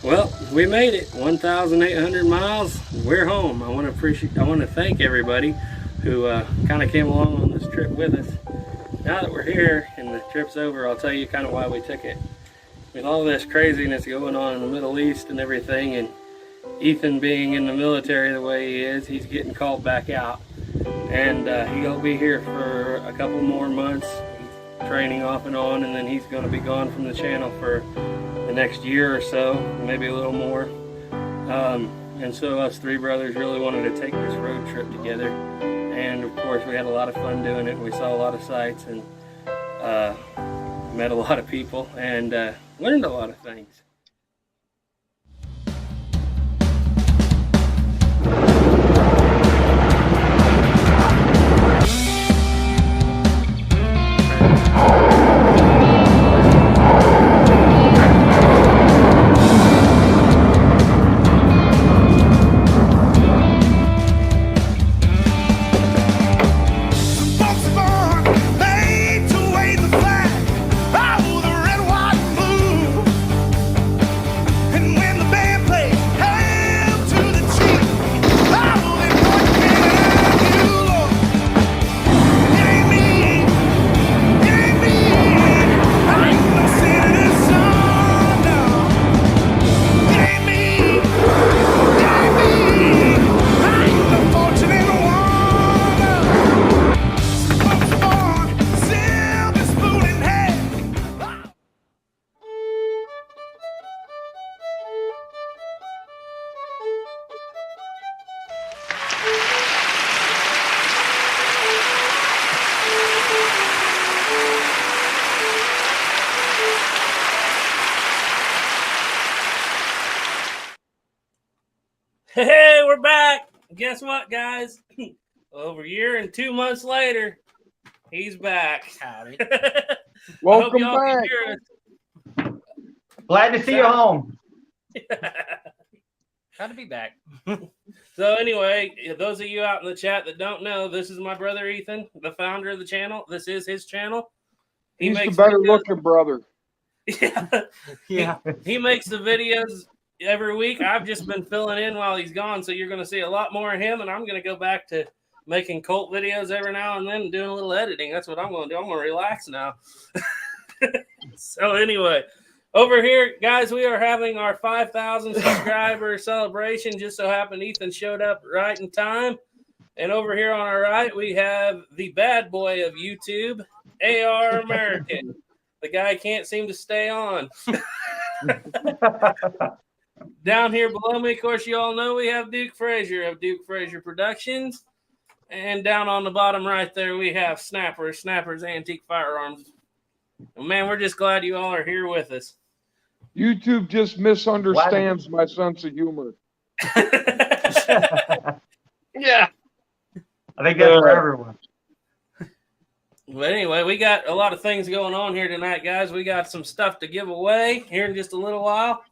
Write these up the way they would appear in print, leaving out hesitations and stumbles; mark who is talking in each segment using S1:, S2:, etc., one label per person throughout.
S1: Well, we made it 1,800 miles. We're home. I want to thank everybody who kind of came along on this trip with us. Now that we're here and the trip's over, I'll tell you kind of why we took it. With all this craziness going on in the Middle East and everything, and Ethan being in the military the way he is, he's getting called back out, and he'll be here for a couple more months, training off and on, and then he's going to be gone from the channel for the next year or so, maybe a little more. And so us three brothers really wanted to take this road trip together, and of course we had a lot of fun doing it. We saw a lot of sights and met a lot of people and learned a lot of things. Hey, we're back. Guess what, guys? Over a year and 2 months later, he's back. Howdy.
S2: Welcome back.
S3: Glad to see you home.
S4: Glad to be back.
S1: So anyway, those of you out in the chat that don't know, this is my brother Ethan, the founder of the channel. This is his channel.
S2: He's the better looking brother.
S1: Yeah. He makes the videos every week. I've just been filling in while he's gone, so you're going to see a lot more of him, and I'm going to go back to making cult videos every now and then and doing a little editing. That's what I'm going to do. I'm going to relax now. So anyway, over here, guys, we are having our 5,000 subscriber celebration. Just so happened Ethan showed up right in time. And over here on our right, we have the bad boy of YouTube, AR American. The guy can't seem to stay on. Down here below me, of course, you all know we have Duke Frazier of Duke Frazier Productions. And down on the bottom right there, we have Snappers Antique Firearms. And man, we're just glad you all are here with us.
S2: YouTube just misunderstands my sense of humor.
S3: Yeah. I think that's for everyone.
S1: But anyway, we got a lot of things going on here tonight, guys. We got some stuff to give away here in just a little while.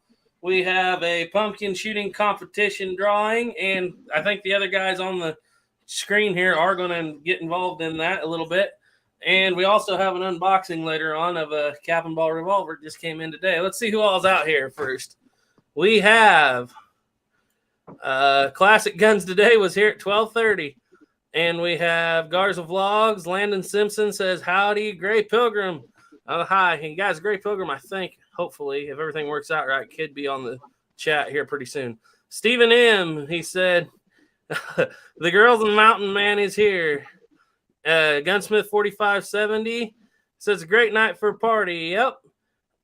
S1: We have a pumpkin shooting competition drawing, and I think the other guys on the screen here are going to get involved in that a little bit. And we also have an unboxing later on of a cap and ball revolver. Just came in today. Let's see who all's out here first. We have Classic Guns Today was here at 12:30. And we have Garza Vlogs. Landon Simpson says, howdy, Gray Pilgrim. Oh, hi. And guys, Gray Pilgrim, I think, hopefully, if everything works out right, could be on the chat here pretty soon. Stephen M., he said, the Girls in the Mountain Man is here. Gunsmith 4570 says, a great night for a party. Yep.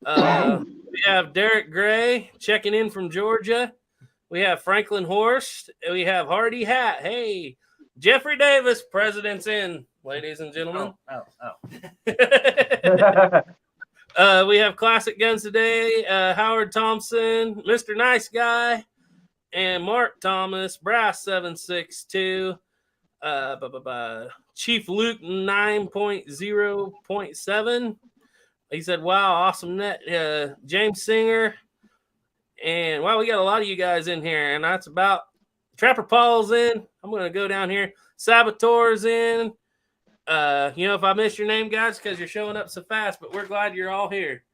S1: We have Derek Gray checking in from Georgia. We have Franklin Horst. We have Hardy Hat. Hey. Jeffrey Davis, President's in, ladies and gentlemen. We have Classic Guns Today, Howard Thompson, Mr. Nice Guy, and Mark Thomas, Brass 762, Chief Luke 9.0.7. He said, wow, awesome net. James Singer. And wow, we got a lot of you guys in here, and that's about Trapper Paul's in. I'm going to go down here. Saboteur's in. If I miss your name, guys, because you're showing up so fast, but we're glad you're all here.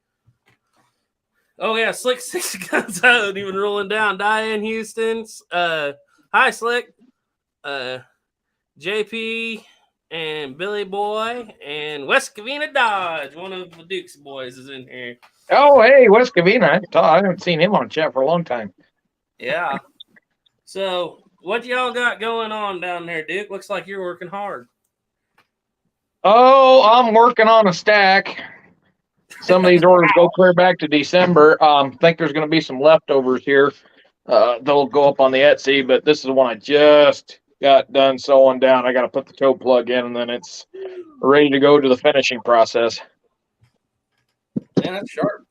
S1: Oh yeah, Slick 60 Guns out, even rolling down. Diane Houston's. Hi Slick. JP and Billy Boy and West Covina Dodge. One of the Duke's boys is in here.
S4: Oh, hey, West Covina. I haven't seen him on chat for a long time.
S1: Yeah. So, what y'all got going on down there, Duke? Looks like you're working hard.
S4: Oh, I'm working on a stack. Some of these orders go clear back to December. Think there's going to be some leftovers here. They'll go up on the Etsy, but this is the one I just got done sewing down. I got to put the toe plug in, and then it's ready to go to the finishing process.
S1: Yeah, that's sharp.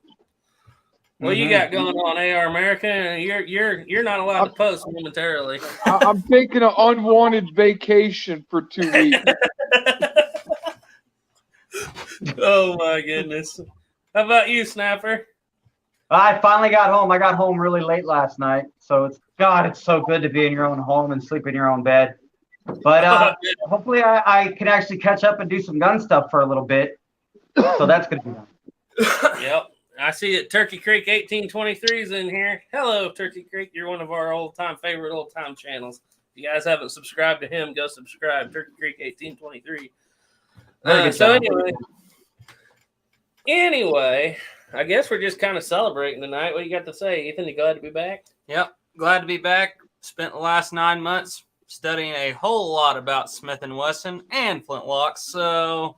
S1: What you got going on, AR America? You're not allowed to post momentarily.
S2: I'm taking an unwanted vacation for 2 weeks.
S1: Oh my goodness. How about you, Snapper?
S3: I finally got home. I got home really late last night. So it's so good to be in your own home and sleep in your own bed. But hopefully I can actually catch up and do some gun stuff for a little bit. So that's going to be nice.
S1: Yep. I see that Turkey Creek 1823 is in here. Hello, Turkey Creek. You're one of our favorite old-time channels. If you guys haven't subscribed to him, go subscribe. Turkey Creek 1823. So anyway, I guess we're just kind of celebrating tonight. What do you got to say, Ethan? You glad to be back?
S5: Yep, glad to be back. Spent the last 9 months studying a whole lot about Smith & Wesson and flintlocks. So,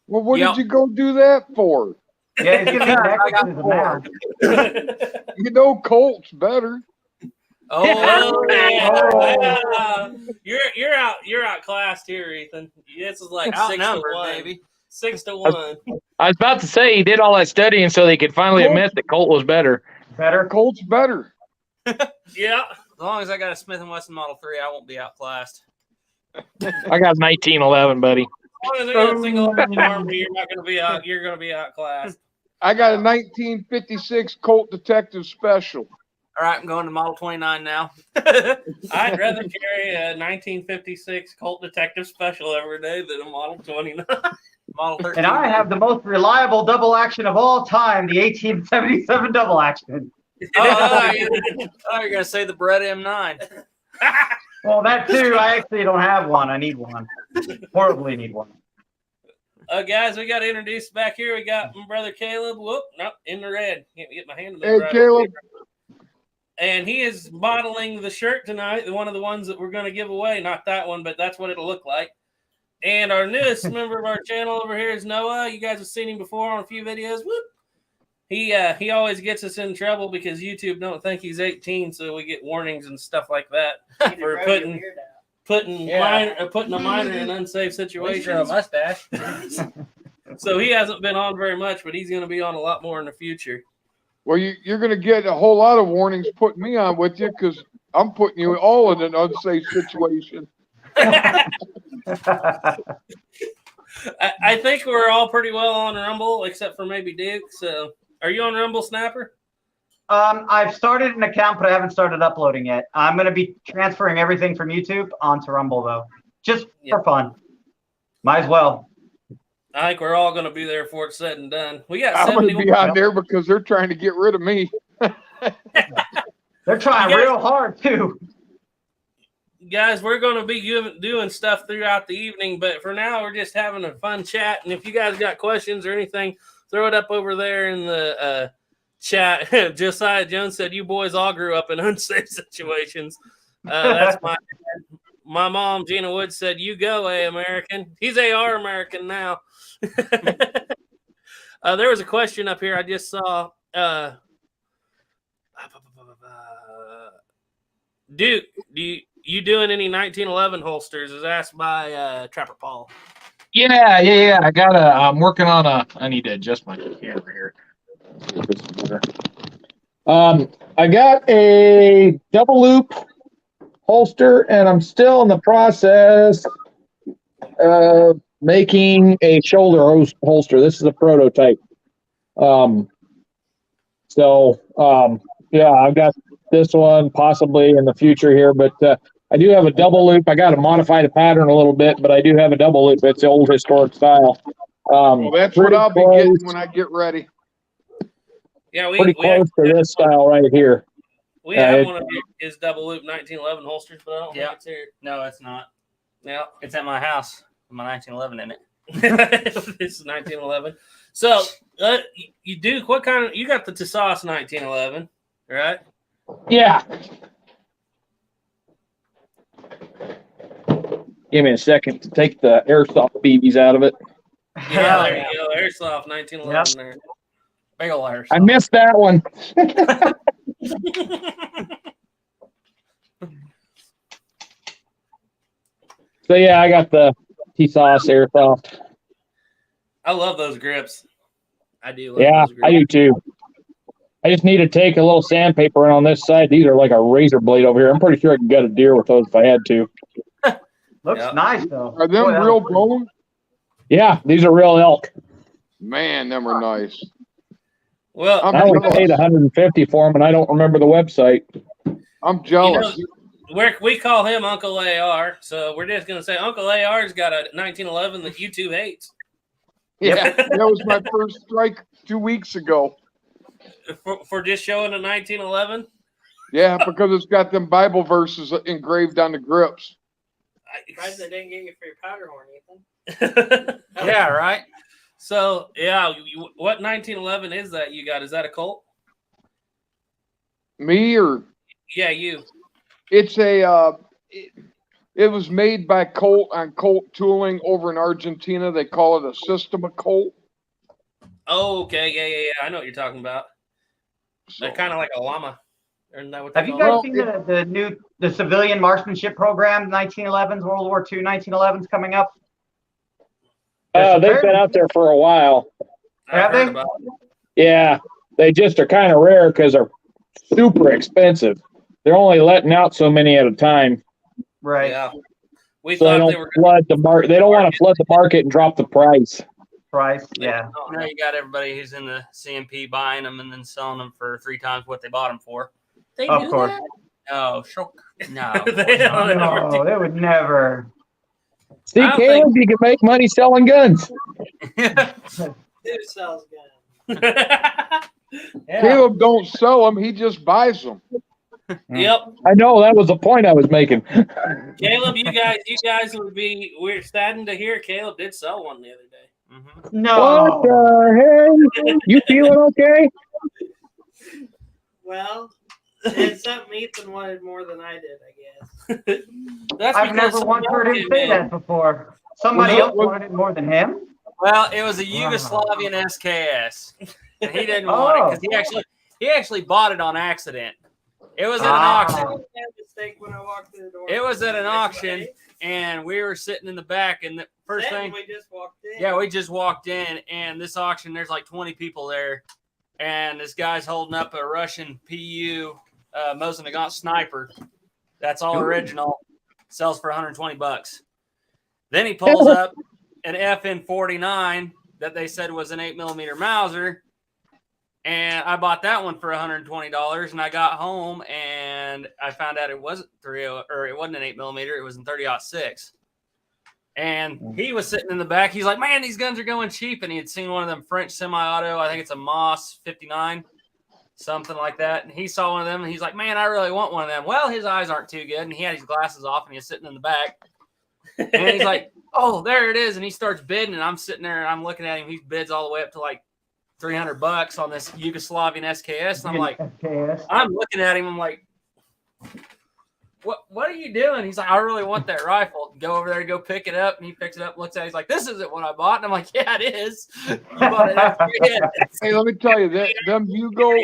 S2: Well, what did you go do that for?
S3: Yeah, he's going to be back now.
S2: You know Colt's better.
S1: Oh, yeah. You're outclassed here, Ethan. This is like 6-1,
S5: baby.
S1: 6-1.
S4: I was about to say he did all that studying so they could finally admit that Colt was better.
S2: Colt's better.
S1: Yeah.
S5: As long as I got a Smith & Wesson Model 3, I won't be outclassed.
S4: I got 1911, buddy.
S1: As long as I got a single army, you're not going to be out. You're going to be outclassed.
S2: I got a 1956 Colt Detective Special.
S5: All right, I'm going to Model 29 now.
S1: I'd rather carry a 1956 Colt Detective Special every day than a Model 29.
S5: Model 13.
S3: And I have the most reliable double action of all time, the 1877 double action.
S5: Oh, you're going to say the Brett M9.
S3: Well, that too. I actually don't have one. I need one. Horribly need one.
S1: Guys, we got to introduce back here. We got my brother Caleb. Whoop, nope, in the red. Can't get my hand in the
S2: Hey,
S1: right.
S2: Caleb.
S1: And he is modeling the shirt tonight, one of the ones that we're going to give away. Not that one, but that's what it'll look like. And our newest member of our channel over here is Noah. You guys have seen him before on a few videos. Whoop. He always gets us in trouble because YouTube don't think he's 18, so we get warnings and stuff like that for putting a minor in unsafe situations.
S5: Mustache.
S1: So he hasn't been on very much, but he's going to be on a lot more in the future.
S2: Well, you're going to get a whole lot of warnings putting me on with you because I'm putting you all in an unsafe situation.
S1: I think we're all pretty well on Rumble, except for maybe Duke. So, are you on Rumble, Snapper?
S3: I've started an account, but I haven't started uploading yet. I'm going to be transferring everything from YouTube onto Rumble, though, just for fun. Might as well.
S1: I think we're all going to be there before it's said and done. We got
S2: I'm going to be on there because they're trying to get rid of me.
S3: They're trying real hard, too.
S1: Guys, we're going to be doing stuff throughout the evening, but for now, we're just having a fun chat. And if you guys got questions or anything, throw it up over there in the chat. Josiah Jones said, "You boys all grew up in unsafe situations." That's my mom, Gina Wood, said, "You go, American." He's AR American now. There was a question up here I just saw. Duke, you doing any 1911 holsters? Is asked by Trapper Paul.
S4: Yeah. I'm working on I need to adjust my camera here. I got a double loop holster, and I'm still in the process of making a shoulder holster. This is a prototype. Yeah, I've got this one possibly in the future here, but I do have a double loop. I got to modify the pattern a little bit, but I do have a double loop. It's the old historic style.
S2: Well, that's what I'll be getting when I get ready.
S1: Yeah,
S4: pretty close to this style right here.
S1: we have one of his double loop 1911 holsters, but I don't think it's here.
S5: No, it's not.
S1: Yeah,
S5: It's at my house with my 1911 in it.
S1: this is 1911. So you do what kind of? You got the Tassos 1911, right?
S4: Yeah. Give me a second to take the airsoft BBs out of it.
S1: Yeah, there you go. Airsoft 1911 there.
S5: Big ol' airsoft.
S4: I missed that one. So yeah, I got the T-Sauce airsoft.
S1: I love those grips. I do.
S4: Yeah, I do too. I just need to take a little sandpaper in on this side. These are like a razor blade over here. I'm pretty sure I could gut a deer with those if I had to.
S3: Looks nice though.
S2: Are them real bones?
S4: Yeah, these are real elk.
S2: Man, them are nice.
S1: Well,
S2: I'm
S4: I only
S2: jealous.
S4: paid 150 for them, and I don't remember the website.
S2: I'm jealous.
S1: we call him Uncle AR, so we're just gonna say Uncle AR's got a 1911 that YouTube hates.
S2: Yeah, that was my first strike 2 weeks ago.
S1: For just showing a 1911.
S2: Yeah, because it's got them Bible verses engraved on the grips.
S6: Surprised they didn't get you for your powder horn, Ethan.
S5: Yeah, right.
S1: So yeah, what 1911 is that you got? Is that a Colt?
S2: Me or
S1: Yeah, you.
S2: it's a it was made by Colt on Colt Tooling over in Argentina. They call it a System of Colt.
S1: Oh, okay, yeah. I know what you're talking about.
S2: So,
S1: They're kind of like a llama. Isn't that what they
S3: Have you
S1: call
S3: guys
S1: it?
S3: seen the civilian marksmanship program, 1911s, World War II 1911s coming up?
S4: They've been out there for a while.
S1: I've
S3: Have
S1: heard
S3: they?
S1: about it.
S4: Yeah, they just are kind of rare because they're super expensive. They're only letting out so many at a time,
S3: Right.
S1: Yeah. We
S4: so they
S1: thought they
S4: don't
S1: were
S4: flood the market. They don't want to flood the market and drop the price.
S3: Price. Yeah.
S5: Now you got everybody who's in the CMP buying them and then selling them for 3 times what they bought them for.
S1: They
S3: Of
S1: do
S3: course.
S1: that?
S5: Oh, sure. No.
S1: They don't ever do
S3: No, they would never.
S4: See,
S1: I don't
S4: Caleb, you can make money selling guns.
S6: Who sells guns?
S1: Yeah.
S2: Caleb don't sell them; he just buys them.
S1: Yep.
S4: I know that was the point I was making.
S1: Caleb, you guys would be we're saddened to hear Caleb did sell one the other day.
S5: Mm-hmm.
S4: What
S3: No.
S4: the hell? You feeling okay?
S6: Well, it's something Ethan wanted more than I did, I guess.
S1: That's
S3: I've
S1: because
S3: never once heard him say that before. Somebody else wanted it more than him?
S5: Well, it was a Yugoslavian SKS, and he didn't want it because he actually bought it on accident. It was at an auction.
S6: I made a mistake when I walked through the door.
S5: It was at an auction, and we were sitting in the back, and the first thing,
S6: we just walked in.
S5: yeah, we just walked in, and this auction, there's like 20 people there, and this guy's holding up a Russian PU Mosin Nagant sniper. That's all original. Sells for $120. Then he pulls up an FN49 that they said was an 8mm Mauser, and I bought that one for $120. And I got home and I found out it wasn't it wasn't an 8mm. It was in 30-06. And he was sitting in the back. He's like, "Man, these guns are going cheap." And he had seen one of them French semi-auto. I think it's a Moss 59, something like that. And he saw one of them and he's like, "Man, I really want one of them." Well, his eyes aren't too good, and he had his glasses off and he was sitting in the back. And he's like, "Oh, there it is." And he starts bidding, and I'm sitting there and I'm looking at him. He bids all the way up to like $300 on this Yugoslavian SKS. And I'm like,
S3: SKS.
S5: I'm looking at him. I'm like, what are you doing? He's like, "I really want that rifle." Go over there, go pick it up. And he picks it up, looks at it. He's like, "This isn't what I bought." And I'm like, "Yeah, it is. You bought it after it."
S2: Hey, let me tell you that them Yugo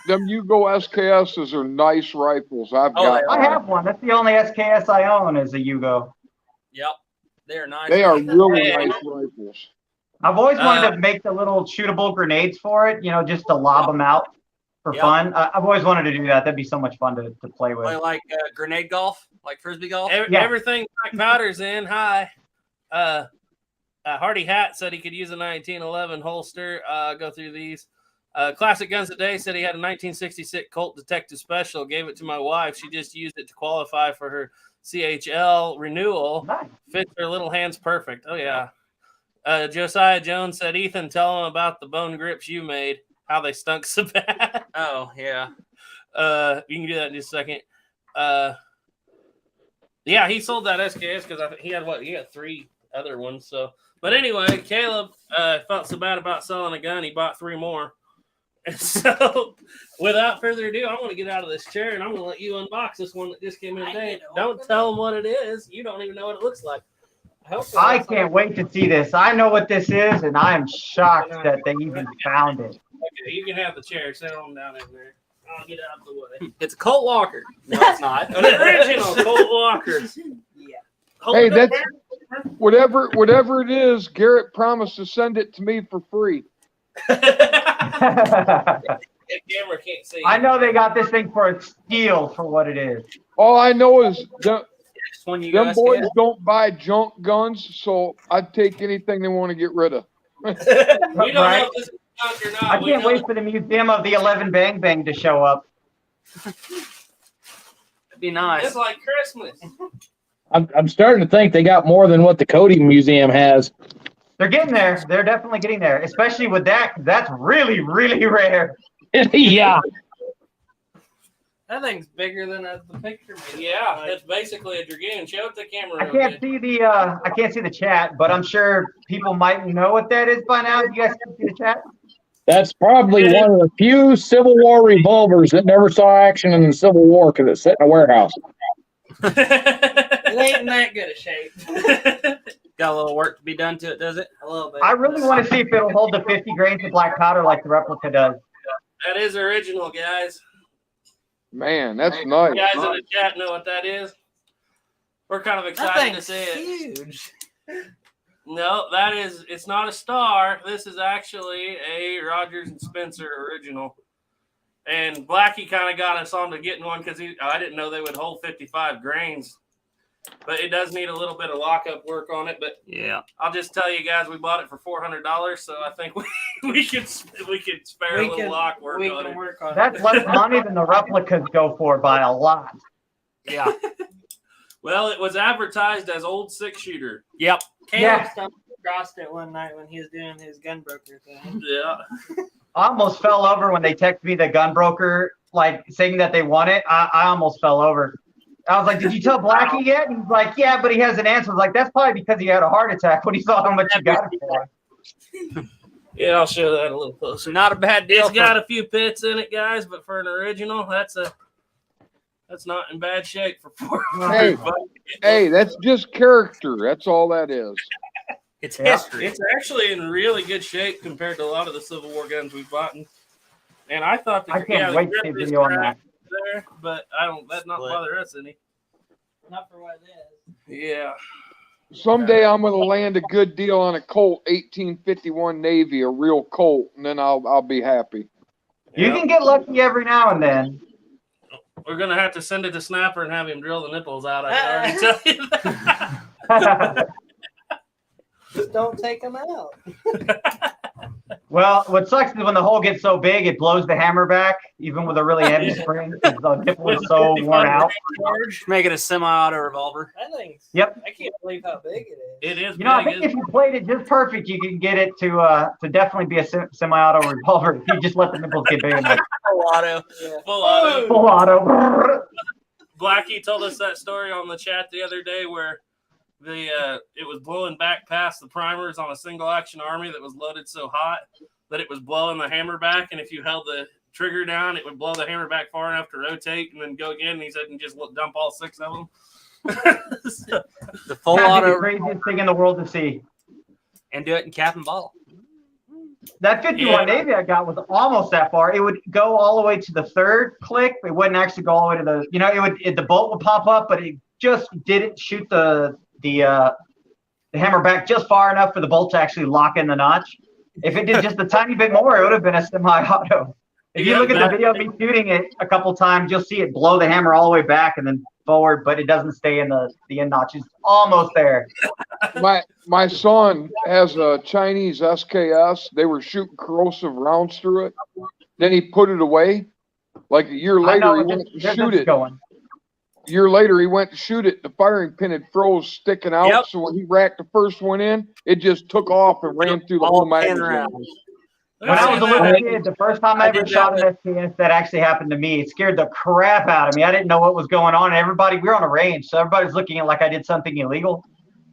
S2: SKSs are nice rifles. I've got.
S3: I have one. That's the only SKS I own is a Yugo.
S5: Yep. They're nice.
S2: They are really nice rifles.
S3: I've always wanted to make the little shootable grenades for it, just to lob them out for fun. I've always wanted to do that. That'd be so much fun to play with.
S5: Play like grenade golf, like frisbee golf.
S1: Everything Black Powder's in. Hi. Hardy Hat said he could use a 1911 holster. Go through these. Classic Guns Today said he had a 1966 Colt Detective Special. Gave it to my wife. She just used it to qualify for her CHL renewal.
S3: Nice.
S1: Fits her little hands perfect. Oh, yeah. Josiah Jones said, "Ethan, tell him about the bone grips you made."
S7: how they stunk so bad.
S5: Oh yeah.
S7: You can do that in just a second. Yeah, he sold that SKS because he had what? He had 3 other ones. So, but anyway, Caleb felt so bad about selling a gun, he bought 3 more. And so, without further ado, I'm going to get out of this chair and I'm going to let you unbox this one that just came in today. Don't tell them what it is. You don't even know what it looks like.
S3: I can't wait to see this. I know what this is, and I am shocked that they even found it.
S7: Okay, you can have the chair. Sit on down in there. I'll get out of the way.
S5: It's a Colt Walker. No, it's not.
S7: An original Colt Walker.
S6: Yeah.
S2: Hey, that's whatever it is. Garrett promised to send it to me for free.
S7: The camera can't see.
S3: I know they got this thing for a steal for what it is.
S2: All I know is them boys
S5: get.
S2: don't buy junk guns, so I'd take anything they want to get rid of.
S7: We don't know
S3: Right?
S7: if this is junk or not.
S3: I
S7: We
S3: can't
S7: know
S3: wait for the Museum of the 11 Bang Bang to show up.
S5: It'd be nice.
S7: It's like Christmas.
S4: I'm starting to think they got more than what the Cody Museum has.
S3: They're getting there. They're definitely getting there, especially with that. That's really, really rare.
S4: Yeah.
S5: That thing's bigger than the picture.
S7: Yeah, it's basically a dragoon. Show it to the camera.
S3: I can't see the chat, but I'm sure people might know what that is by now. You guys can see the chat.
S4: That's probably one of the few Civil War revolvers that never saw action in the Civil War because it's sitting in a warehouse.
S6: It ain't in that good a shape.
S5: Got a little work to be done to it, does it?
S6: A little bit.
S3: I really want to see if it'll hold the 50 grains of black powder like the replica does.
S7: That is original, guys.
S2: Man, that's nice.
S7: You guys in the chat know what that is. We're kind of
S6: That
S7: excited to
S6: thing's
S7: see it.
S6: huge.
S7: No, it's not a Star. This is actually a Rogers and Spencer original. And Blackie kind of got us on to getting one because I didn't know they would hold 55 grains. But it does need a little bit of lockup work on it. But
S5: Yeah.
S7: I'll just tell you guys, we bought it for $400, so I think we could spare a little lock work
S6: We
S7: on
S6: can
S7: it.
S6: work on
S3: That's
S6: it.
S3: less money than the replicas go for by a lot.
S5: Yeah.
S7: Well, it was advertised as old 6-shooter.
S5: Yep.
S6: Caleb
S3: Yeah.
S6: stumbled across it one night when he was doing his gun broker thing.
S7: Yeah.
S3: I almost fell over when they texted me the gun broker, like saying that they want it. I almost fell over. I was like, "Did you tell Blackie yet?" And he's like, "Yeah, but he hasn't answered." I was like, "That's probably because he had a heart attack when he saw how much you got it for."
S7: Yeah, I'll show that a little closer.
S5: Not a bad deal.
S7: It's got a few pits in it, guys, but for an original, that's not in bad shape for $400.
S2: Hey, that's just character. That's all that is.
S5: It's
S3: Yeah.
S5: history.
S7: It's actually in really good shape compared to a lot of the Civil War guns we've bought. And I thought
S3: I can't wait to see a
S7: grip is
S3: video on that.
S7: there, but that's not bother us any.
S6: Not for what it is.
S7: Yeah.
S2: Someday I'm going to land a good deal on a Colt 1851 Navy, a real Colt, and then I'll be happy.
S3: You can get lucky every now and then.
S7: We're gonna have to send it to Snapper and have him drill the nipples out. I can already tell you that.
S6: Just don't take them out.
S3: Well, what sucks is when the hole gets so big, it blows the hammer back, even with a really heavy spring, because the nipple is so worn out.
S5: Make it a semi-auto revolver.
S6: That thing's.
S3: Yep.
S6: I can't believe how big it is.
S7: It is.
S3: You know, I
S7: big,
S3: think if you played it just perfect, you can get it to definitely be a semi-auto revolver if you just let the nipples get big enough.
S5: Full auto.
S6: Yeah.
S7: full auto.
S3: Full auto.
S7: Blackie told us that story on the chat the other day where it was blowing back past the primers on a single action army that was loaded so hot that it was blowing the hammer back, and if you held the trigger down, it would blow the hammer back far enough to rotate and then go again. And he said, and just dump all 6 of them.
S5: The full
S3: That'd be the
S5: auto
S3: craziest thing in the world to see.
S5: and do it in cap and ball.
S3: That 51 Navy I got was almost that far. It would go all the way to the 3rd click. It wouldn't actually go all the way to the, the bolt would pop up, but it just didn't shoot the hammer back just far enough for the bolt to actually lock in the notch. If it did just a tiny bit more, it would have been a semi-auto. If you look at the video of me shooting it a couple times, you'll see it blow the hammer all the way back and then forward, but it doesn't stay in the end notch. It's almost there.
S2: My son has a Chinese SKS. They were shooting corrosive rounds through it. Then he put it away. Like a year later, he went to shoot it.
S3: Going.
S2: A year later, he went to shoot it. The firing pin had froze sticking out.
S5: Yep.
S2: So when he racked the first one in, it just took off and ran through the whole magazine.
S3: When I was a little kid, the first time I
S5: I
S3: ever
S5: did
S3: shot
S5: that
S3: an SKS that actually happened to me, it scared the crap out of me. I didn't know what was going on. Everybody, we were on a range, so everybody's looking at it like I did something illegal.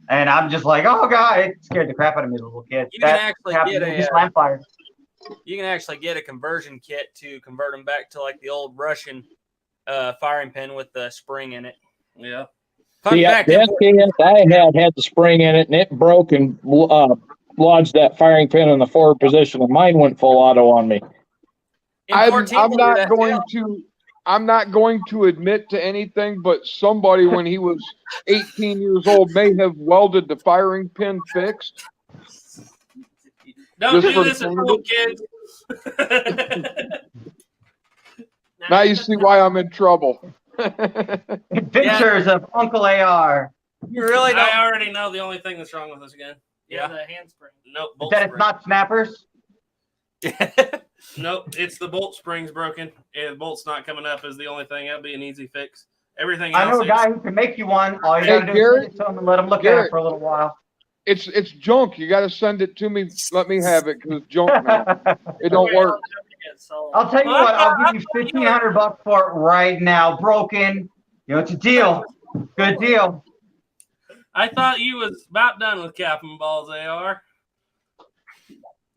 S3: And I'm just like, oh God, it scared the crap out of me as a little kid.
S5: You can actually
S3: happened
S5: get
S3: to me,
S5: a
S3: slam fire.
S5: you can actually get a conversion kit to convert them back to like the old Russian firing pin with the spring in it.
S7: Yeah.
S5: Fun fact,
S4: The SKS I had the spring in it, and it broke and lodged that firing pin in the forward position, and mine went full auto on me.
S2: I'm not going to admit to anything, but somebody when he was 18 years old may have welded the firing pin fixed.
S7: Don't
S2: Just
S7: do
S2: for
S7: this at
S2: fun.
S7: home, kids.
S2: Now you see why I'm in trouble.
S3: Adventures of Uncle AR.
S5: You really don't.
S7: I already know the only thing that's wrong with this again.
S6: Yeah, the handspring.
S7: Nope. Bolt
S3: That it's
S7: spring.
S3: not snappers.
S7: Nope. It's the bolt spring's broken. And the bolt's not coming up is the only thing. That'd be an easy fix. Everything else
S3: I know a
S7: is.
S3: guy who can make you one. All you
S2: Hey,
S3: gotta do
S2: Garrett,
S3: is send it to him and let him look at
S2: Garrett.
S3: it for a little while.
S2: It's junk. You got to send it to me. Let me have it because it's junk now. It don't work.
S3: I'll tell you what, I'll give you $1,500 for it right now. Broken. You know, it's a deal. Good deal.
S7: I thought you was about done with capping balls, AR.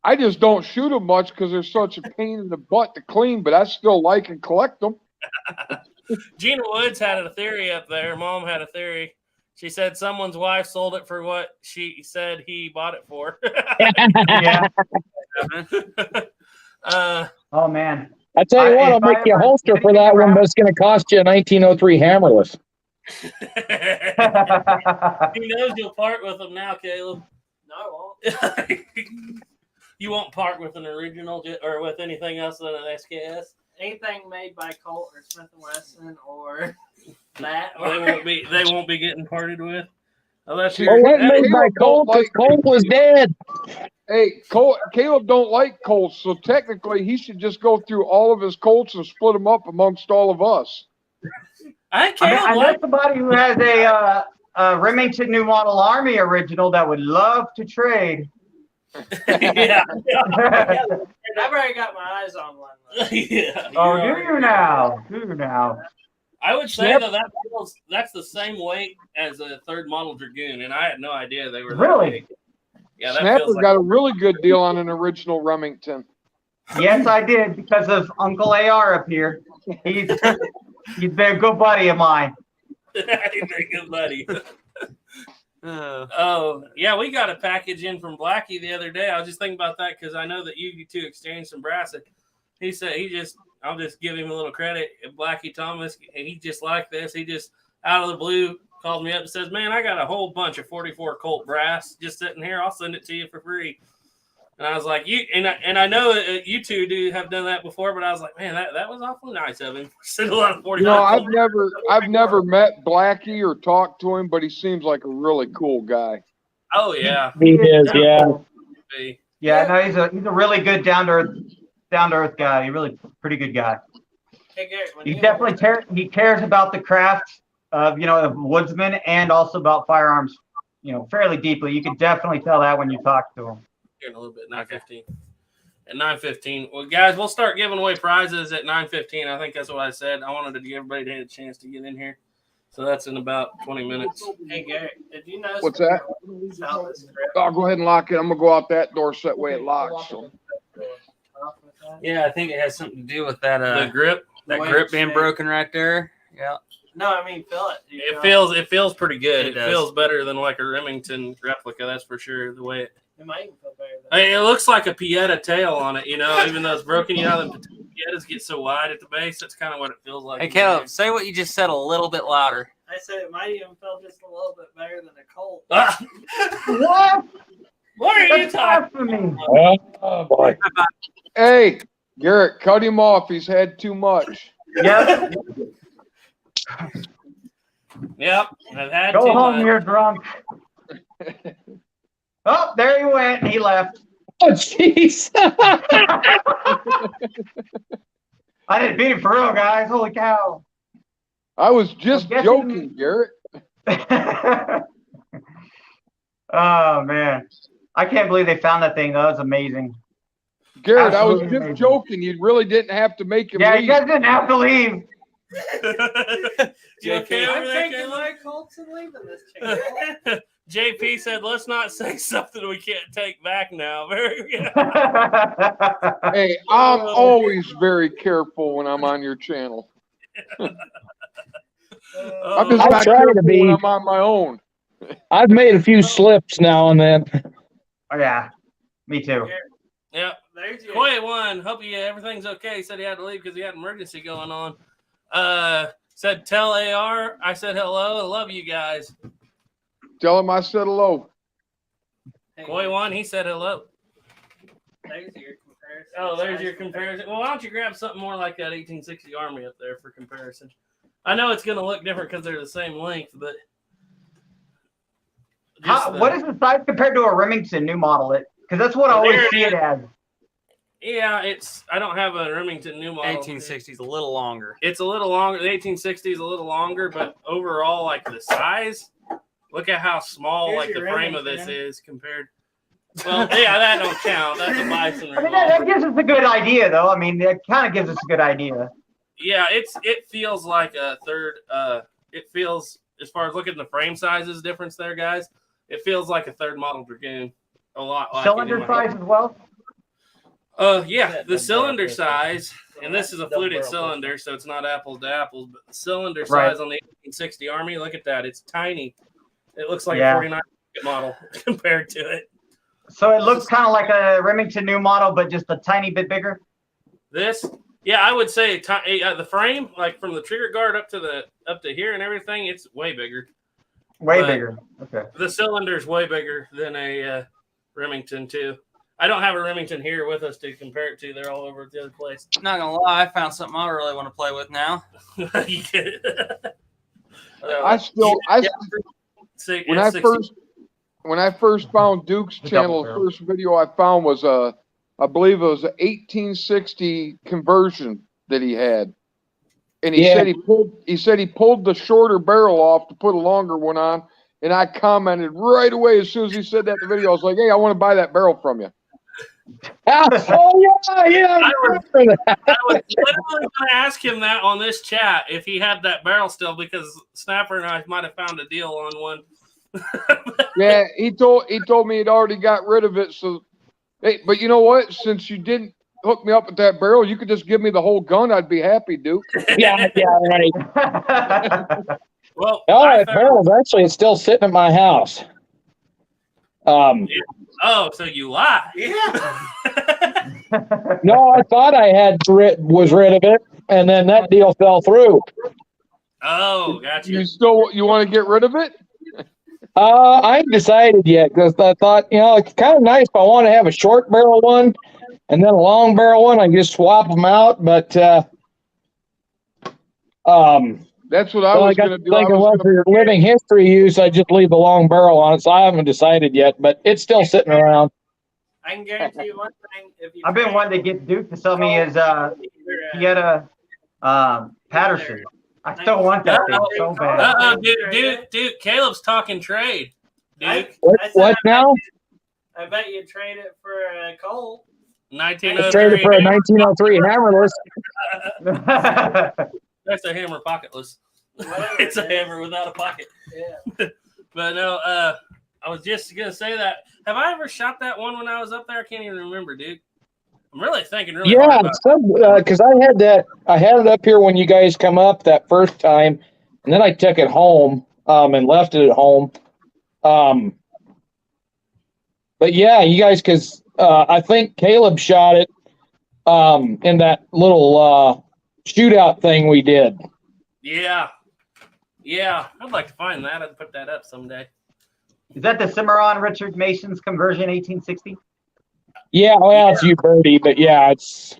S2: I just don't shoot them much because they're such a pain in the butt to clean, but I still like and collect them.
S7: Gina Woods had a theory up there. Mom had a theory. She said someone's wife sold it for what she said he bought it for.
S3: Yeah.
S7: Oh,
S3: man.
S4: I tell you what, I'll
S3: if I
S4: make you a
S3: ever
S4: holster
S3: get
S4: for that one,
S3: around-
S4: but it's going to cost you a 1903 hammerless.
S7: He knows you'll part with them now, Caleb.
S6: No, I won't.
S7: You won't part with an original or with anything else than an SKS.
S6: Anything made by Colt or Smith & Wesson or that.
S7: They won't be getting parted with. Unless
S2: See,
S7: you're
S4: Well, what made by Colt? Because Colt was dead.
S2: Hey, Caleb don't like Colts, so technically he should just go through all of his Colts and split them up amongst all of us.
S7: I Caleb
S3: I know somebody who has a Remington New Model Army original that would love to trade.
S7: yeah.
S6: I've already got my eyes on one.
S7: Yeah.
S3: Oh, do you now? Do you now?
S7: I would say that's the same weight as a third model Dragoon, and I had no idea they were that
S3: Really?
S7: big. Yeah, that
S2: Snapper
S7: feels like
S2: got a really good deal on an original Remington.
S3: Yes, I did because of Uncle AR up here. He's been a good buddy of mine.
S7: He's a good buddy. Oh, yeah, we got a package in from Blackie the other day. I was just thinking about that because I know that you two exchanged some brass. He said I'll just give him a little credit. Blackie Thomas, he just like this. He just out of the blue called me up and says, "Man, I got a whole bunch of 44 Colt brass just sitting here. I'll send it to you for free." And I was like, I know you two have done that before, but I was like, man, that was awfully nice of him. Send a lot of 44.
S2: You know, I've never met Blackie or talked to him, but he seems like a really cool guy.
S7: Oh yeah,
S4: He is, yeah.
S3: Yeah, no, he's a really good down to earth guy. He's really pretty good guy.
S6: Hey, Garrett, when
S3: He
S6: you-
S3: definitely he cares about the craft of of woodsman and also about firearms, fairly deeply. You can definitely tell that when you talk to him.
S7: Here in a little bit, 9:15. At 9:15. Well, guys, we'll start giving away prizes at 9:15. I think that's what I said. I wanted to give everybody to have a chance to get in here. So that's in about 20 minutes.
S6: Hey, Garrett, did you know?
S2: What's that?
S6: About this trip?
S2: I'll go ahead and lock it. I'm gonna go out that door so that way it locks. So.
S5: Yeah, I think it has something to do with that.
S7: The grip.
S5: That grip being broken right there. Yeah.
S6: No, I mean, feel it.
S7: It feels pretty good.
S5: It
S7: It
S5: does.
S7: feels better than like a Remington replica, that's for sure. The way
S6: It might even feel better.
S7: I mean, it looks like a Pieta tail on it, even though it's broken. The Pietas get so wide at the base. That's kind of what it feels like.
S5: Hey, Caleb, say what you just said a little bit louder.
S6: I said it might even feel just a little bit better than a Colt.
S3: What?
S7: What are you
S3: That's
S7: talking?
S3: blasphemy.
S4: Oh, boy.
S2: Hey, Garrett, cut him off. He's had too much.
S3: Yep.
S7: Yep, I've had
S3: Go
S7: too
S3: home,
S7: much.
S3: you're drunk. Oh, there he went. He left.
S4: Oh, jeez.
S3: I didn't beat him for real, guys. Holy cow.
S2: I was just
S3: I'm guessing-
S2: joking, Garrett.
S3: Oh, man. I can't believe they found that thing. That was amazing.
S2: Garrett, I was
S3: Absolutely
S2: just
S3: amazing.
S2: joking. You really didn't have to make him
S3: Yeah,
S2: leave.
S3: you guys didn't have to leave.
S5: You okay over
S6: I'm
S5: there,
S6: taking
S5: Caleb?
S6: my Colts and leaving this channel.
S5: JP said, "Let's not say something we can't take back now." Very good.
S2: Hey, I'm always very careful when I'm on your channel. I'm just
S5: Oh,
S2: not
S4: try to
S2: careful
S4: be.
S2: when I'm on my own.
S4: I've made a few slips now and then.
S3: Oh yeah, me too.
S5: yep.
S6: There's your
S5: Koi one. Hope everything's okay. He said he had to leave because he had an emergency going on. Said tell AR I said hello. I love you guys.
S2: Tell him I said hello.
S5: Koi one. He said hello.
S6: There's your comparison.
S5: Oh, there's your comparison. Well, why don't you grab something more like that 1860 Army up there for comparison? I know it's going to look different because they're the same length, but
S3: What is the size compared to a Remington new model? Because that's what I
S5: Well,
S3: always
S5: there it
S3: see it
S5: is.
S3: as.
S5: Yeah, it's. I don't have a Remington new model.
S8: 1860 is a little longer.
S5: It's a little longer. The 1860 is a little longer, but overall, like the size, look at how small
S6: Here's
S5: like the
S6: your
S5: frame of this
S6: Remington.
S5: is compared. Well, yeah, that don't count. That's a Bison
S3: I mean,
S5: revolver.
S3: that gives us a good idea, though. I mean, it kind of gives us a good idea.
S5: Yeah, it feels like a third. It feels, as far as looking at the frame sizes difference there, guys. It feels like a third model Dragoon. A lot like
S3: Cylinder
S5: it in my-
S3: size as well.
S5: Yeah, the cylinder size, and this is a fluted cylinder, so it's not apples to apples, but the cylinder
S3: Right.
S5: size on the 1860 Army, look at that. It's tiny. It looks like
S3: Yeah.
S5: a 49 model compared to it.
S3: So it looks kind of like a Remington new model, but just a tiny bit bigger.
S5: This, yeah, I would say the frame, like from the trigger guard up to here and everything, it's way bigger.
S3: Way
S5: But
S3: bigger. Okay.
S5: The cylinder's way bigger than a Remington too. I don't have a Remington here with us to compare it to. They're all over at the other place.
S8: Not gonna lie, I found something I really want to play with now.
S5: You get it. See,
S2: When
S5: it's
S2: I
S5: 60
S2: first found Duke's
S3: The
S2: channel,
S3: double
S2: the
S3: barrel.
S2: first video I found was I believe it was an 1860 conversion that he had. And he
S4: Yeah.
S2: said he pulled the shorter barrel off to put a longer one on. And I commented right away as soon as he said that in the video. I was like, hey, I want to buy that barrel from you.
S4: Oh yeah. I remember that.
S5: I was literally going to ask him that on this chat if he had that barrel still, because Snapper and I might have found a deal on one.
S2: Yeah, he told me he'd already got rid of it. So, hey, but you know what? Since you didn't hook me up with that barrel, you could just give me the whole gun. I'd be happy, Duke.
S4: Yeah, right.
S5: Well,
S4: No,
S5: I
S4: that
S5: found-
S4: barrel's actually it's still sitting at my house.
S5: oh, so you lie?
S6: Yeah.
S4: No, I thought I was rid of it, and then that deal fell through.
S5: Oh, gotcha.
S2: You want to get rid of it?
S4: I ain't decided yet because I thought, it's kind of nice if I want to have a short barrel one and then a long barrel one. I can just swap them out, but
S2: That's what I was going to do. I
S4: Thinking,
S2: was
S4: well,
S2: gonna-
S4: for living history use, I just leave the long barrel on it. So I haven't decided yet, but it's still sitting around.
S6: I can guarantee you one thing. If you
S3: I've been wanting to get Duke to sell me his he had a Patterson. I still want that thing so bad.
S5: Dude, Caleb's talking trade. Dude,
S4: What now?
S6: I bet you'd trade it for a Colt.
S5: 1903.
S4: Traded for a 1903 hammerless.
S5: That's a hammer pocketless.
S6: Whatever
S5: It's a
S6: it is.
S5: hammer without a pocket.
S6: Yeah.
S5: But no, I was just gonna say that. Have I ever shot that one when I was up there? I can't even remember, dude. I'm really thinking really hard
S4: Yeah,
S5: about it.
S4: because I had it up here when you guys come up that first time, and then I took it home and left it at home. But yeah, you guys, because I think Caleb shot it in that little shootout thing we did.
S5: Yeah. I'd like to find that. I'd put that up someday.
S3: Is that the Cimarron Richard Mason's conversion 1860?
S4: Yeah, well, it's you, Birdie, but yeah, it's.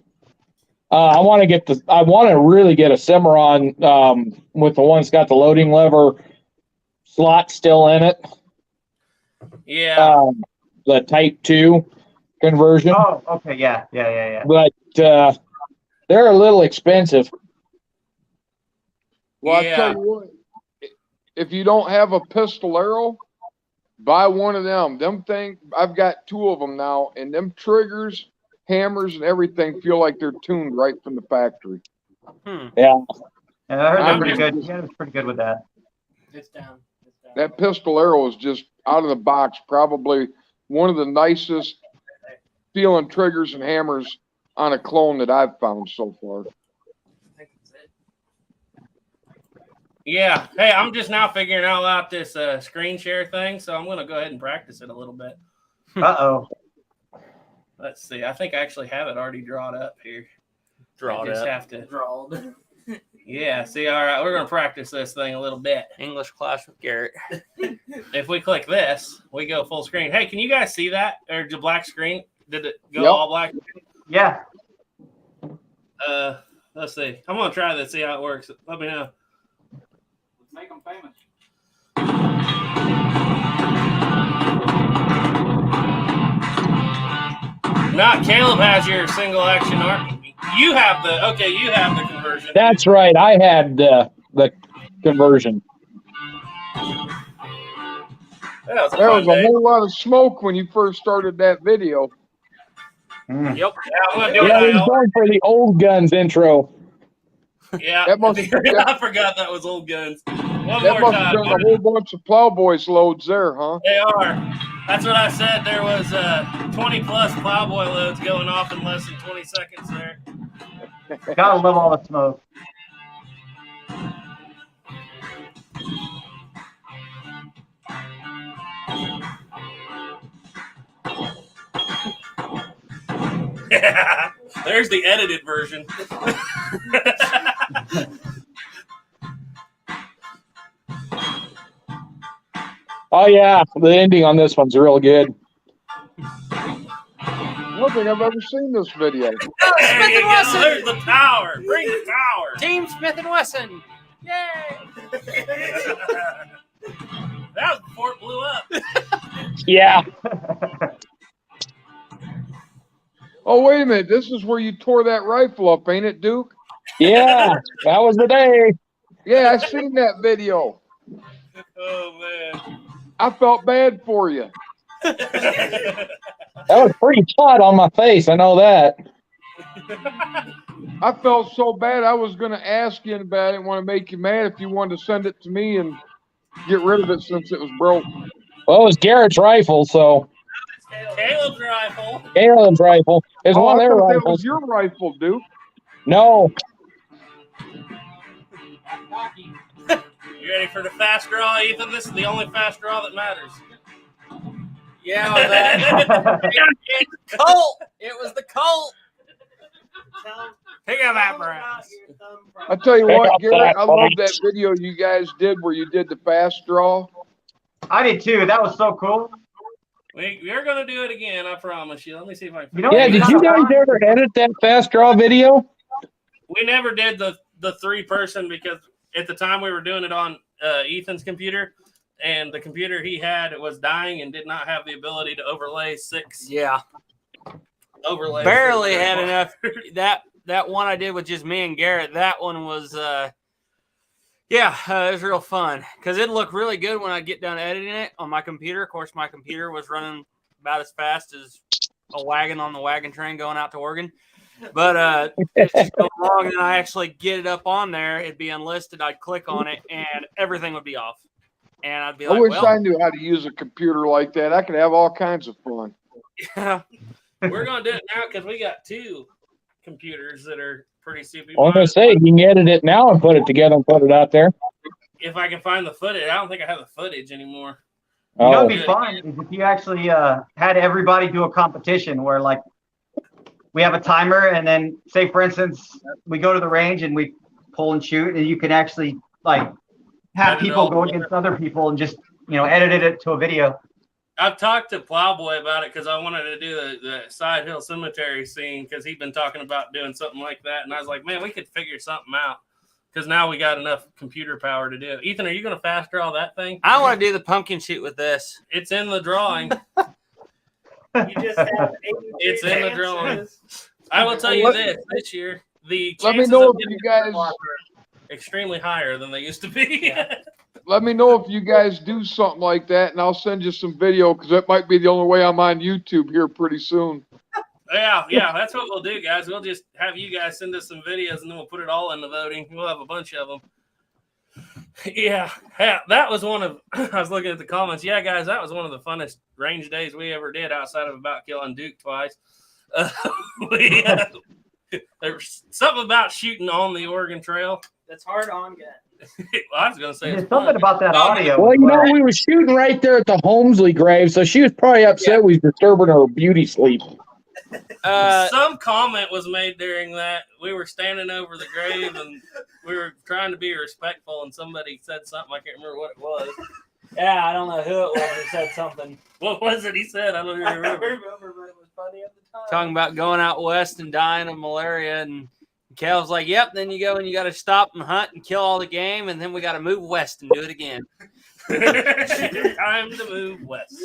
S4: I want to really get a Cimarron with the one that's got the loading lever slot still in it.
S5: Yeah.
S4: The Type 2 conversion.
S3: Oh, okay, yeah.
S4: But they're a little expensive.
S2: Well,
S5: Yeah.
S2: I tell you what, if you don't have a pistolero, buy one of them. Them thing, I've got two of them now, and them triggers hammers and everything feel like they're tuned right from the factory.
S8: Hmm.
S4: Yeah.
S3: Yeah, I heard
S2: I'm
S3: they're pretty
S2: just-
S3: good. Yeah, it was pretty good with that.
S6: It's down. It's down.
S2: That pistol arrow is just out of the box, probably one of the nicest feeling triggers and hammers on a clone that I've found so far.
S6: I think it's it.
S7: Yeah. Hey, I'm just now figuring out this screen share thing, so I'm gonna go ahead and practice it a little bit.
S3: Uh-oh.
S7: Let's see. I think I actually have it already drawn up here.
S8: Draw
S7: I
S8: it
S7: just
S8: up.
S7: have to.
S6: Drawled.
S7: Yeah. See. All right. We're gonna practice this thing a little bit.
S8: English class with Garrett.
S7: If we click this, we go full screen. Hey, can you guys see that? Or the black screen? Did it go
S2: Yep.
S7: all black?
S3: Yeah.
S7: Let's see. I'm gonna try this. See how it works. Let me know.
S8: Let's make them famous.
S7: Not Caleb has your single action arc. You have the conversion.
S4: That's right. I had the conversion.
S7: That was a
S2: There
S7: fun
S2: was a
S7: day.
S2: whole lot of smoke when you first started that video.
S3: Mm.
S7: Yep. Yeah, I'm gonna do
S4: Yeah,
S7: it.
S4: he's going for the old guns intro.
S7: Yeah.
S2: That must-
S7: I forgot that was old guns. One
S2: That
S7: more
S2: must have
S7: time.
S2: been a whole bunch of Plowboys loads there, huh?
S7: They are. That's what I said. There was 20 plus plowboy loads going off in less than 20 seconds there.
S3: Gotta love all the smoke.
S7: There's the edited version.
S4: Oh yeah, the ending on this one's real good.
S2: I don't think I've ever seen this video.
S7: There you go. There's the power. Bring the power.
S8: Team Smith and Wesson. Yay!
S7: That was before it blew up.
S4: Yeah.
S2: Oh, wait a minute. This is where you tore that rifle up, ain't it, Duke?
S4: Yeah. That was the day.
S2: Yeah, I seen that video.
S7: Oh man.
S2: I felt bad for you.
S4: That was pretty hot on my face. I know that.
S2: I felt so bad I was going to ask you, but I didn't want to make you mad if you wanted to send it to me and get rid of it since it was broke.
S4: Well, it was Garrett's rifle, so
S7: Caleb's rifle.
S4: Caleb's rifle. It's
S2: Oh,
S4: one of
S2: I
S4: their
S2: thought that
S4: rifles.
S2: was your rifle, Duke.
S4: No.
S7: You ready for the fast draw, Ethan? This is the only fast draw that matters.
S8: Yeah, Colt. It was the Colt. Pick up that brass.
S2: I tell you
S4: Pick
S2: what,
S4: up
S2: Garrett,
S4: that
S2: I love
S4: box.
S2: that video you guys did where you did the fast draw.
S3: I did too. That was so cool.
S7: We're gonna do it again. I promise you. Let me see if I can.
S3: You know
S4: Yeah,
S3: what?
S4: did you guys ever edit that fast draw video?
S7: We never did the 3-person because at the time we were doing it on Ethan's computer, and the computer he had was dying and did not have the ability to overlay 6
S8: Yeah.
S7: overlays.
S8: Barely had enough. That one I did with just me and Garrett, that one was it was real fun because it looked really good when I get done editing it on my computer. Of course, my computer was running about as fast as a wagon on the wagon train going out to Oregon. But it's just going along, and I actually get it up on there. It'd be unlisted. I'd click on it, and everything would be off. And I'd be
S2: I
S8: like,
S2: wish
S8: well,
S2: I knew how to use a computer like that. I could have all kinds of fun.
S8: yeah.
S7: We're gonna do it now because we got 2 computers that are pretty super.
S4: I was going to say, you can edit it now and put it together and put it out there.
S7: If I can find the footage, I don't think I have the footage anymore.
S3: You know,
S4: Oh,
S3: it'd be fun is if you actually had everybody do a competition where, like, we have a timer, and then, say, for instance, we go to the range and we pull and shoot, and you can actually, like, have
S7: Edit it
S3: people
S7: all
S3: go
S7: together.
S3: against other people and just, edit it to a video.
S7: I've talked to Plowboy about it because I wanted to do the Side Hill Cemetery scene because he'd been talking about doing something like that. And I was like, man, we could figure something out because now we got enough computer power to do it. Ethan, are you going to fast draw that thing?
S8: I want to do the pumpkin shoot with this.
S7: It's in the drawing.
S6: You just have
S7: It's in the drawing. I will tell you this year, the
S2: Let me
S7: chances
S2: know
S7: of
S2: if
S7: getting
S2: you guys-
S7: are extremely higher than they used to be.
S2: Let me know if you guys do something like that, and I'll send you some video because that might be the only way I'm on YouTube here pretty soon.
S7: Yeah, that's what we'll do, guys. We'll just have you guys send us some videos, and then we'll put it all in the voting. We'll have a bunch of them. Yeah, that was one of. I was looking at the comments. Yeah, guys, that was one of the funnest range days we ever did, outside of about killing Duke twice. There was something about shooting on the Oregon Trail.
S6: That's hard on gun.
S7: Well, I was going to say
S3: There's
S7: it's
S3: something
S7: fun.
S3: about that audio.
S4: Well,
S3: as
S4: you know, we were shooting right there at the Holmesley grave, so she was probably upset we was disturbing her beauty sleep.
S7: Some comment was made during that. We were standing over the grave and we were trying to be respectful, and somebody said something. I can't remember what it was.
S8: Yeah, I don't know who it was who said something.
S7: What was it he said? I don't even
S6: I
S7: remember.
S6: remember, but it was funny at the time.
S8: Talking about going out west and dying of malaria, and Cal's like, "Yep." Then you go and you got to stop and hunt and kill all the game, and then we got to move west and do it again.
S7: Time to move west.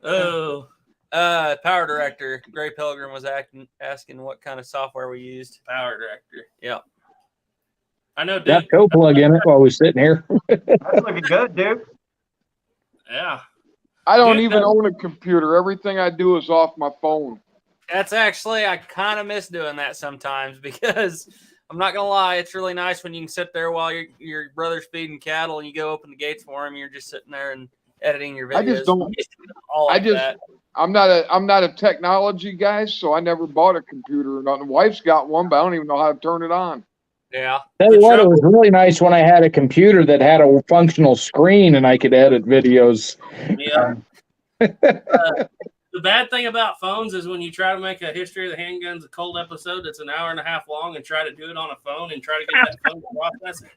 S7: Oh,
S8: Power Director Gray Pilgrim was asking what kind of software we used.
S7: Power Director.
S8: Yep.
S7: I know.
S4: Got
S7: Duke.
S4: co-plug in it while we're sitting here.
S3: That's looking good, dude.
S7: Yeah.
S2: I don't
S7: Dude,
S2: even own a computer. Everything I do is off my phone.
S8: That's actually, I kind of miss doing that sometimes, because I'm not gonna lie, it's really nice when you can sit there while your brother's feeding cattle and you go open the gates for him. You're just sitting there and editing your videos.
S2: I just don't.
S8: All like that.
S2: I'm not a technology guy, so I never bought a computer. The wife's got one, but I don't even know how to turn it on.
S8: Yeah.
S4: Tell you what, it was really nice when I had a computer that had a functional screen and I could edit videos.
S7: Yeah. The bad thing about phones is when you try to make a history of the handguns a cold episode that's an hour and a half long and try to do it on a phone and try to get that phone to process it.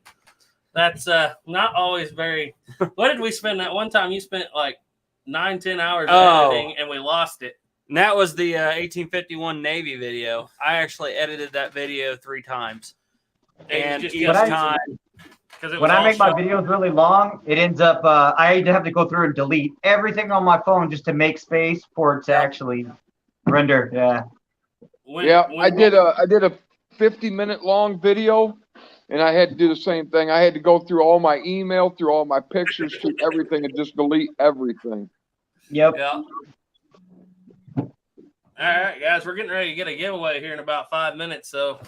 S7: That's not always very. What did we spend that one time? You spent like 9-10 hours editing and we lost it.
S8: And that was the 1851 Navy video. I actually edited that video 3 times. And each time.
S3: When I make my videos really long, it ends up I have to go through and delete everything on my phone just to make space for it to actually render. Yeah.
S2: I did a 50-minute long video, and I had to do the same thing. I had to go through all my email, through all my pictures, through everything, and just delete everything.
S3: Yep.
S7: Yeah. All right, guys, we're getting ready to get a giveaway here in about 5 minutes, so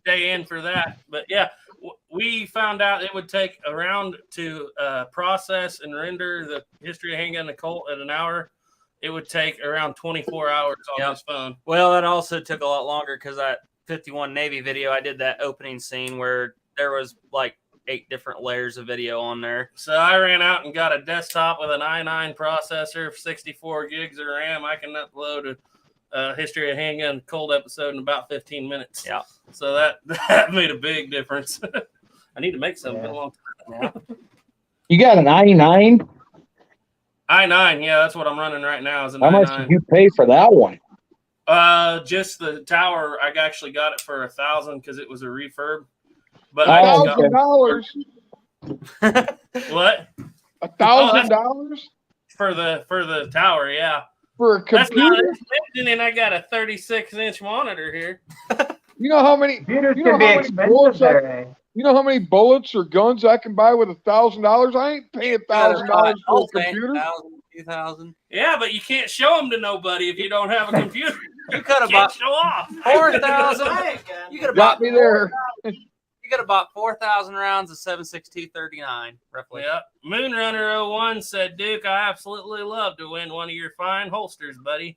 S7: stay in for that. But yeah, we found out it would take around to process and render the history of handgun and Colt at an hour. It would take around 24 hours on this phone.
S8: Well, it also took a lot longer because that 51 Navy video, I did that opening scene where there was like 8 different layers of video on there.
S7: So I ran out and got a desktop with an i9 processor, 64 gigs of RAM. I can upload a history of handgun Colt episode in about 15 minutes.
S8: Yeah.
S7: So that made a big difference. I need to make something in a long time.
S8: Yeah.
S4: You got an i9?
S7: i9, yeah, that's what I'm running right now. Is an
S4: How
S7: i9.
S4: much did you pay for that one?
S7: Just the tower. I actually got it for $1,000 because it was a refurb. But
S2: $1,000.
S7: What?
S2: $1,000
S7: for the tower? Yeah.
S2: for a
S7: That's not
S2: computer?
S7: it. And I got a 36-inch monitor here.
S2: You know how many?
S3: Computers
S2: You know
S3: can be
S2: how many
S3: expensive
S2: bullets
S3: there, eh?
S2: You know how many bullets or guns I can buy with $1,000? I ain't paying $1,000 for a computer.
S8: 2,000.
S7: Yeah, but you can't show them to nobody if you don't have a computer.
S8: You could have
S7: Can't
S8: bought
S7: show off.
S8: 4,000.
S6: Buy it, gun.
S8: You could have
S2: Got
S8: bought
S2: me there.
S8: You could have bought 4,000 rounds of 7.6239, roughly.
S7: Yep. Moonrunner 01 said, Duke, I absolutely love to win one of your fine holsters, buddy.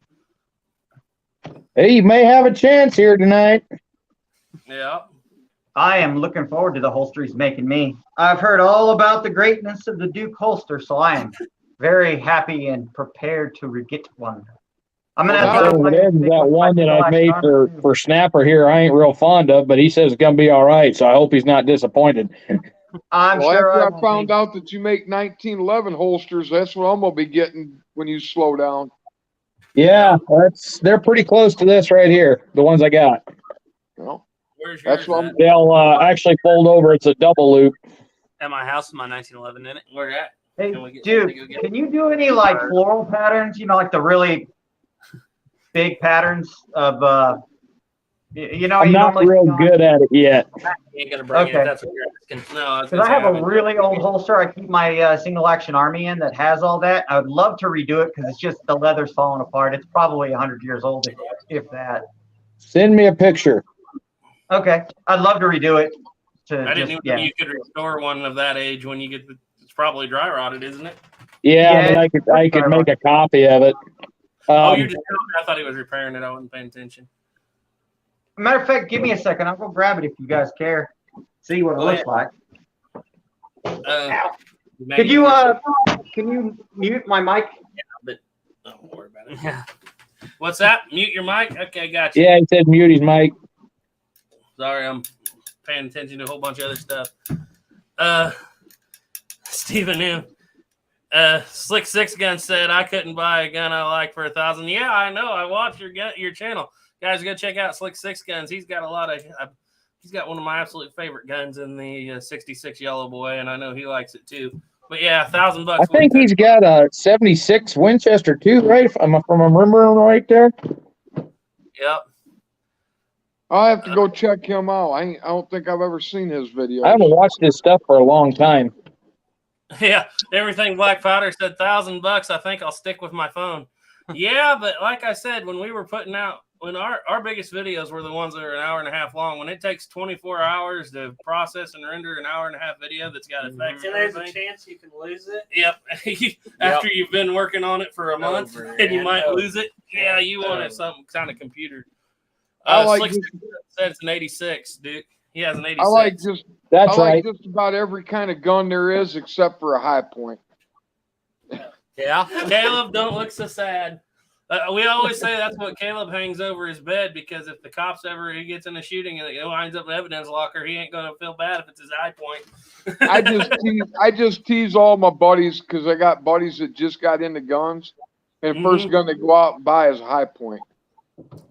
S4: Hey, you may have a chance here tonight.
S7: Yeah.
S3: I am looking forward to the holster he's making me. I've heard all about the greatness of the Duke holster, so I am very happy and prepared to get one. I'm gonna have to
S4: that one that I made for Snapper here, I ain't real fond of, but he says it's gonna be all right, so I hope he's not disappointed.
S3: I'm
S2: Well,
S3: sure
S2: after I found out that you make 1911 holsters, that's what I'm gonna be getting when you slow down.
S4: Yeah, they're pretty close to this right here, the ones I got.
S2: Well,
S7: Where's
S2: that's
S7: yours
S2: what
S7: at?
S4: They'll actually fold over. It's a double loop.
S8: At my house with my 1911 in it.
S7: Where you at?
S3: Hey,
S7: Can we get-
S3: dude,
S7: go get
S3: can you do any like floral patterns? You know, like the really big patterns of You know,
S4: I'm
S3: you
S4: not
S3: normally
S4: real good at it yet.
S5: You ain't gonna bring
S3: Okay.
S5: it. That's what you're asking. No, I was
S3: Because
S5: gonna
S3: I
S5: say
S3: have a
S5: haven't.
S3: really old holster. I keep my single action army in that has all that. I would love to redo it because it's just the leather's falling apart. It's probably 100 years old, if that.
S4: Send me a picture.
S3: Okay, I'd love to redo it.
S5: I didn't even know you could restore one of that age when you get. It's probably dry rotted, isn't it?
S4: Yeah, but I could make a copy of it.
S5: Oh, you're just. I thought he was repairing it. I wasn't paying attention.
S3: Matter of fact, give me a second. I'll go grab it if you guys care. See what it looks like. Can you mute my mic?
S5: Yeah, but don't worry about it. Yeah. What's that? Mute your mic? Okay, gotcha.
S4: Yeah, he said mute his mic.
S5: Sorry, I'm paying attention to a whole bunch of other stuff. Stephen M. Slick Six Gun said I couldn't buy a gun I like for $1,000. Yeah, I know. I watched your channel. Guys, go check out Slick Six Guns. He's got a lot of he's got one of my absolute favorite guns in the 66 Yellow Boy, and I know he likes it too. But yeah, $1,000.
S4: I think he's got a 76 Winchester too, right? If I'm remembering right there.
S5: Yep.
S2: I'll have to go check him out. I don't think I've ever seen his video.
S4: I haven't watched his stuff for a long time.
S5: Yeah, everything Black Powder said $1,000. I think I'll stick with my phone. Yeah, but like I said, when we were putting out, when our biggest videos were the ones that are an hour and a half long, when it takes 24 hours to process and render an hour and a half video that's got effects
S6: and there's a chance you can lose it.
S5: Yep. After you've been working on it for a month and you might lose it. Yeah, you wanted some kind of computer.
S2: I like
S5: Slick said it's an 86, Duke. He has an 86.
S2: I like just
S4: That's
S2: I like
S4: right.
S2: just about every kind of gun there is except for a high point.
S5: Yeah. Caleb, don't look so sad. We always say that's what Caleb hangs over his bed, because if the cops ever he gets in a shooting and it winds up in an evidence locker, he ain't gonna feel bad if it's his high point.
S2: I just tease all my buddies because I got buddies that just got into guns, and the first gun they go out and buy is a high point.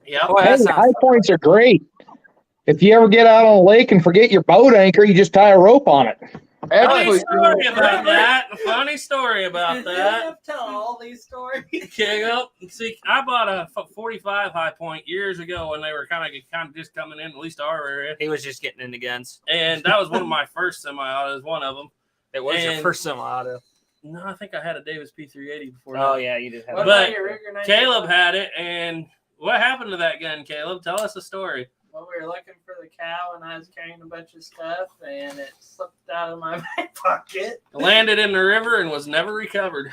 S5: Yeah.
S4: Hey, high points are great. If you ever get out on a lake and forget your boat anchor, you just tie a rope on it.
S5: Funny story about that. Funny story about that.
S6: Tell all these stories.
S5: Caleb, see, I bought a 45 high point years ago when they were kind of just coming in, at least our area.
S8: He was just getting into guns.
S5: And that was one of my first semi-autos, one of them.
S8: It was your first semi-auto.
S5: No, I think I had a Davis P380 before.
S8: Oh, yeah, you did have
S5: it. But Caleb had it, and what happened to that gun, Caleb? Tell us the story.
S6: Well, we were looking for the cow, and I was carrying a bunch of stuff, and it slipped out of my back pocket.
S5: Landed in the river and was never recovered.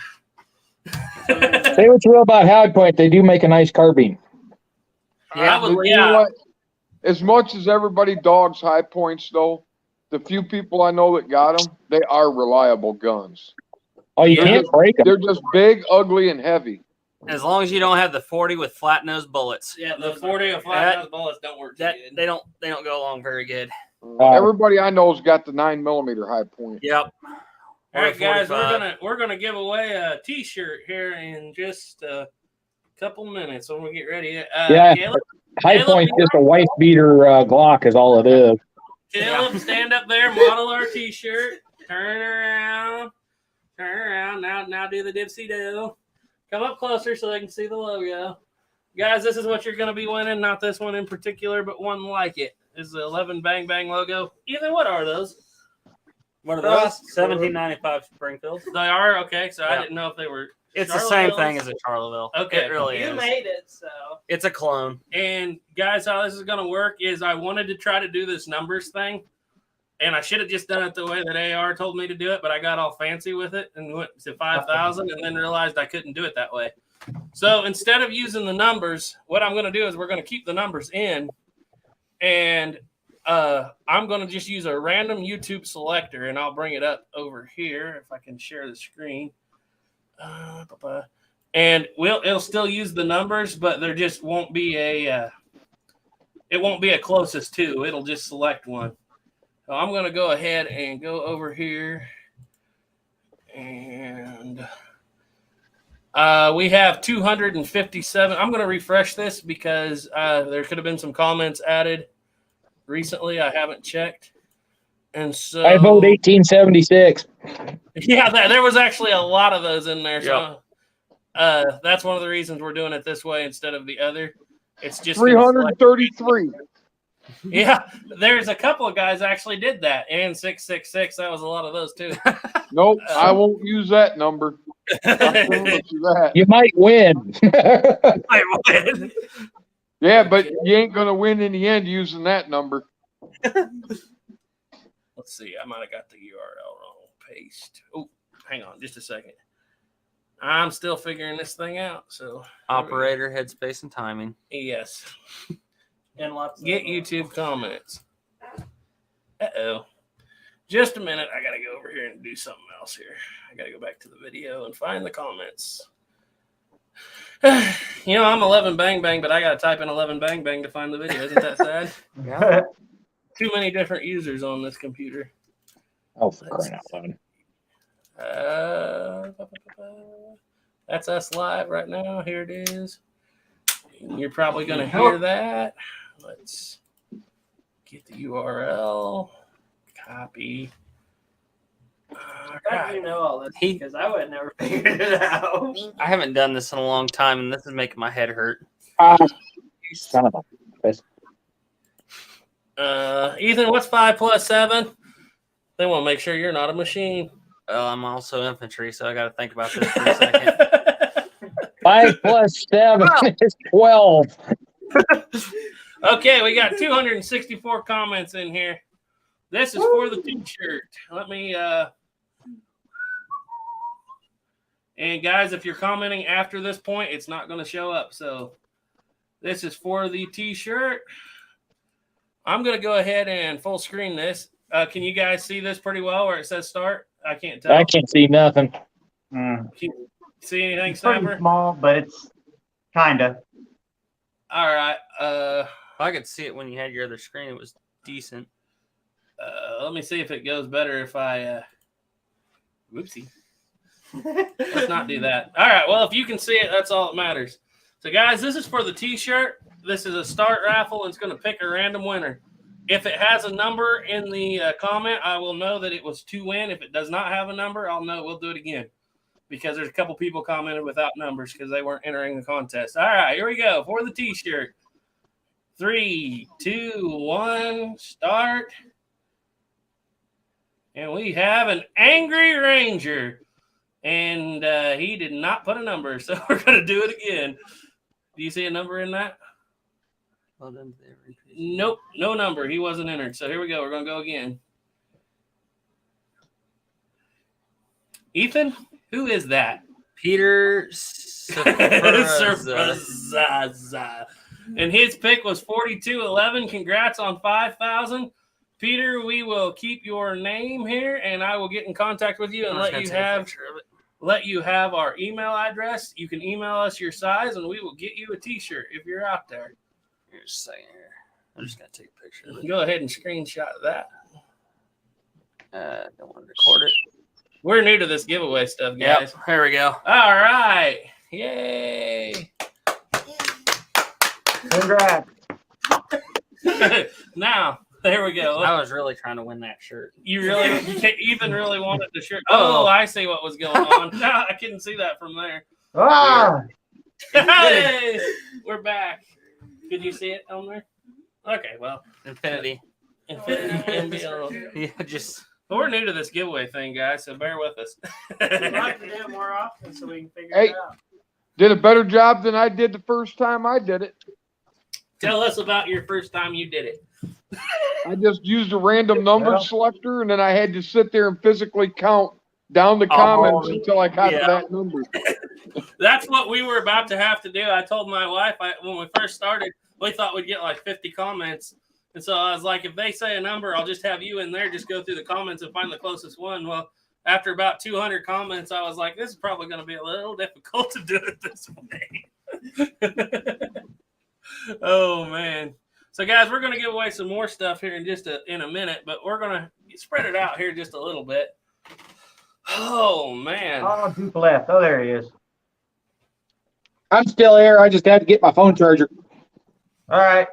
S4: Say what's real about high point. They do make a nice carbine.
S5: Yeah,
S2: You know what? As much as everybody dogs high points, though, the few people I know that got them, they are reliable guns.
S4: Oh, you can't break them.
S2: They're just big, ugly, and heavy.
S8: As long as you don't have the 40 with flat nose bullets.
S5: Yeah, the 40 with flat nose bullets don't work too good.
S8: They don't go along very good.
S2: Everybody I know's got the 9mm high point.
S8: Yep.
S5: All right, guys, we're gonna give away a T-shirt here in just a couple minutes when we get ready. Caleb,
S4: high point's just a wife beater Glock is all it is.
S5: Caleb, stand up there, model our T-shirt. Turn around. Now do the dipsy do. Come up closer so they can see the logo. Guys, this is what you're going to be winning. Not this one in particular, but one like it. This is the 11 Bang Bang logo. Ethan, what are those?
S8: What are those? 1795 Springfield.
S5: They are? Okay, so I didn't know if they were
S8: It's the same thing as a Charleville.
S5: Okay.
S8: It really is.
S6: You made it, so.
S8: It's a clone.
S5: And guys, how this is going to work is I wanted to try to do this numbers thing. And I should have just done it the way that AR told me to do it, but I got all fancy with it and went to 5,000 and then realized I couldn't do it that way. So instead of using the numbers, what I'm going to do is we're going to keep the numbers in, and I'm going to just use a random YouTube selector, and I'll bring it up over here if I can share the screen. And it'll still use the numbers, but there just won't be it won't be a closest to. It'll just select one. So I'm going to go ahead and go over here, and we have 257. I'm going to refresh this because there could have been some comments added recently. I haven't checked. And so
S4: I vote 1876.
S5: Yeah, there was actually a lot of those in there. So that's one of the reasons we're doing it this way instead of the other. It's just
S2: 333.
S7: Yeah, there's a couple of guys actually did that. And 666, that was a lot of those too.
S2: Nope, I won't use that number. I promise you that.
S4: You might win.
S7: I win.
S2: Yeah, but you ain't gonna win in the end using that number.
S7: Let's see. I might have got the URL wrong. Paste. Oh, hang on just a second. I'm still figuring this thing out. So
S8: Operator, headspace, and timing.
S7: yes.
S6: And lots of
S7: Get YouTube comments. Uh-oh. Just a minute. I got to go over here and do something else here. I got to go back to the video and find the comments. You know, I'm 11 bang bang, but I got to type in 11 bang bang to find the video. Isn't that sad?
S8: Yeah.
S7: Too many different users on this computer.
S4: Oh, for crying out loud.
S7: That's us live right now. Here it is. You're probably going to hear that. Let's get the URL. Copy.
S6: How do you know all this?
S8: He-
S6: Because I would have never figured it out.
S8: I haven't done this in a long time, and this is making my head hurt.
S4: Son of a bitch.
S7: Ethan, what's 5 plus 7? They want to make sure you're not a machine.
S8: Well, I'm also infantry, so I got to think about this for a second.
S4: 5 plus 7 is 12.
S7: Okay, we got 264 comments in here. This is for the t-shirt. Let me and guys, if you're commenting after this point, it's not going to show up. So this is for the t-shirt. I'm going to go ahead and full screen this. Can you guys see this pretty well where it says start? I can't tell.
S4: I can't see nothing.
S7: Can you see anything,
S3: It's pretty
S7: Sniper?
S3: small, but it's kind of.
S7: All right.
S8: I could see it when you had your other screen. It was decent.
S7: Let me see if it goes better if I whoopsie. Let's not do that. All right, well, if you can see it, that's all that matters. So guys, this is for the t-shirt. This is a start raffle, and it's going to pick a random winner. If it has a number in the comment, I will know that it was to win. If it does not have a number, I'll know we'll do it again, because there's a couple people commented without numbers because they weren't entering the contest. All right, here we go for the t-shirt. 3, 2, 1, start. And we have an Angry Ranger. And he did not put a number, so we're going to do it again. Do you see a number in that?
S8: Well done.
S7: Nope, no number. He wasn't entered. So here we go. We're going to go again. Ethan, who is that?
S8: Peter
S7: Surprise. And his pick was 4211. Congrats on 5,000. Peter, we will keep your name here, and I will get in contact with you and let you have our email address. You can email us your size, and we will get you a t-shirt if you're out there.
S8: Here's a second here. I'm just going to take a picture of it.
S7: Go ahead and screenshot that.
S8: Don't want to record it.
S7: We're new to this giveaway stuff, guys.
S8: Yep, there we go.
S7: All right. Yay.
S3: Congrats.
S7: Now, there we go.
S8: I was really trying to win that shirt.
S7: Ethan really wanted the shirt. Oh, I see what was going on. No, I couldn't see that from there.
S3: Ah!
S7: Hey, we're back. Could you see it on there? Okay, well.
S8: Infinity.
S7: NBL.
S8: Yeah, just.
S7: But we're new to this giveaway thing, guys, so bear with us.
S6: We'd like to do it more often so we can figure
S2: Hey.
S6: it out.
S2: Did a better job than I did the first time I did it.
S7: Tell us about your first time you did it.
S2: I just used a random number selector, and then I had to sit there and physically count down the comments until I got to that number.
S7: That's what we were about to have to do. I told my wife when we first started, we thought we'd get like 50 comments. And so I was like, if they say a number, I'll just have you in there, just go through the comments and find the closest one. Well, after about 200 comments, I was like, this is probably going to be a little difficult to do it this way. Oh, man. So, guys, we're going to give away some more stuff here in a minute, but we're going to spread it out here just a little bit. Oh, man.
S3: Oh, Duke left. Oh, there he is.
S4: I'm still here. I just had to get my phone charger.
S3: All right.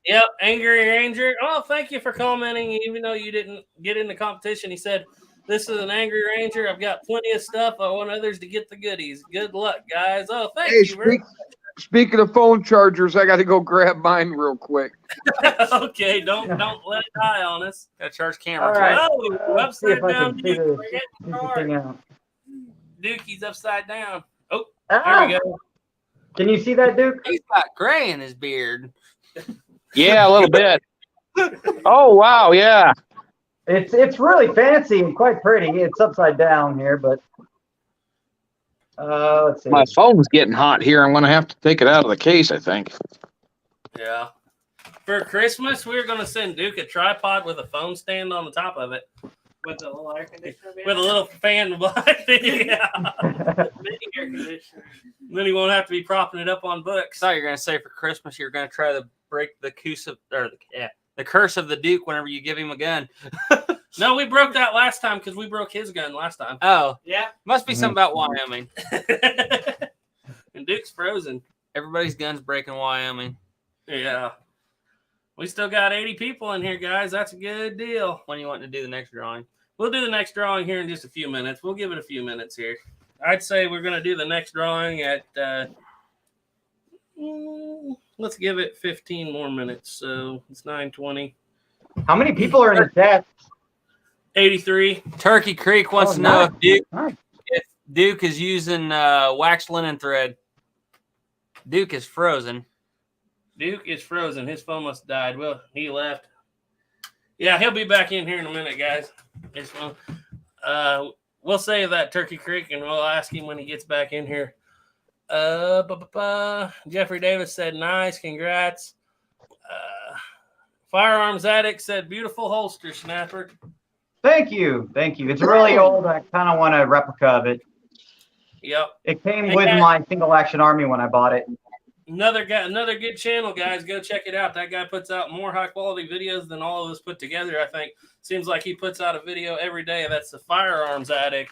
S7: Yep, Angry Ranger. Oh, thank you for commenting, even though you didn't get in the competition. He said, this is an Angry Ranger. I've got plenty of stuff. I want others to get the goodies. Good luck, guys. Oh, thank you very much.
S2: speaking of phone chargers, I got to go grab mine real quick.
S7: Okay, don't let it die on us.
S8: Gotta charge
S3: All
S8: cameras.
S3: right.
S7: Oh,
S3: Let's see if
S7: upside
S3: I
S7: down
S3: can see
S7: Duke.
S3: this,
S7: We're getting
S3: see this
S7: hard.
S3: thing out.
S7: Dukey's upside down. Oh,
S3: Ah!
S7: there we go.
S3: Can you see that, Duke?
S8: He's got gray in his beard.
S4: Yeah, a little bit. Oh wow, yeah.
S3: It's really fancy and quite pretty. It's upside down here, but let's see.
S4: My phone's getting hot here. I'm gonna have to take it out of the case, I think.
S7: Yeah. For Christmas, we were going to send Duke a tripod with a phone stand on the top of it.
S6: With a little air conditioner.
S7: With a little fan behind it. Yeah.
S6: mini air conditioner.
S7: Then he won't have to be propping it up on books.
S8: I thought you were gonna say for Christmas you're gonna try to break the the curse of the Duke whenever you give him a gun.
S7: No, we broke that last time because we broke his gun last time.
S8: Oh,
S6: Yeah.
S8: must be something about Wyoming.
S7: And Duke's frozen.
S8: Everybody's guns break in Wyoming.
S7: Yeah. We still got 80 people in here, guys. That's a good deal.
S8: When you want to do the next drawing?
S7: We'll do the next drawing here in just a few minutes. We'll give it a few minutes here. I'd say we're going to do the next drawing at, let's give it 15 more minutes. So it's 9:20.
S3: How many people are in the chat?
S7: 83.
S8: Turkey Creek wants
S3: Oh,
S8: to know
S3: nice.
S8: if Duke is using waxed linen thread. Duke is frozen.
S7: Duke is frozen. His phone must have died. Well, he left. Yeah, he'll be back in here in a minute, guys. His phone. We'll save that Turkey Creek, and we'll ask him when he gets back in here. Jeffrey Davis said, nice, congrats. Firearms Addict said, beautiful holster, Snapper.
S3: Thank you. It's really old. I kind of want a replica of it.
S7: Yep.
S3: It came with my single action army when I bought it.
S7: Another good channel, guys. Go check it out. That guy puts out more high quality videos than all of us put together. I think seems like he puts out a video every day. That's the Firearms Addict,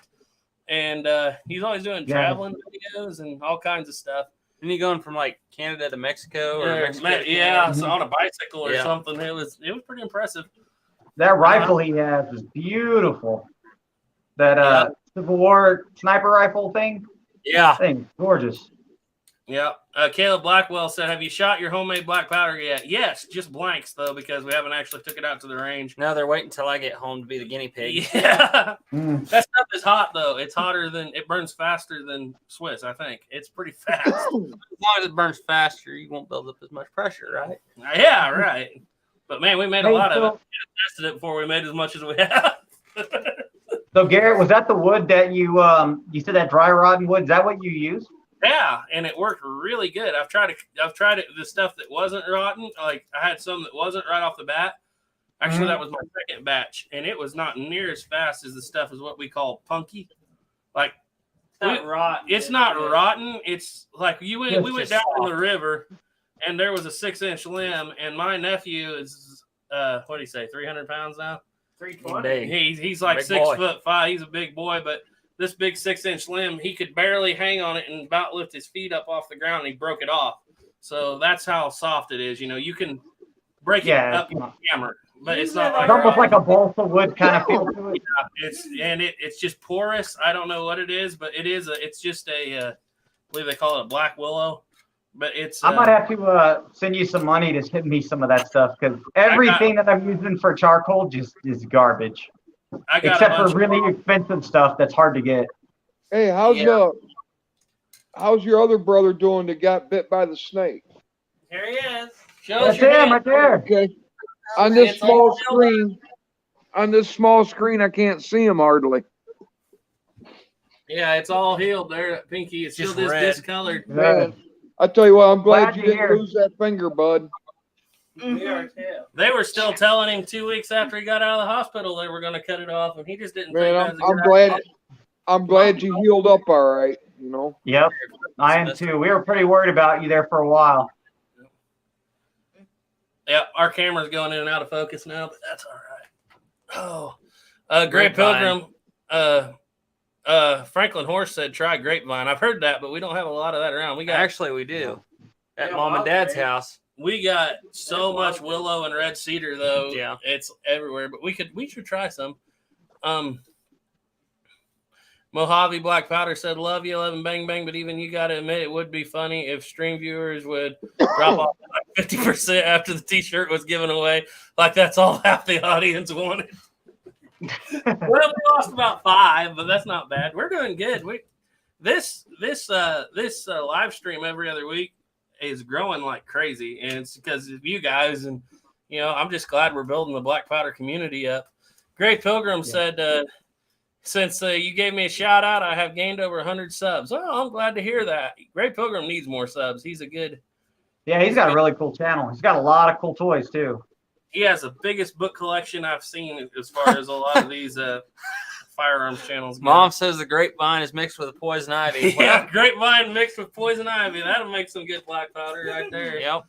S7: and he's always doing traveling videos and all kinds of stuff.
S8: Isn't he going from like Canada to Mexico or Mexico to
S7: Yeah,
S8: Canada?
S7: so on a bicycle or something. It was pretty impressive.
S3: That rifle he has is beautiful. That Civil War sniper rifle thing.
S8: Yeah.
S3: Thing gorgeous.
S7: Yeah. Caleb Blackwell said, have you shot your homemade black powder yet? Yes, just blanks, though, because we haven't actually took it out to the range.
S8: No, they're waiting until I get home to be the guinea pig.
S7: Yeah. That stuff is hot, though. It's hotter it burns faster than Swiss, I think. It's pretty fast.
S8: As long as it burns faster, you won't build up as much pressure, right?
S7: Yeah, right. But, man, we made a lot of it. We tested it before we made as much as we have.
S3: So, Garrett, was that the wood that you said that dry rotten wood? Is that what you used?
S7: Yeah, and it worked really good. I've tried it. The stuff that wasn't rotten, like I had some that wasn't right off the bat. Actually, that was my second batch, and it was not near as fast as the stuff as what we call punky. Like
S6: It's not rotten.
S7: It's not rotten. It's like we went down to the river, and there was a 6-inch limb, and my nephew is what do you say, 300 pounds now?
S6: 320.
S7: He's like
S8: Big
S7: 6'5". He's a big boy, but this big 6-inch limb, he could barely hang on it and about lift his feet up off the ground, and he broke it off. So that's how soft it is. You know, you can break it up with a hammer, but it's not like
S3: It's almost like a balsa wood kind of feel to it.
S7: Yeah, it's just porous. I don't know what it is, but it's just I believe they call it a black willow. But it's
S3: I might have to send you some money to send me some of that stuff, because everything that I'm using for charcoal just is garbage. Except for really expensive stuff that's hard to get.
S2: Hey, how's your other brother doing that got bit by the snake?
S6: Here he is.
S3: That's him right there.
S2: Okay. On this small screen, I can't see him hardly.
S7: Yeah, it's all healed there, Pinky. It's
S8: Just
S7: still
S8: red.
S7: discolored.
S2: Man, I tell you what, I'm glad you
S3: to
S2: didn't
S3: hear.
S2: lose that finger, bud.
S6: We are too.
S7: They were still telling him 2 weeks after he got out of the hospital they were going to cut it off, and he just didn't
S2: Man,
S7: think that was a
S2: I'm
S7: good
S2: glad.
S7: idea.
S2: I'm glad you healed up all right. You know.
S3: Yep, I am too. We were pretty worried about you there for a while.
S7: Yeah, our camera's going in and out of focus now, but that's all right. Great Pilgrim, Franklin Horse said try grapevine. I've heard that, but we don't have a lot of that around. We do at
S6: Yeah,
S7: Mom and
S6: well,
S7: Dad's
S6: great.
S7: house. We got so much willow and red cedar though.
S8: Yeah.
S7: It's everywhere. But we should try some. Mojave Black Powder said, love you, 11 bang bang, but even you got to admit it would be funny if stream viewers would drop off like 50% after the t-shirt was given away. Like that's all half the audience wanted. Well, we lost about 5, but that's not bad. We're doing good. This live stream every other week is growing like crazy, and it's because of you guys. And I'm just glad we're building the Black Powder community up. Great Pilgrim said, since you gave me a shout out, I have gained over 100 subs. Oh, I'm glad to hear that. Great Pilgrim needs more subs. He's a good.
S3: Yeah, he's got a really cool channel. He's got a lot of cool toys too.
S7: He has the biggest book collection I've seen as far as a lot of these firearms channels go.
S8: Mom says the grapevine is mixed with poison ivy.
S7: Yeah, grapevine mixed with poison ivy. That'll make some good black powder right there.
S8: Yep.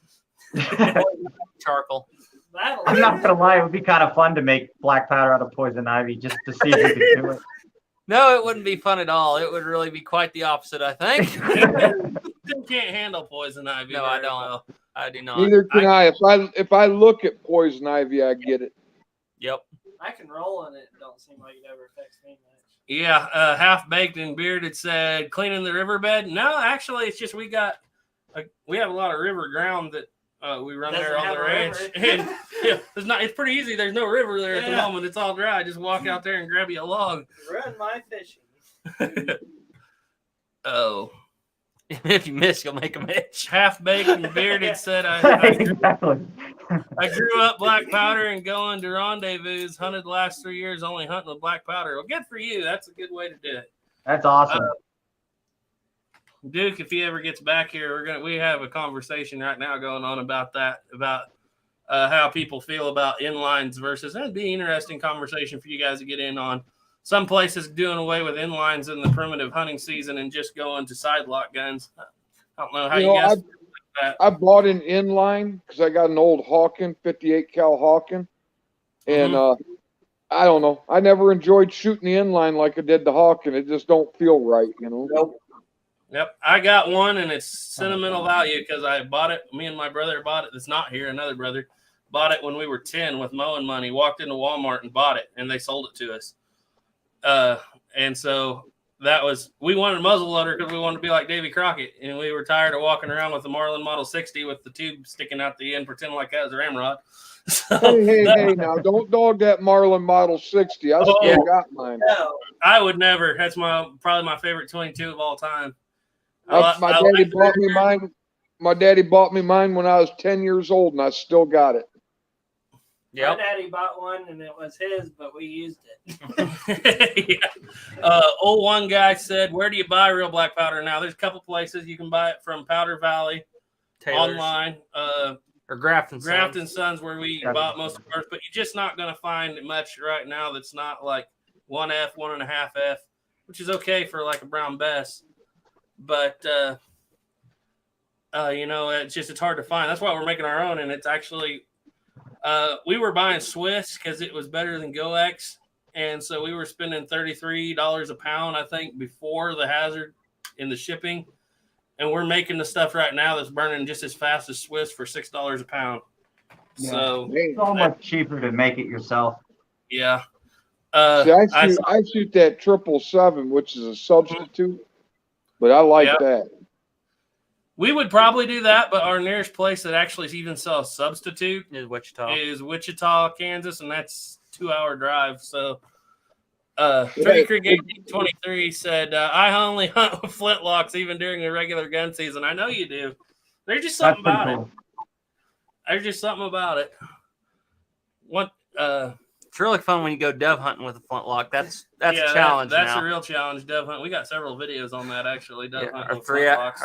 S8: Charcoal.
S3: I'm not gonna lie, it would be kind of fun to make black powder out of poison ivy just to see if we could do it.
S8: No, it wouldn't be fun at all. It would really be quite the opposite, I think.
S7: You can't handle poison ivy.
S8: No, I don't.
S7: Well.
S8: I do not.
S2: Neither can I. If I look at poison ivy, I get it.
S8: Yep.
S6: I can roll in it. Don't seem like it ever affects me much.
S7: Yeah, half baked and bearded said cleaning the riverbed. No, actually, it's just we have a lot of river ground that we run there on the ranch. And it's pretty easy. There's no river there at the moment. It's all dry. Just walk out there and grab you a log.
S6: Run my fishing.
S7: Oh.
S8: If you miss, you'll make a mitch.
S7: Half baked and bearded said I
S3: Exactly.
S7: I grew up black powder and going to rendezvous. Hunted the last 3 years, only hunting with black powder. Well, good for you. That's a good way to do it.
S3: That's awesome.
S7: Duke, if he ever gets back here, we have a conversation right now going on about that, about how people feel about inlines versus. That'd be an interesting conversation for you guys to get in on. Some places doing away with inlines in the primitive hunting season and just going to side lock guns. I don't know how you guys feel about that.
S2: I bought an inline because I got an old Hawken, 58 cal Hawken, and I don't know. I never enjoyed shooting the inline like I did the Hawken. It just don't feel right,
S3: Nope.
S7: Yep, I got one, and it's sentimental value because I bought it. Me and my brother bought it. That's not here. Another brother bought it when we were 10 with mowing money. Walked into Walmart and bought it, and they sold it to us. And so we wanted a muzzle loader because we wanted to be like Davy Crockett, and we were tired of walking around with the Marlin Model 60 with the tube sticking out the end, pretending like that was a ramrod. So
S2: Hey, now don't dog that Marlin Model 60. I still got mine.
S6: No.
S7: I would never. That's probably my favorite 22 of all time.
S2: My daddy bought me mine. My daddy bought me mine when I was 10 years old, and I still got it.
S6: My daddy bought one, and it was his, but we used it.
S7: Old one guy said, where do you buy real black powder now? There's a couple places. You can buy it from Powder Valley,
S8: Taylor's.
S7: online,
S8: Or Grafton
S7: Sons, where we bought most of ours, but you're just not going to find much right now that's not like 1F, 1.5F, which is okay for like a brown Bess. But, it's hard to find. That's why we're making our own, and it's actually... we were buying Swiss because it was better than GoX, and so we were spending $33 a pound, I think, before the hazard in the shipping, and we're making the stuff right now that's burning just as fast as Swiss for $6 a pound.
S3: Yeah.
S7: So
S3: much cheaper to make it yourself.
S7: Yeah.
S2: See, I shoot that 777, which is a substitute, but I like that.
S7: We would probably do that, but our nearest place that actually even sells substitute
S8: is Wichita,
S7: Kansas, and that's a 2-hour drive. So, Tree Creek 1823 said, "I only hunt with flintlocks even during the regular gun season." I know you do. There's just something about it. There's just something about it.
S8: It's really fun when you go dove hunting with a flintlock. That's a challenge.
S7: That's
S8: now.
S7: a real challenge. Dove hunt. We got several videos on that actually. Dove hunting
S8: Our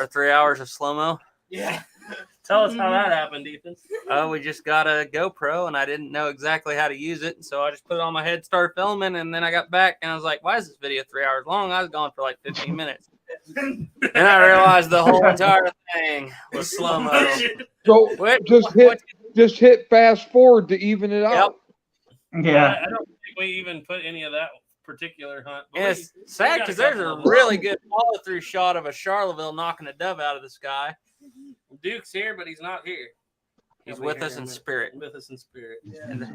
S7: with
S8: 3 hours of slow mo.
S6: Yeah.
S7: Tell us how that happened, Ethan.
S8: Oh, we just got a GoPro and I didn't know exactly how to use it, so I just put it on my head, started filming, and then I got back and I was like, "Why is this video 3 hours long?" I was gone for like 15 minutes, and I realized the whole entire thing was slow mo.
S2: So just hit fast forward to even it out.
S3: Yeah.
S7: I don't think we even put any of that particular hunt. But
S8: And it's sad because there's a really good follow-through shot of a Charleville knocking a dove out of the sky.
S7: Duke's here, but he's not here.
S8: He's with us in spirit.
S7: With us in spirit.
S6: Yeah.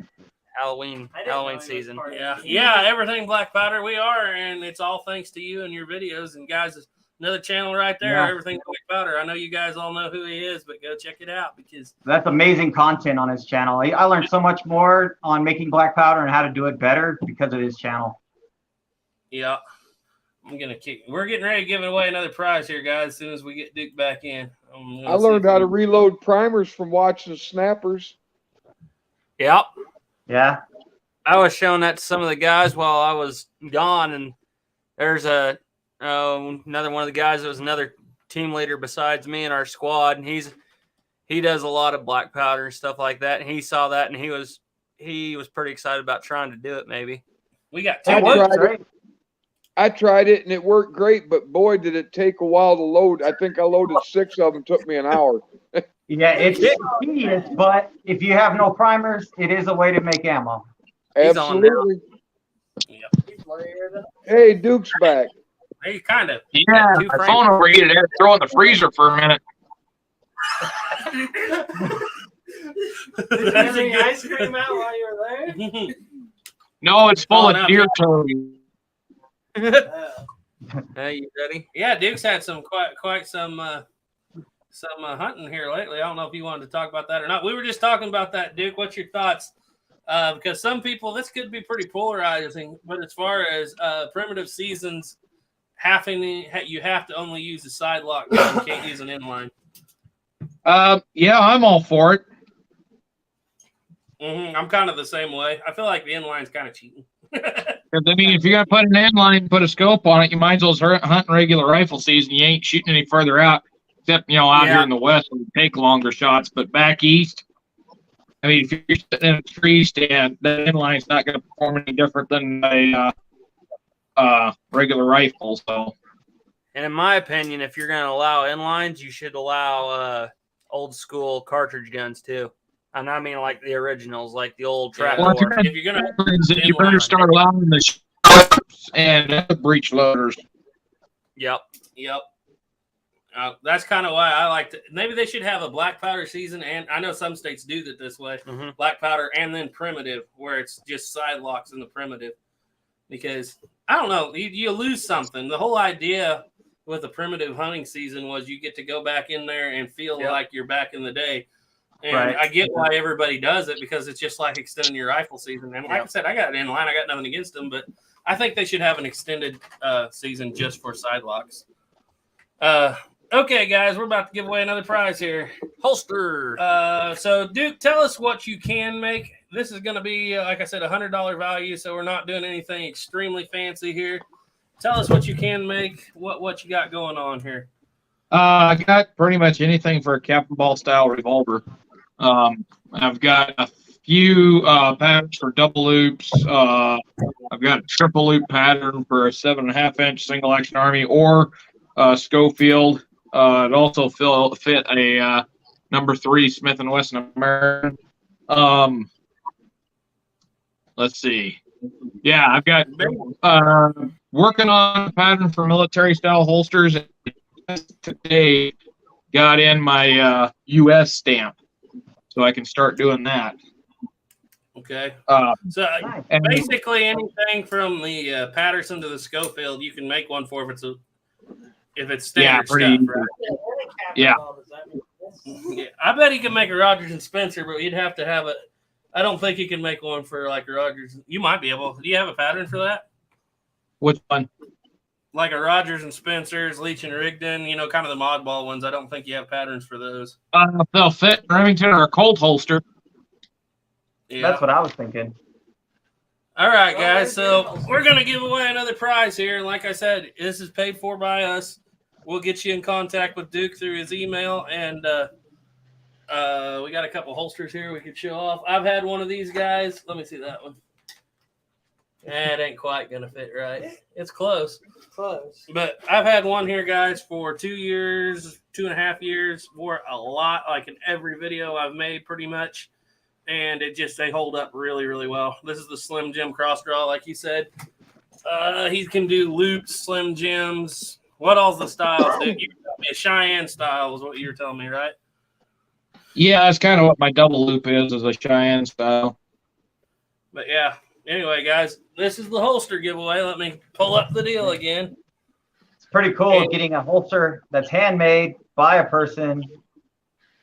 S8: Halloween
S6: I didn't know he
S8: Halloween
S6: was
S8: season.
S6: part of
S7: Yeah,
S6: it.
S7: yeah, everything black powder. We are, and it's all thanks to you and your videos. And guys, another channel right there.
S3: Yeah.
S7: Everything black powder. I know you guys all know who he is, but go check it out because
S3: That's amazing content on his channel. I learned so much more on making black powder and how to do it better because of his channel.
S7: yeah, we're getting ready to give away another prize here, guys. As soon as we get Duke back in,
S2: I learned how to reload primers from watching snappers.
S8: Yep.
S3: Yeah.
S8: I was showing that to some of the guys while I was gone, and there's another one of the guys that was another team leader besides me in our squad, and he does a lot of black powder and stuff like that. And he saw that, and he was pretty excited about trying to do it. Maybe
S7: we got
S2: I
S7: two.
S2: tried it. I tried it and it worked great, but boy, did it take a while to load. I think I loaded 6 of them. Took me an hour.
S3: Yeah, it's tedious, but if you have no primers, it is a way to make ammo.
S8: He's on now.
S2: Absolutely.
S6: He's weird.
S2: Hey, Duke's back.
S7: Hey, kind of.
S4: Yeah,
S8: two
S4: my
S8: frames.
S4: phone overheated. I had to throw it in the freezer for a minute.
S6: Did you have any ice cream out while you were there?
S4: No, it's full
S7: Oh, no.
S4: of deer toes.
S8: Hey, you ready?
S7: Yeah, Duke's had some quite some hunting here lately. I don't know if you wanted to talk about that or not. We were just talking about that, Duke. What's your thoughts? Because some people, this could be pretty polarizing, but as far as primitive seasons, you have to only use a side lock. You can't use an inline.
S4: Yeah, I'm all for it.
S7: I'm kind of the same way. I feel like the inline's kind of cheating.
S4: 'Cause, I mean, if you're gonna put an inline, put a scope on it, you might as well hunt regular rifle season. You ain't shooting any further out, except out here in the west, we take longer shots. But back east, I mean, if you're sitting in a tree stand, the inline's not going to perform any different than a regular rifle. So,
S8: And in my opinion, if you're going to allow inlines, you should allow old school cartridge guns too. And I mean like the originals, like the old trap
S4: well,
S8: door.
S7: If you're gonna,
S4: you better start allowing the shots and breech loaders.
S8: Yep.
S7: That's kind of why I like to. Maybe they should have a black powder season, and I know some states do that this way: black powder and then primitive, where it's just side locks in the primitive. Because I don't know, you lose something. The whole idea with the primitive hunting season was you get to go back in there and feel like you're back in the day. And
S3: Right.
S7: I get why everybody does it because it's just like extending your rifle season. And like I said, I got it in line. I got nothing against them, but I think they should have an extended season just for side locks. Okay, guys, we're about to give away another prize here.
S8: Holster.
S7: So, Duke, tell us what you can make. This is going to be, like I said, $100 value, so we're not doing anything extremely fancy here. Tell us what you can make, what you got going on here.
S4: I got pretty much anything for a cap and ball style revolver. I've got a few patterns for double loops. I've got a triple loop pattern for a 7.5 inch single action army or Schofield. It also fit a number 3 Smith & Wesson American. Let's see. Yeah, I've got working on a pattern for military style holsters. Today got in my U.S. stamp, so I can start doing that.
S7: Okay. So basically anything from the Patterson to the Schofield, you can make one for if it's standard stuff, right?
S4: Yeah.
S7: Yeah. I bet he can make a Rogers and Spencer, but you'd have to have it. I don't think you can make one for like Rogers. You might be able. Do you have a pattern for that?
S4: Which one?
S7: Like a Rogers and Spencer's, Leach and Rigdon, kind of the modball ones. I don't think you have patterns for those.
S4: They'll fit in Remington or a Colt holster.
S7: Yeah.
S3: That's what I was thinking.
S7: All right, guys. So we're going to give away another prize here. And like I said, this is paid for by us. We'll get you in contact with Duke through his email. And we got a couple holsters here we could show off. I've had one of these guys. Let me see that one. It ain't quite going to fit right. It's close.
S6: Close.
S7: But I've had one here, guys, for 2 years, 2.5 years. Wore a lot, like in every video I've made pretty much. And they hold up really, really well. This is the Slim Jim cross draw, like you said. He can do loops, Slim Jims. What all's the styles, dude? You told me a Cheyenne style was what you were telling me, right?
S4: Yeah, that's kind of what my double loop is a Cheyenne style.
S7: But yeah. Anyway, guys, this is the holster giveaway. Let me pull up the deal again.
S3: It's pretty cool getting a holster that's handmade by a person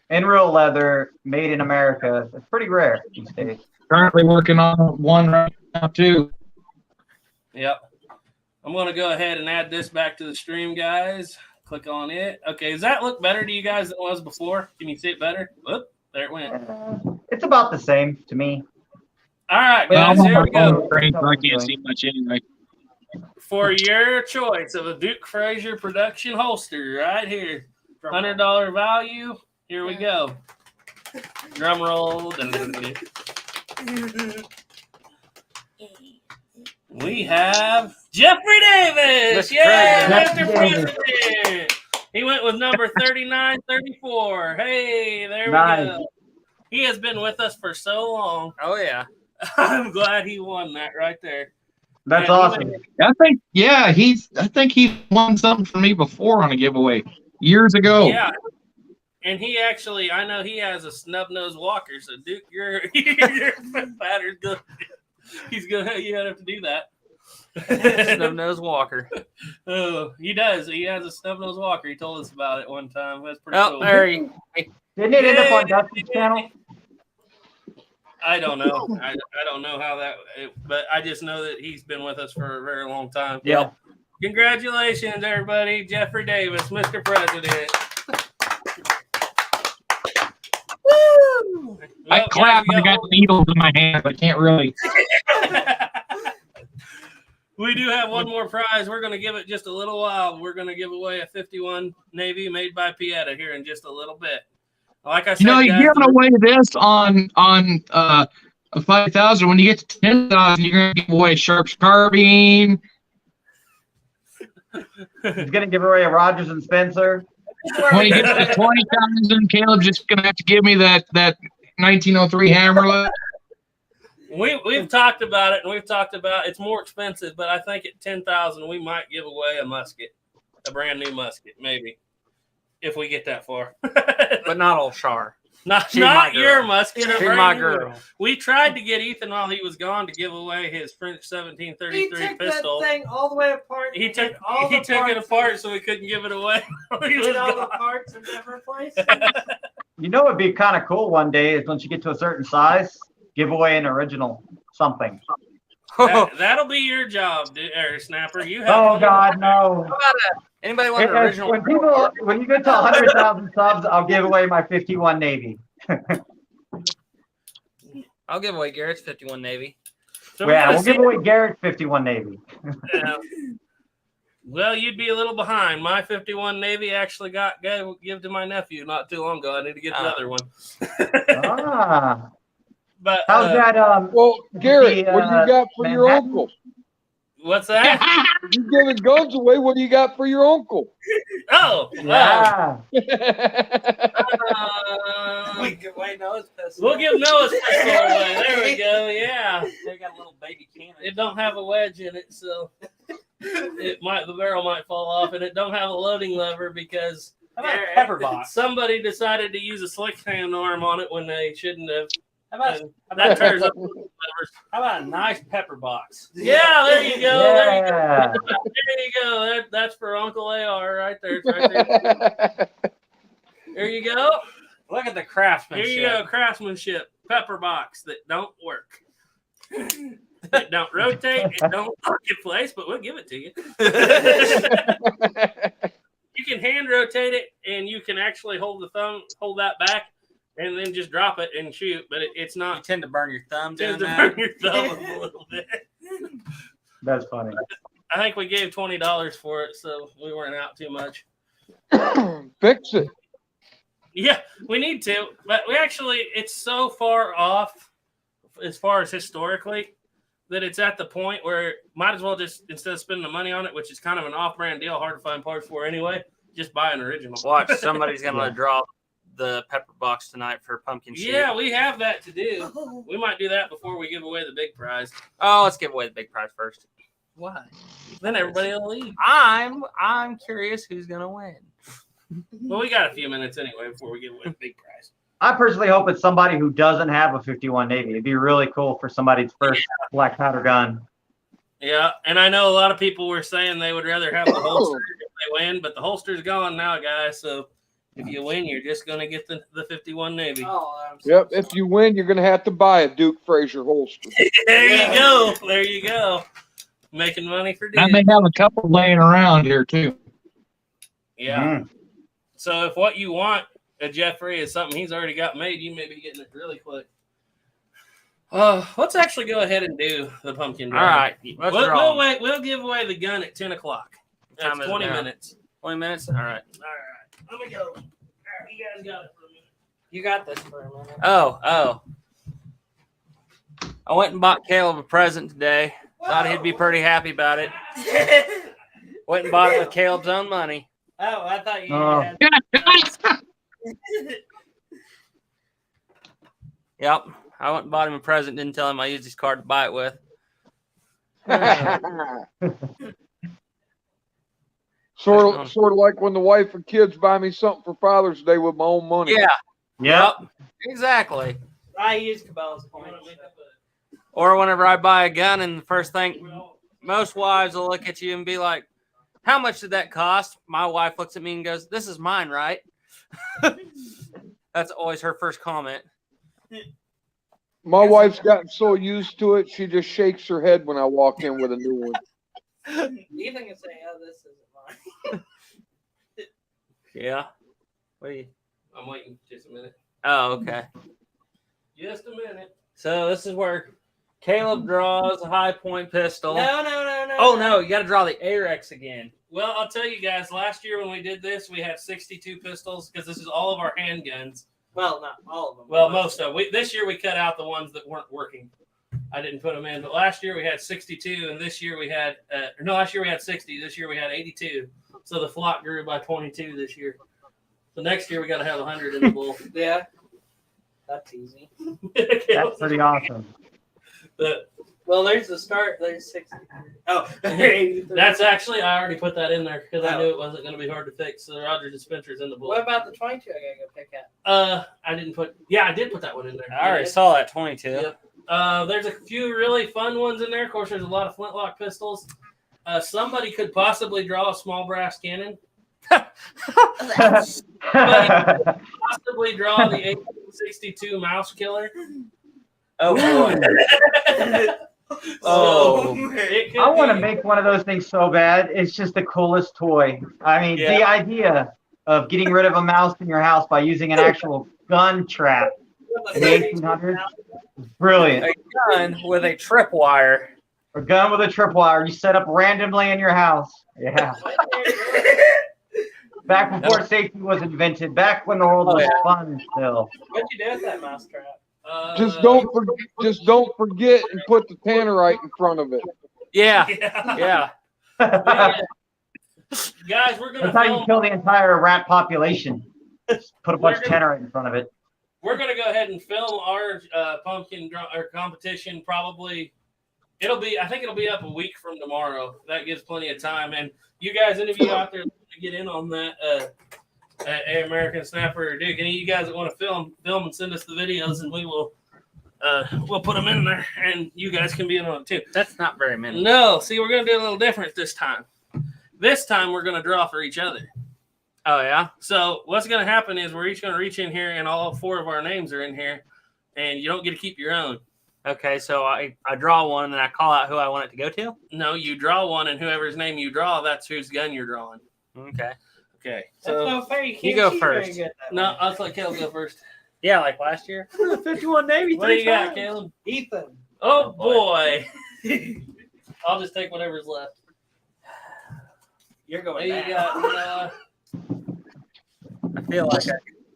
S3: in real leather, made in America. It's pretty rare these days.
S4: Currently working on one right now too.
S7: Yep. I'm going to go ahead and add this back to the stream, guys. Click on it. Okay, does that look better to you guys than it was before? Can you see it better? Whoop, there it went.
S3: It's about the same to me.
S7: All right,
S4: Well,
S7: guys,
S4: I'm
S7: here
S4: on
S7: we
S4: my phone
S7: go.
S4: screen, so I can't see much anyway.
S7: For your choice of a Duke Fraser production holster right here. $100 value. Here we go. Drum roll. We have Jeffrey Davis.
S8: Mr.
S7: Yay,
S3: President.
S7: Mr. President. He went with number 3934. Hey, there
S3: Nice.
S7: we go. He has been with us for so long.
S8: Oh yeah.
S7: I'm glad he won that right there.
S3: That's
S7: Yeah, he
S3: awesome.
S4: I think he won something for me before on a giveaway years ago.
S7: Yeah. And he actually, I know he has a snub-nosed walker. So Duke, your batter's good. He's gonna. You have to do that.
S8: Snub-nosed walker.
S7: Oh, he does. He has a snub-nosed walker. He told us about it one time. That's pretty
S8: Oh,
S7: cool.
S8: there he.
S3: Didn't it end up on Dustin's channel?
S7: I don't know. I don't know how that. But I just know that he's been with us for a very long time.
S3: Yeah.
S7: Congratulations, everybody. Jeffrey Davis, Mr. President. Woo!
S4: I
S7: Well,
S4: clap
S7: guys,
S4: and I got needles in my hand, but I can't really.
S7: We do have one more prize. We're going to give it just a little while. We're going to give away a 51 Navy made by Pieta here in just a little bit. Like I said,
S4: You're
S7: guys,
S4: giving away this on a 5,000. When you get to 10,000, you're gonna give away Sharp's carbine.
S3: He's gonna give away a Rogers and Spencer.
S4: When you get to 20,000, Caleb's just gonna have to give me that 1903 Hammerlet.
S7: we've talked about it, and we've talked about it's more expensive, but I think at 10,000 we might give away a musket, a brand new musket, maybe, if we get that far.
S8: But not all Char.
S7: Not
S8: She's my
S7: your
S8: girl.
S7: musket. a
S8: She's
S7: brand
S8: my
S7: new
S8: girl.
S7: one. We tried to get Ethan while he was gone to give away his French
S6: He
S7: 1733
S6: took
S7: pistol.
S6: that thing all the way apart.
S7: He took
S6: all
S7: it apart so we couldn't give it away. He was
S6: Put all the
S7: gone.
S6: parts in different places.
S3: You know what'd be kind of cool one day is once you get to a certain size, give away an original something.
S7: That'll be your job, Snapper. You have.
S3: Oh God, no!
S8: Anybody want an
S3: If-
S8: original?
S3: when you get to 100,000 subs, I'll give away my 51 Navy.
S8: I'll give away Garrett's 51 Navy.
S7: So we're
S3: Yeah,
S7: gonna
S3: we'll
S7: see-
S3: give away Garrett's 51 Navy.
S7: Yeah. Well, you'd be a little behind. My 51 Navy actually got give to my nephew not too long ago. I need to get another one.
S3: Ah,
S7: But
S3: how's that?
S2: Well, Garrett,
S3: The,
S2: what do you got for your
S3: Manhattan?
S2: uncle?
S7: what's that?
S2: You giving guns away? What do you got for your uncle?
S7: Oh,
S3: Yeah.
S8: Wait, no, it's pistol.
S7: we'll give Noah's pistol away. There we go. Yeah,
S8: They got a little baby cannon.
S7: it don't have a wedge in it, so the barrel might fall off, and it don't have a loading lever because
S8: How about a pepper box?
S7: somebody decided to use a slick hand arm on it when they shouldn't have.
S8: How about,
S7: And that tears up the levers.
S8: how about a nice pepper box?
S7: Yeah, there you go. There you go.
S3: Yeah.
S7: There you go. That's for Uncle AR right there. It's right there. There you go.
S8: Look at the
S7: Here
S8: craftsmanship.
S7: you go. Craftsmanship. Pepper box that don't work. It don't rotate. It don't lock in place, but we'll give it to you. You can hand rotate it, and you can actually hold that back, and then just drop it and shoot. But it's
S8: You
S7: not.
S8: tend to burn your thumb doing
S7: Tends to
S8: that.
S7: burn your thumb a little bit.
S3: That's funny.
S7: I think we gave $20 for it, so we weren't out too much.
S2: Fix it.
S7: Yeah, we need to, but it's so far off as far as historically that it's at the point where might as well just, instead of spending the money on it, which is kind of an off-brand deal, hard to find parts for anyway, just buy an original.
S8: Watch, somebody's gonna
S3: Yeah.
S8: draw the pepper box tonight for pumpkin shoot.
S7: Yeah, we have that to do. We might do that before we give away the big prize.
S8: Oh, let's give away the big prize first.
S7: Why? Then everybody will leave.
S8: I'm curious who's gonna win.
S7: Well, we got a few minutes anyway before we give away the big prize.
S3: I personally hope it's somebody who doesn't have a 51 Navy. It'd be really cool for somebody's first black powder gun.
S7: Yeah, and I know a lot of people were saying they would rather have the holster if they win, but the holster's gone now, guys. So if you win, you're just gonna get the 51 Navy.
S6: Oh, I'm so
S2: Yep.
S6: sorry.
S2: If you win, you're gonna have to buy a Duke Fraser holster.
S7: There you go. There you go. Making money for
S4: I
S7: Duke.
S4: may have a couple laying around here too.
S7: Yeah. So if what you want, Jeffrey, is something he's already got made, you may be getting it really quick. Let's actually go ahead and do the pumpkin
S8: All
S7: drive.
S8: right. Let's draw.
S7: We'll give away the gun at 10 o'clock. That's
S8: Time is it
S7: 20
S8: now?
S7: minutes.
S8: 20 minutes? All right.
S7: All right. Let me go. All right, you guys got it for a minute.
S6: You got this for a minute.
S8: Oh. I went and bought Caleb a present today. Thought he'd be pretty happy about it. Went and bought it with Caleb's own money.
S6: Oh, I thought you
S3: Oh.
S6: had.
S8: Yep. I went and bought him a present, didn't tell him I used his card to buy it with.
S2: Sort of like when the wife and kids buy me something for Father's Day with my own money.
S8: Yeah.
S3: Yep.
S8: Exactly.
S6: I used Cabela's points.
S8: Or whenever I buy a gun and the first thing, most wives will look at you and be like, how much did that cost? My wife looks at me and goes, this is mine, right? That's always her first comment.
S2: My wife's gotten so used to it, she just shakes her head when I walk in with a new one.
S6: Ethan can say, "Oh, this isn't mine."
S8: Yeah. What are you?
S7: I'm waiting just a minute.
S8: Oh, okay.
S7: Just a minute.
S8: So this is where Caleb draws a high point pistol.
S6: No.
S8: Oh, no. You got to draw the Arex again.
S7: Well, I'll tell you guys, last year when we did this, we had 62 pistols because this is all of our handguns.
S6: Well, not all of them.
S7: Well, most of them. This year we cut out the ones that weren't working. I didn't put them in, but last year we had 62, and this year we had last year we had 60. This year we had 82. So the flock grew by 22 this year. So next year we got to have 100 in the bull.
S6: Yeah. That's easy.
S3: That's pretty awesome.
S7: But
S6: Well, there's the start. There's 60. Oh, 83.
S7: that's actually, I already put that in there because I knew it wasn't going to be hard to fix. So the Roger dispenser's in the bull.
S6: What about the 22 I gotta go pick at?
S7: I didn't put. Yeah, I did put that one in there.
S8: I already saw that 22.
S7: Yep. There's a few really fun ones in there. Of course, there's a lot of flintlock pistols. Somebody could possibly draw a small brass cannon. Possibly draw the 1862 mouse killer.
S8: Oh, boy. Oh.
S7: It could
S3: I want to
S7: be-
S3: make one of those things so bad. It's just the coolest toy. I mean, the idea of getting rid of a mouse in your house by using an actual gun trap in the 1800s is brilliant.
S8: A gun with a tripwire.
S3: A gun with a tripwire you set up randomly in your house. Yeah. Back before safety was invented. Back when the world was fun still.
S6: What'd you do with that mousetrap?
S2: Just don't forget and put the tannerite in front of it.
S8: Yeah.
S7: Yeah.
S8: Yeah.
S7: Guys, we're gonna
S3: That's how you
S7: film,
S3: kill the entire rat population. Just put a bunch of tannerite in front of it.
S7: we're gonna go ahead and film our pumpkin competition. Probably, I think it'll be up a week from tomorrow. That gives plenty of time. And you guys, any of you out there that want to get in on that American Snapper or Duke, any of you guys that want to film and send us the videos, and we will we'll put them in there, and you guys can be in on it too.
S8: That's not very many.
S7: No, see, we're gonna do a little different this time. This time we're gonna draw for each other.
S8: Oh, yeah?
S7: So what's gonna happen is we're each gonna reach in here, and all 4 of our names are in here, and you don't get to keep your own.
S8: Okay, so I draw one and then I call out who I want it to go to?
S7: No, you draw one, and whoever's name you draw, that's whose gun you're drawing.
S8: Okay.
S7: Okay.
S6: That's
S7: So
S6: no fair. You,
S8: you
S6: can't
S8: go
S6: cheat very
S8: first.
S6: good that
S7: no,
S6: way.
S7: I'll let Caleb go first.
S8: Yeah, like last year. 51 Navy.
S7: What do you got, Caleb?
S6: Ethan.
S7: Oh boy. I'll just take whatever's left.
S6: You're
S7: What
S6: going
S7: do you
S6: down.
S7: got?
S8: I feel like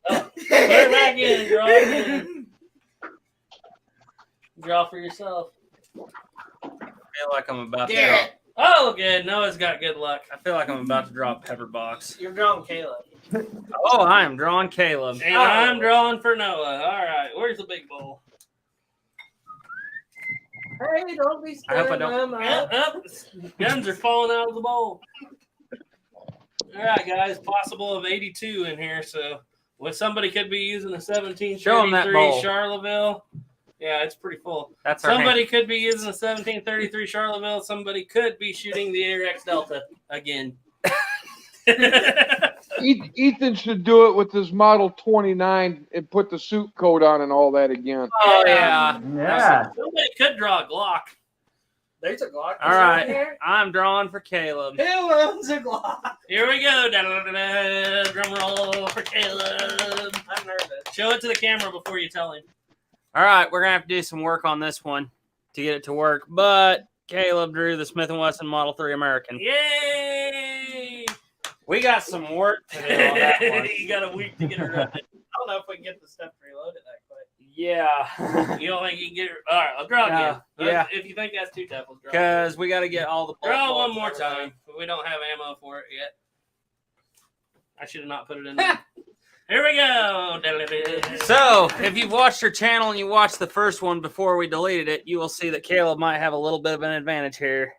S7: Put it back in. Draw again. Draw for yourself.
S8: I feel like I'm about to draw.
S6: Garrett.
S7: Oh, good. Noah's got good luck.
S8: I feel like I'm about to draw a pepper box.
S6: You're drawing Caleb.
S8: Oh, I am drawing Caleb.
S7: And I'm drawing for Noah. All right. Where's the big bowl?
S6: Hey, don't be
S8: I hope I
S6: scared.
S8: don't-
S7: Up. Guns are falling out of the bowl. All right, guys. Possible of 82 in here, so Well, somebody could be using a 1733
S8: Show 'em that bowl.
S7: Charleville. Yeah, it's pretty full.
S8: That's our
S7: Somebody could be using a 1733 Charleville. Somebody could be shooting the AirX Delta again.
S2: Ethan should do it with his Model 29 and put the suit coat on and all that again.
S8: Oh yeah.
S3: Yeah.
S7: Somebody could draw a Glock.
S6: There's a Glock.
S8: All right. I'm drawing for Caleb.
S6: Who owns a Glock?
S7: Here we go. Da-da-da-da. Drum roll for Caleb.
S6: I'm nervous.
S7: Show it to the camera before you tell him.
S8: All right, we're gonna have to do some work on this one to get it to work. But Caleb drew the Smith & Wesson Model 3 American.
S7: Yay!
S8: We got some work to do on that one.
S7: You got a week to get it running.
S6: I don't know if we can get the stuff to reload it that quick.
S8: Yeah.
S7: You don't think you can get it? All right, I'll draw again.
S8: Yeah.
S7: If you think that's too tough, let's draw.
S8: Because we got to get all the
S7: Draw one
S8: bolts
S7: more
S8: and everything.
S7: time. We don't have ammo for it yet. I should have not put it in there. Here we go.
S8: So, if you've watched your channel and you watched the first one before we deleted it, you will see that Caleb might have a little bit of an advantage here.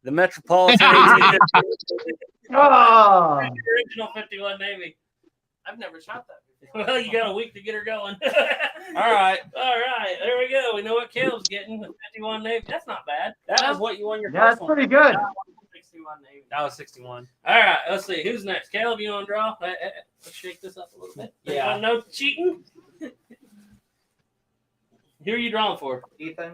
S8: The Metropolitan 1850.
S3: Oh.
S7: Original 51 Navy.
S6: I've never shot that before.
S7: Well, you got a week to get her going.
S8: All right.
S7: There we go. We know what Caleb's getting. The 51 Navy. That's not bad.
S8: That was what you won your
S3: Yeah,
S8: first
S3: that's
S8: one.
S3: pretty good.
S6: 61 Navy.
S8: That was 61.
S7: All right, let's see. Who's next? Caleb, you want to draw? Let's shake this up a little bit.
S8: Yeah.
S7: No cheating? Who are you drawing for?
S6: Ethan.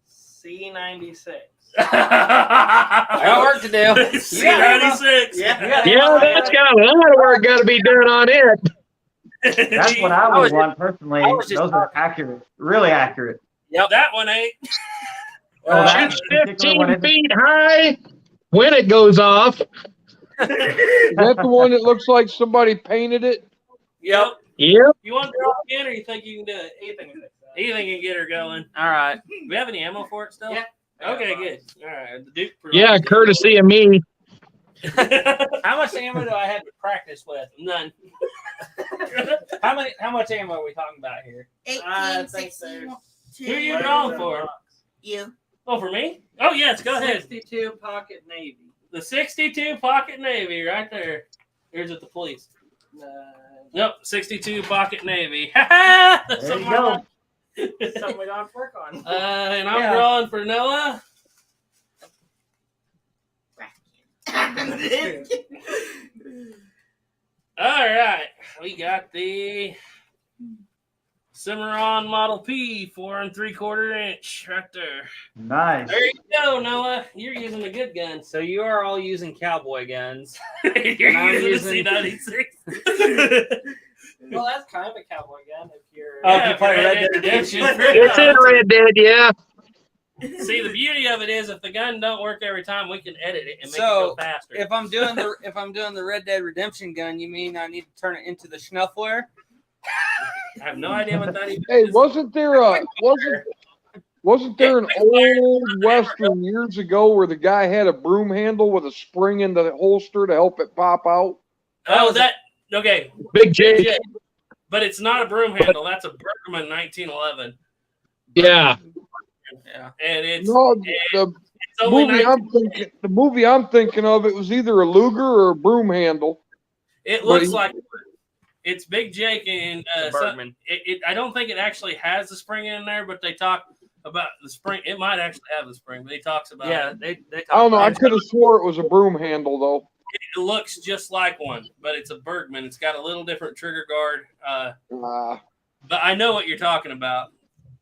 S6: C96.
S8: I got work to do.
S7: C96.
S6: Yeah.
S4: Yeah, that's got a lot of work got to be done on it.
S3: That's what I would want personally.
S8: I was just
S3: Those are accurate, really accurate.
S7: Yep. That one ain't.
S3: Well, that
S4: Shoots
S3: particular one
S4: 15
S3: isn't.
S4: feet high when it goes off.
S2: Is that the one that looks like somebody painted it?
S7: Yep.
S4: Yep.
S7: You want to draw again, or you think you can do it?
S6: Ethan can fix that.
S7: Ethan can get her going.
S8: All right.
S7: Do we have any ammo for it still?
S6: Yeah.
S7: Okay, good. All right. The Duke.
S4: Yeah, courtesy of me.
S8: How much ammo do I have to practice with?
S7: None.
S8: How much ammo are we talking about here?
S6: 18,
S9: 16,
S7: Who are you drawing for?
S9: You.
S7: Oh, for me? Oh, yes. Go ahead.
S6: 62 Pocket Navy.
S7: The 62 Pocket Navy right there. Here's at the police. Nope, 62 Pocket Navy.
S3: There you
S7: Something
S3: go.
S7: like
S6: Something we don't have to work on.
S7: that. And I'm
S8: Yeah.
S7: drawing for Noah. All right. We got the Cimarron Model P 4 3/4 inch right there.
S3: Nice.
S7: There you go, Noah. You're using a good gun.
S8: So you are all using cowboy guns.
S7: You're
S8: And I'm
S7: using
S8: using-
S7: a C96.
S6: Well, that's kind of a cowboy gun if you're.
S8: Oh, if you play Red Dead
S7: Redemption.
S4: It's in Red Dead, yeah.
S7: See, the beauty of it is if the gun don't work every time, we can edit it and make
S8: So,
S7: it go faster.
S8: If I'm doing the Red Dead Redemption gun, you mean I need to turn it into the Schnuffler?
S7: I have no idea what that even
S2: Hey,
S7: is.
S2: wasn't there an old Western years ago where the guy had a broom handle with a spring in the holster to help it pop out?
S7: Oh, that okay.
S4: Big J.
S7: But it's not a broom handle. That's a Bergman 1911,
S4: Yeah.
S8: Yeah.
S7: and it's
S2: No,
S7: it's
S2: the
S7: only
S2: movie I'm thinking of, it was either a Luger or a broom handle.
S7: It looks
S2: but he-
S7: like it's Big Jake and
S8: Bergman.
S7: I don't think it actually has the spring in there, but they talk about the spring. It might actually have the spring, but he talks about
S8: Yeah,
S7: it.
S8: they talk
S2: I don't know. I
S8: about it.
S2: could have swore it was a broom handle though.
S7: It looks just like one, but it's a Bergman. It's got a little different trigger guard. But I know what you're talking about.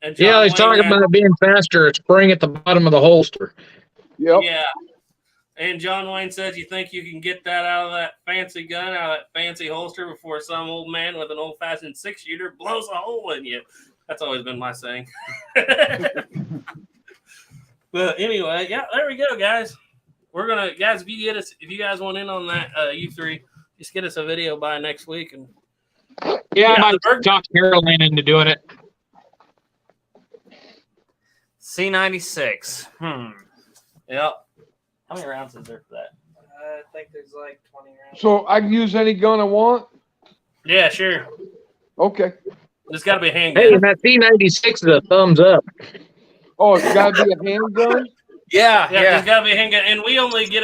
S7: And John
S4: Yeah, he's
S7: Wayne
S4: talking
S7: had-
S4: about it being faster. A spring at the bottom of the holster.
S2: Yep.
S7: Yeah. And John Wayne says you think you can get that out of that fancy gun, out of that fancy holster before some old man with an old-fashioned 6-shooter blows a hole in you. That's always been my saying. But anyway, yeah, there we go, guys. We're gonna, guys. If you guys want in on that, you three, just get us a video by next week, and
S4: Yeah,
S7: Yeah,
S4: I might
S7: the Bergman-
S4: talk Caroline into doing it.
S8: C96.
S7: yep.
S8: How many rounds is there for that?
S6: I think there's like 20 rounds.
S2: So I can use any gun I want?
S7: Yeah, sure.
S2: Okay.
S7: It's got to be a handgun.
S4: Hey, and that C96 is a thumbs up.
S2: Oh, it's got to be a handgun?
S8: Yeah,
S7: Yeah, it's got to be a handgun, and we only get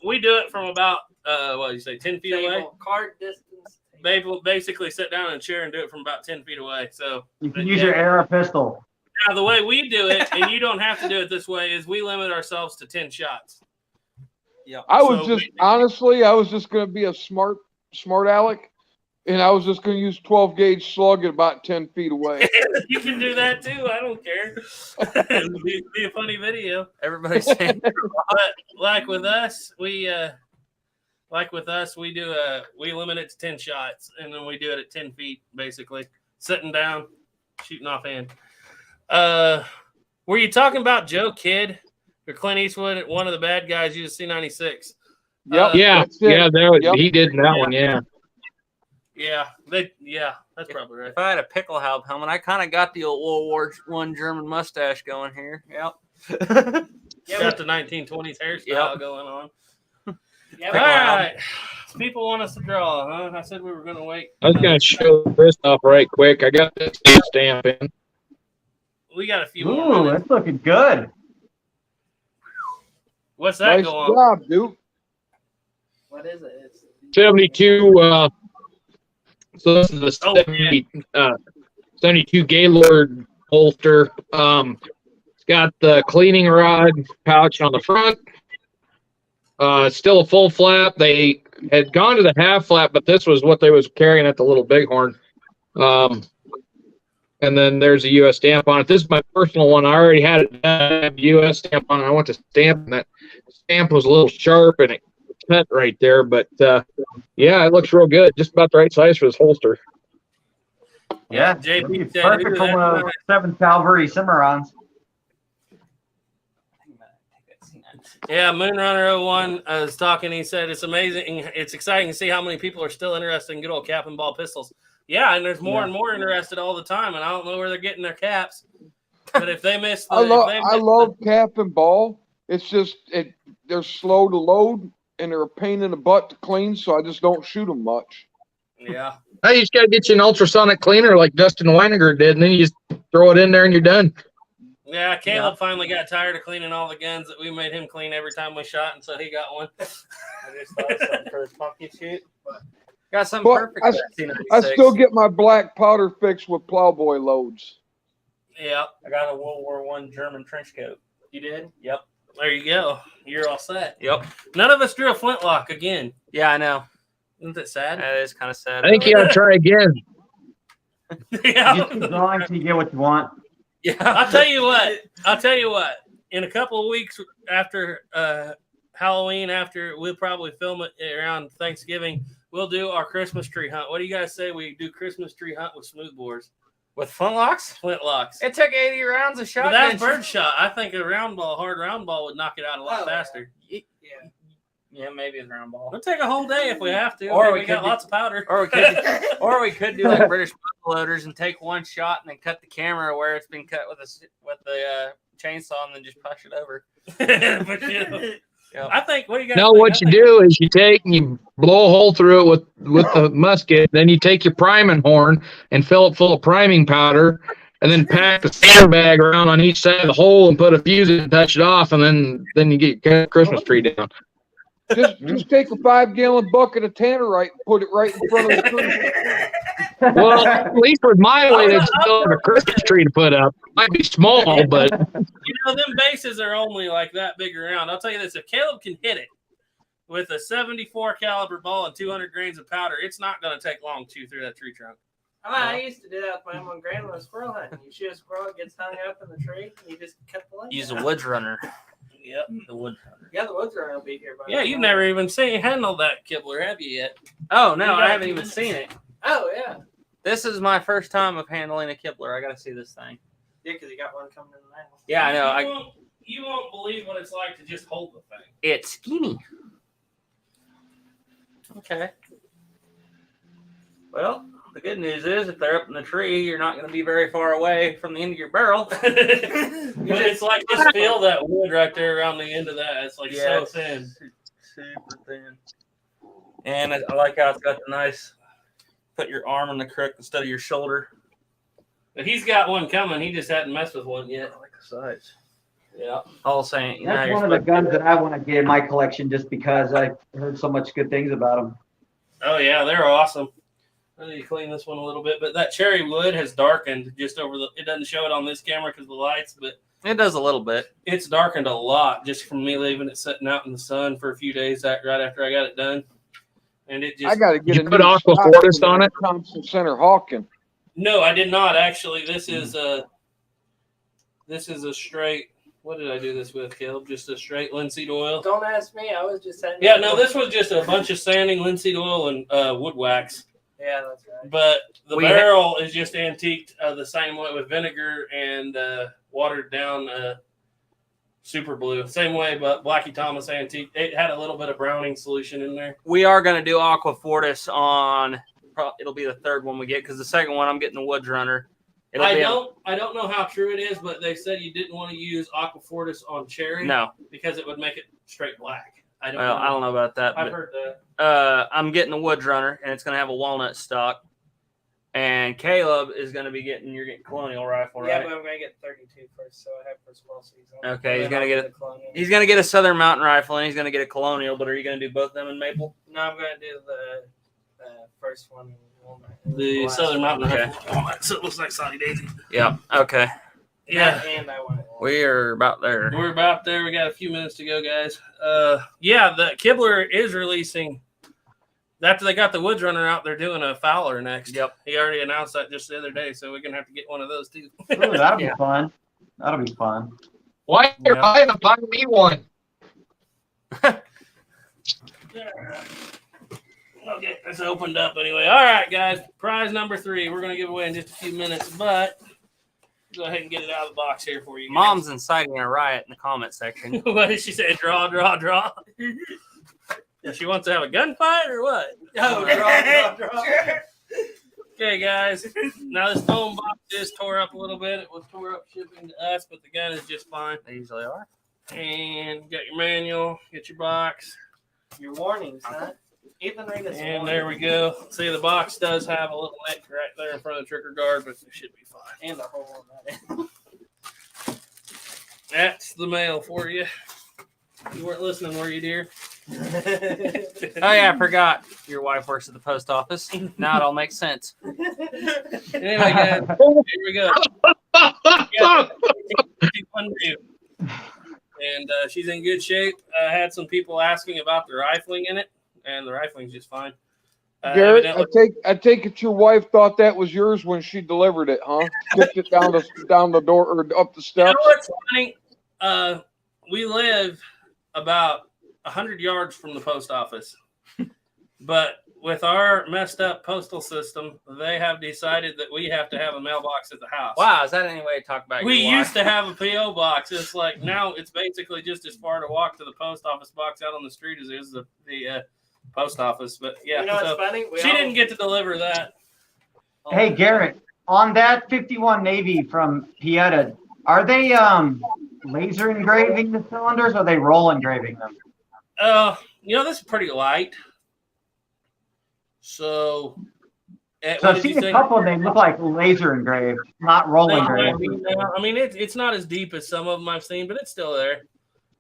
S7: we do it from about what do you say, 10 feet away.
S6: Table, card distance.
S7: they will basically sit down in a chair and do it from about 10 feet away. So
S3: You can use your arrow pistol.
S7: now the way we do it, and you don't have to do it this way, is we limit ourselves to 10 shots.
S8: Yeah.
S2: I was
S7: So
S2: just honestly, I was just going to be a smart aleck, and I was just going to use 12 gauge slug at about 10 feet away.
S7: You can do that too. I don't care. It'll be a funny video.
S8: Everybody's saying
S7: But like with us, we limit it to 10 shots, and then we do it at 10 feet, basically sitting down, shooting offhand. Were you talking about Joe Kidd or Clint Eastwood? One of the bad guys used C96.
S2: Yep.
S4: Yeah,
S2: that's it.
S4: yeah, that was,
S2: Yep.
S4: he did in that one. Yeah.
S7: Yeah, that's probably right.
S8: if I had a pickle helmet, I kind of got the old World War I German mustache going here. Yep.
S7: Got the 1920s hairstyle going on.
S6: Yeah,
S7: All right. People want us to draw, huh? I said we were going to wait.
S4: I was going to show this off right quick. I got this stamp in.
S7: We got a few more
S3: Ooh,
S7: minutes.
S3: it's looking good.
S7: What's that
S2: Nice
S7: go on?
S2: job, dude.
S6: What is it? It's
S4: 72. So this is a 72 Gaylord holster. It's got the cleaning rod pouch on the front. It's still a full flap. They had gone to the half flap, but this was what they was carrying at the Little Bighorn. And then there's a U.S. stamp on it. This is my personal one. I already had a U.S. stamp on it. I went to stamp, and that stamp was a little sharp, and it cut right there. But, yeah, it looks real good. Just about the right size for this holster.
S3: Yeah,
S7: JP
S3: it's
S7: said,
S3: perfect
S7: "Ooh,
S3: for one of
S7: that's
S3: those 7th Cavalry Cimarrons.
S7: Yeah, Moonrunner 01 is talking. He said it's amazing. It's exciting to see how many people are still interested in good old cap and ball pistols. Yeah, and there's more and more interested all the time, and I don't know where they're getting their caps. But if they miss,
S2: I love cap and ball. It's just they're slow to load and they're a pain in the butt to clean, so I just don't shoot them much.
S7: Yeah.
S4: Hey, you just got to get you an ultrasonic cleaner like Dustin Weiniger did, and then you just throw it in there and you're done.
S7: Yeah, Caleb finally got tired of cleaning all the guns that we made him clean every time we shot, and so he got one.
S8: I just thought of something for his pumpkin shoot. Got something
S2: But
S8: perfect.
S2: I
S8: for that
S2: I
S8: C96.
S2: still get my black powder fixed with plowboy loads.
S7: Yeah,
S8: I got a World War I German trench coat.
S6: You did?
S8: Yep.
S7: there you go. You're all set.
S8: Yep.
S7: None of us drew a flintlock again.
S8: Yeah, I know.
S7: Isn't that sad?
S8: That is kind of sad.
S4: I think you got to try again.
S7: Yeah.
S3: You just keep drawing until you get what you want.
S8: Yeah.
S7: I'll tell you what. In a couple of weeks after Halloween, after we'll probably film it around Thanksgiving, we'll do our Christmas tree hunt. What do you guys say we do Christmas tree hunt with smoothbores?
S8: With flintlocks?
S7: Flintlocks.
S8: It took 80 rounds of
S7: But
S8: shotgun.
S7: that's bird shot. I think a hard round ball would knock it out a lot faster.
S6: Yeah.
S8: Yeah, maybe it's round ball.
S7: We'll take a whole day if we have to.
S8: Or
S7: we
S8: we
S7: got
S8: could
S7: lots of powder.
S8: Or we could do like British loaders and take one shot and then cut the camera where it's been cut with the chainsaw and then just push it over.
S7: But, you know,
S8: Yep.
S7: I think what do you guys
S4: No,
S7: think?
S4: what you do is you take and you blow a hole through it with the musket. Then you take your priming horn and fill it full of priming powder, and then pack the sandbag around on each side of the hole and put a fuse in and touch it off, and then you get a Christmas tree down.
S2: Just take a 5-gallon bucket of tannerite and put it right in front of the tree.
S4: Well, at least with my way, they still have a Christmas tree to put up. Might be small, but
S7: You know, them bases are only like that big around. I'll tell you this: if Caleb can hit it with a 74 caliber ball and 200 grains of powder, it's not going to take long to chew through that tree trunk.
S6: I used to do that with my mom and grandma squirrel hunting. You shoot a squirrel, it gets hung up in the tree, and you just cut the leg.
S8: Use a
S6: out.
S8: woods runner.
S7: Yep.
S8: The wood runner.
S6: Yeah, the woods runner will be here. By
S7: Yeah,
S6: the
S7: you've
S6: time.
S7: never even handled that Kibler, have you yet?
S8: Oh no,
S7: You
S8: I
S7: got
S8: haven't
S7: a few
S8: even
S7: minutes.
S8: seen it.
S6: Oh yeah,
S8: This is my first time of handling a Kibler. I gotta see this thing.
S6: yeah, because you got one coming in the mail.
S8: Yeah, I know.
S7: You won't believe what it's like to just hold the thing.
S8: It's skinny. Okay. Well, the good news is if they're up in the tree, you're not going to be very far away from the end of your barrel.
S7: But it's like just feel that wood right there around the end of that. It's like so
S8: it's
S7: thin.
S8: super thin. And I like how it's got the nice, put your arm in the crook instead of your shoulder.
S7: But he's got one coming. He just hadn't messed with one yet.
S8: I like the size.
S7: Yeah.
S8: All saying, you know,
S3: That's
S8: you're
S3: one of the
S8: supposed-
S3: guns that I want to get in my collection just because I heard so much good things about them.
S7: Oh yeah, they're awesome. I need to clean this one a little bit, but that cherry wood has darkened just over the. It doesn't show it on this camera because of the lights, but
S8: It does a little bit.
S7: it's darkened a lot just from me leaving it sitting out in the sun for a few days right after I got it done. And it just.
S2: I got to get
S4: You
S2: a
S4: put
S2: new
S4: Aqua
S2: stock
S4: Fortis
S2: from
S4: on it?
S2: Thompson Center Hawking.
S7: No, I did not actually. This is a straight. What did I do this with, Caleb? Just a straight linseed oil.
S6: Don't ask me. I was just saying.
S7: Yeah, no, this was just a bunch of sanding, linseed oil, and wood wax.
S6: Yeah, that's right.
S7: But the barrel is just antiqued the same way with vinegar and watered down super blue. Same way, but Blackie Thomas antique. It had a little bit of browning solution in there.
S8: We are going to do Aqua Fortis on. It'll be the third one we get because the second one I'm getting the Woods Runner.
S7: I don't know how true it is, but they said you didn't want to use Aqua Fortis on cherry.
S8: No,
S7: because it would make it straight black. I don't
S8: know about that.
S7: I've heard that.
S8: I'm getting the Woods Runner, and it's going to have a walnut stock. And Caleb is going to be getting. You're getting Colonial rifle, right?
S6: Yeah, but I'm gonna get 32 first, so I have for small season.
S8: Okay, he's gonna get it.
S6: Colonial.
S8: He's going to get a Southern Mountain rifle, and he's going to get a Colonial. But are you going to do both of them in maple?
S6: No, I'm gonna do the first one.
S7: The Southern Mountain
S8: Okay.
S7: rifle. Oh, so it looks like Sonny Daisy.
S8: Yeah. Okay.
S7: Yeah.
S6: And I want it.
S8: We are about there.
S7: We're about there. We got a few minutes to go, guys. Yeah, the Kibler is releasing. After they got the Woods Runner out, they're doing a Fowler next.
S8: Yep.
S7: He already announced that just the other day, so we're going to have to get one of those, too.
S3: Ooh, that'll be fun. That'll be fun.
S4: Why you're buying a buy me one?
S7: Okay, it's opened up anyway. All right, guys. Prize number 3. We're going to give away in just a few minutes, but go ahead and get it out of the box here for you guys.
S8: Mom's inciting a riot in the comment section.
S7: What did she say? Draw, draw, draw. Yeah, she wants to have a gunfight or what?
S6: Oh, draw.
S7: Okay, guys. Now this foam box is tore up a little bit. It was tore up shipping to us, but the gun is just fine.
S8: They usually are.
S7: And you got your manual, get your box,
S6: Your warnings, huh? Ethan, read this.
S7: and there we go. See, the box does have a little neck right there in front of the trigger guard, but it should be fine.
S6: And the hole in that.
S7: That's the mail for you. You weren't listening, were you, dear?
S8: Oh yeah, I forgot. Your wife works at the post office. Now it all makes sense.
S7: Anyway, guys, here we go. And she's in good shape. I had some people asking about the rifling in it, and the rifling's just fine.
S2: Garrett,
S7: Evidently-
S2: I take it your wife thought that was yours when she delivered it, huh? Kicked it down the door or up the
S7: You
S2: steps.
S7: know what's funny? We live about 100 yards from the post office, but with our messed up postal system, they have decided that we have to have a mailbox at the house.
S8: Wow, is that any way to talk about
S7: We
S8: your wife?
S7: used to have a PO box. It's like now it's basically just as far to walk to the post office box out on the street as it is the post office. But yeah,
S6: You know what's
S7: so
S6: funny?
S7: she didn't get to deliver that.
S3: Hey, Garrett, on that 51 Navy from Pieta, are they laser engraving the cylinders or are they roll engraving them?
S7: This is pretty light. So,
S3: So I've seen a couple, they look like laser engraved, not roll engraved.
S7: I mean, it's not as deep as some of them I've seen, but it's still there.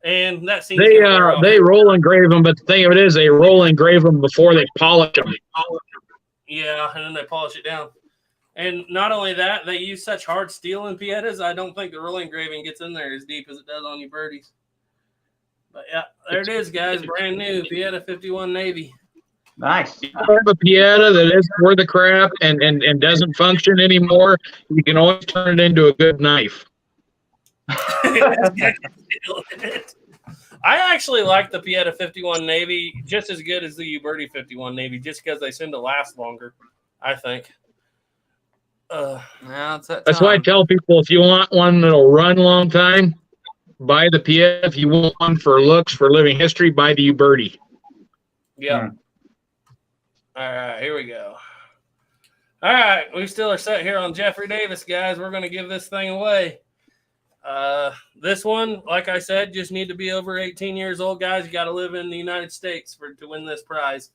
S7: And that seems
S4: They roll engrave them, but the thing of it is, they roll engrave them before they polish them.
S7: Yeah, and then they polish it down. And not only that, they use such hard steel in Pietas. I don't think the roll engraving gets in there as deep as it does on your birdies. But yeah, there it is, guys. Brand new Pieta 51 Navy.
S3: Nice.
S4: If you have a Pieta that is worth the crap and doesn't function anymore, you can always turn it into a good knife.
S7: I actually like the Pieta 51 Navy just as good as the Uberti 51 Navy, just because they seem to last longer, I think.
S4: That's why I tell people, if you want one that'll run a long time, buy the Pieta. If you want one for looks, for living history, buy the Uberti.
S7: Yeah. All right, here we go. All right, we still are set here on Jeffrey Davis, guys. We're going to give this thing away. This one, like I said, just need to be over 18 years old, guys. You got to live in the United States to win this prize.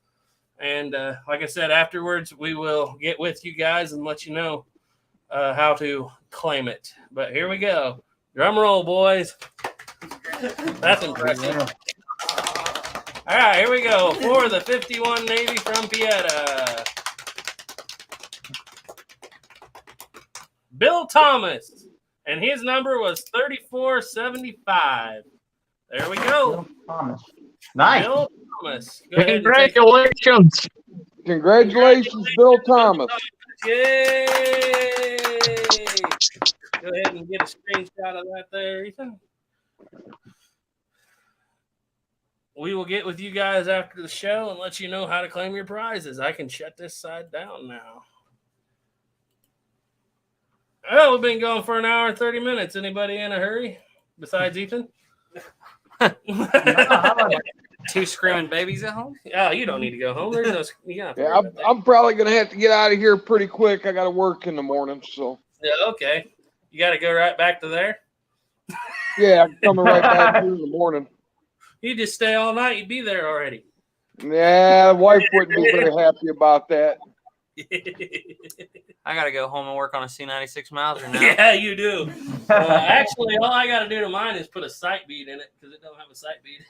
S7: And like I said, afterwards, we will get with you guys and let you know how to claim it. But here we go. Drum roll, boys. That's impressive. All right, here we go for the 51 Navy from Pieta. Bill Thomas, and his number was 3475. There we go.
S3: Bill Thomas. Nice.
S7: Bill Thomas. Go ahead and take
S4: Congratulations.
S2: Congratulations, Bill Thomas.
S7: Yay! Go ahead and get a screenshot of that there, Ethan. We will get with you guys after the show and let you know how to claim your prizes. I can shut this side down now. Oh, we've been going for an hour and 30 minutes. Anybody in a hurry besides Ethan?
S8: Two screaming babies at home.
S7: Oh, you don't need to go home. There's no. Yeah,
S2: I'm probably gonna have to get out of here pretty quick. I got to work in the morning, so.
S7: Yeah, okay. You got to go right back to there.
S2: Yeah, I'm coming right back here in the morning.
S7: You just stay all night. You'd be there already.
S2: Yeah, the wife wouldn't be very happy about that.
S8: I gotta go home and work on a C96 Mauser now.
S7: Yeah, you do. Actually, all I got to do to mine is put a sight bead in it because it don't have a sight bead.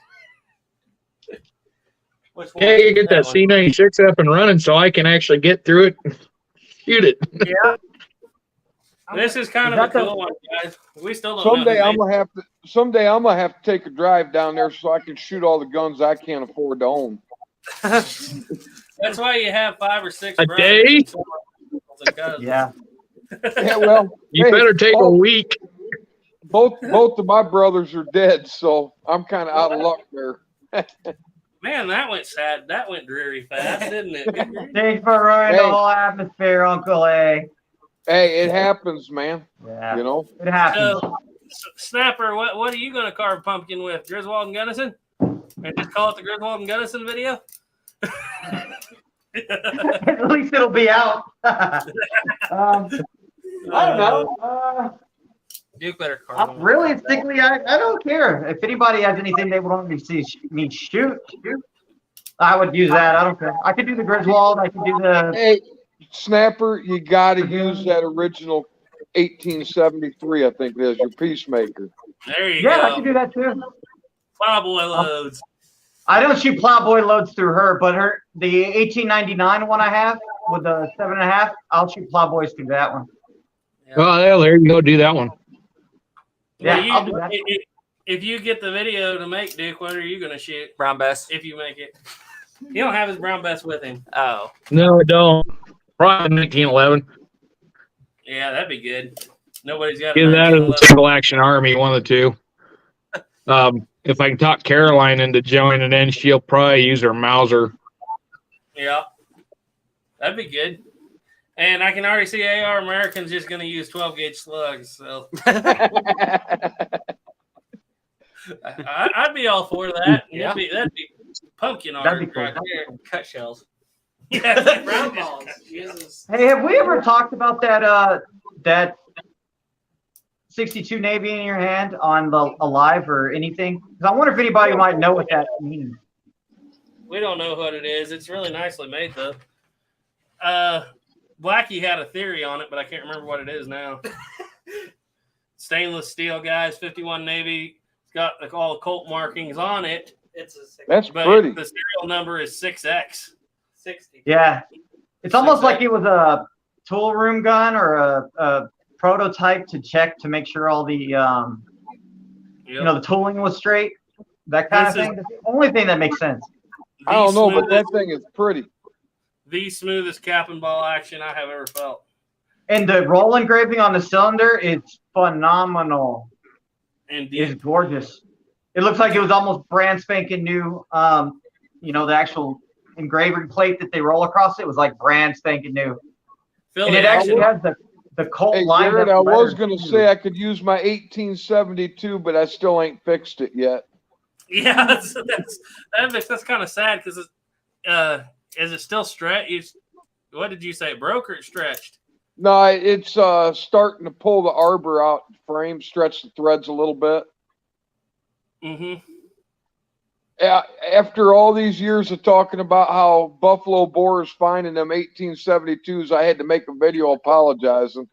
S4: Yeah, you get that C96 up and running so I can actually get through it and shoot it.
S7: Yeah. This is kind of a cool one, guys. We still don't
S2: Someday
S7: know.
S2: I'm gonna have to take a drive down there so I can shoot all the guns I can't afford to own.
S7: That's why you have 5 or 6
S4: A
S7: brothers
S4: day?
S7: and cousins.
S3: Yeah.
S2: Yeah, well,
S4: You
S2: hey,
S4: better take a week.
S2: both of my brothers are dead, so I'm kind of out of luck there.
S7: Man, that went sad. That went dreary fast, didn't it?
S3: Thanks for ruining the whole atmosphere, Uncle A.
S2: Hey, it happens, man.
S3: Yeah.
S2: You know.
S3: It happens.
S7: So, Snapper, what are you going to carve pumpkin with? Griswold and Gunnison? And just call it the Griswold and Gunnison video?
S3: At least it'll be out. I don't know.
S8: Duke better carve them.
S3: Realistically, I don't care. If anybody has anything they want me to see me shoot, I would use that. I don't care. I could do the Griswold. I could do the.
S2: Hey, Snapper, you got to use that original 1873. I think it is your Peacemaker.
S7: There you
S3: Yeah,
S7: go.
S3: I can do that too.
S7: Plowboy loads.
S3: I don't shoot plowboy loads through her, but the 1899 one I have with the 7.5, I'll shoot plowboys through that one.
S4: Oh, yeah, there you go. Do that one.
S3: Yeah,
S7: Well,
S3: I'll do that.
S7: If you get the video to make, Duke, what are you going to shoot?
S8: Brown best.
S7: If you make it. He don't have his brown vest with him.
S8: Oh.
S4: No, I don't. Probably 1911.
S7: Yeah, that'd be good. Nobody's got
S4: Either that or the
S7: 1911.
S4: Single Action Army, one of the two. If I can talk Caroline into joining in, she'll probably use her Mauser.
S7: Yeah, that'd be good. And I can already see AR American's just going to use 12-gauge slugs. So I'd be all for that.
S8: Yeah.
S7: That'd be pumpkin art
S3: That'd be cool.
S7: right there.
S8: Cut shells.
S7: Yeah,
S6: Brown balls. Jesus.
S3: Hey, have we ever talked about that 62 Navy in your hand on the Alive or anything? Because I wonder if anybody might know what that means.
S7: We don't know what it is. It's really nicely made, though. Blackie had a theory on it, but I can't remember what it is now. Stainless steel, guys. 51 Navy. It's got like all the Colt markings on it.
S6: It's a 60.
S2: That's
S7: But
S2: pretty.
S7: the serial number is 6X.
S6: 60.
S3: Yeah. It's almost like it was a tool room gun or a prototype to check to make sure all the
S7: Yep.
S3: the tooling was straight. That kind of
S7: This is-
S3: thing. That's the only thing that makes sense.
S2: I don't know, but that thing is pretty.
S7: The smoothest cap and ball action I have ever felt.
S3: And the roll engraving on the cylinder is phenomenal.
S7: And
S3: It's gorgeous. It looks like it was almost brand spanking new. The actual engraving plate that they roll across it was like brand spanking new.
S7: Phil,
S3: And it actually has the Colt
S2: Hey,
S3: lined
S2: Jared,
S3: up
S2: I was
S3: letters,
S2: going to
S3: too.
S2: say I could use my 1872, but I still ain't fixed it yet.
S7: yeah, that's kind of sad because is it still stretched? What did you say? Broke or it stretched?
S2: No, it's starting to pull the arbor out the frame, stretch the threads a little bit.
S7: Mm-hmm.
S2: After all these years of talking about how Buffalo Boar is finding them 1872s, I had to make a video apologizing.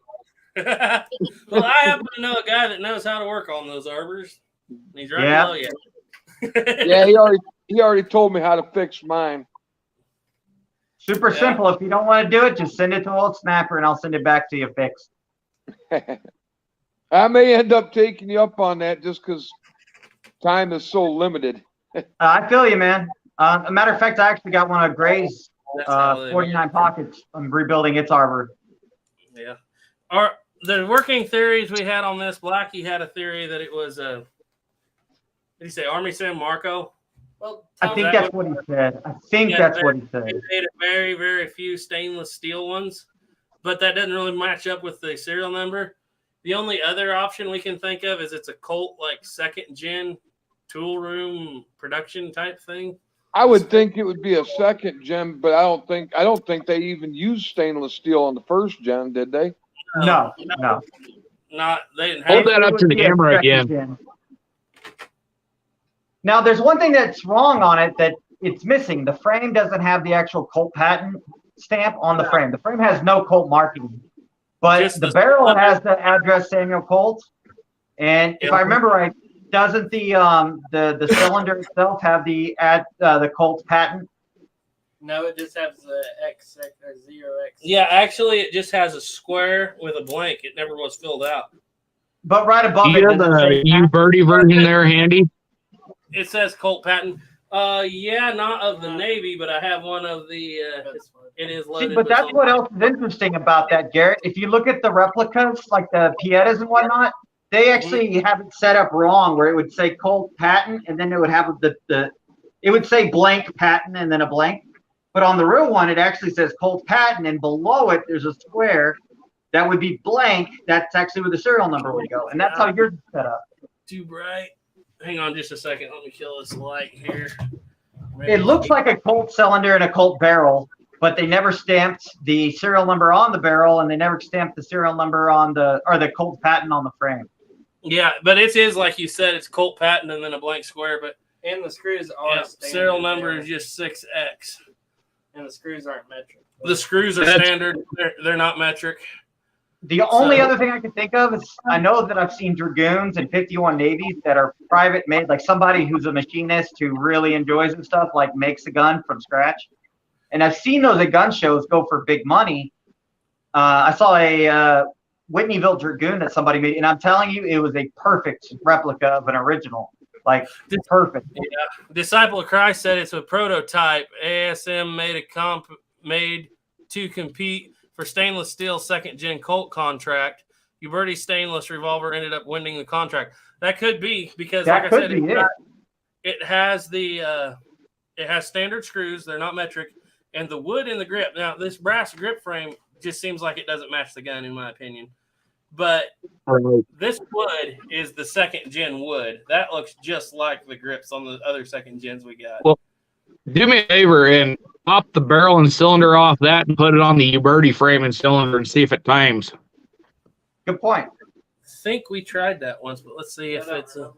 S7: Well, I happen to know a guy that knows how to work on those arbors. He's right
S3: Yeah.
S7: below you.
S2: Yeah, he already told me how to fix mine.
S3: Super
S7: Yeah.
S3: simple. If you don't want to do it, just send it to Old Snapper and I'll send it back to you fixed.
S2: I may end up taking you up on that just because time is so limited.
S3: I feel you, man. A matter of fact, I actually got one of Gray's
S7: That's how they
S3: 49 pockets. I'm rebuilding its arbor.
S7: Yeah. The working theories we had on this, Blackie had a theory that it was did he say Army San Marco?
S6: Well,
S3: I
S6: tell
S3: think
S6: me-
S3: that's what he said. I think that's what he said.
S7: They made very, very few stainless steel ones, but that doesn't really match up with the serial number. The only other option we can think of is it's a Colt like second gen tool room production type thing.
S2: I would think it would be a second gen, but I don't think they even used stainless steel on the first gen, did they?
S3: No.
S7: Not they didn't
S4: Hold
S7: have
S4: that
S3: It
S4: up
S3: would
S4: to the
S3: be a
S4: camera
S3: second
S4: again.
S3: gen. Now, there's one thing that's wrong on it that it's missing. The frame doesn't have the actual Colt patent stamp on the frame. The frame has no Colt marking, but
S7: Just
S3: the
S7: the
S3: barrel
S7: cylinder.
S3: has the address Samuel Colt. And if I remember right, doesn't the cylinder itself have the Colt patent?
S6: No, it just has the X or 0X.
S7: Yeah, actually it just has a square with a blank. It never was filled out.
S3: But right
S4: Do
S3: above it,
S4: you have
S3: does it
S4: the
S3: say
S4: U-Birdie version there handy?
S7: It says Colt patent. Yeah, not of the Navy, but I have one of the it is
S3: See,
S7: loaded.
S3: but
S7: with
S3: that's
S7: some-
S3: what else is interesting about that, Garrett. If you look at the replicas, like the Pietas and whatnot, they actually have it set up wrong where it would say Colt patent and then it would have it would say blank patent and then a blank. But on the real one, it actually says Colt patent and below it there's a square that would be blank. That's actually where the serial number would go. And that's how yours is set up.
S7: Too bright. Hang on just a second. Let me kill this light here.
S3: It looks like a Colt cylinder and a Colt barrel, but they never stamped the serial number on the barrel and they never stamped the serial number on the Colt patent on the frame.
S7: Yeah, but it is like you said, it's Colt patent and then a blank square, but
S6: And the screws are
S7: yeah,
S6: standard
S7: serial number
S6: there.
S7: is just 6X.
S6: And the screws aren't metric.
S7: The screws are standard. They're not metric.
S3: The only
S7: So-
S3: other thing I can think of is I know that I've seen Dragoons and 51 Navies that are private made, like somebody who's a machinist who really enjoys and stuff, like makes a gun from scratch. And I've seen those at gun shows go for big money. I saw a Whitneyville Dragoon that somebody made, and I'm telling you, it was a perfect replica of an original. Like, perfect.
S7: Disciple of Christ said it's a prototype. ASM made to compete for stainless steel second gen Colt contract. Uberti stainless revolver ended up winning the contract. That could be because,
S3: That
S7: like I
S3: could
S7: said,
S3: be it.
S7: it has it has standard screws. They're not metric, and the wood in the grip. Now, this brass grip frame just seems like it doesn't match the gun, in my opinion. But this wood is the second gen wood. That looks just like the grips on the other second gens we got.
S4: Well, do me a favor and pop the barrel and cylinder off that and put it on the Uberti frame and cylinder and see if it times.
S3: Good point.
S7: I think we tried that once, but let's see if it's a.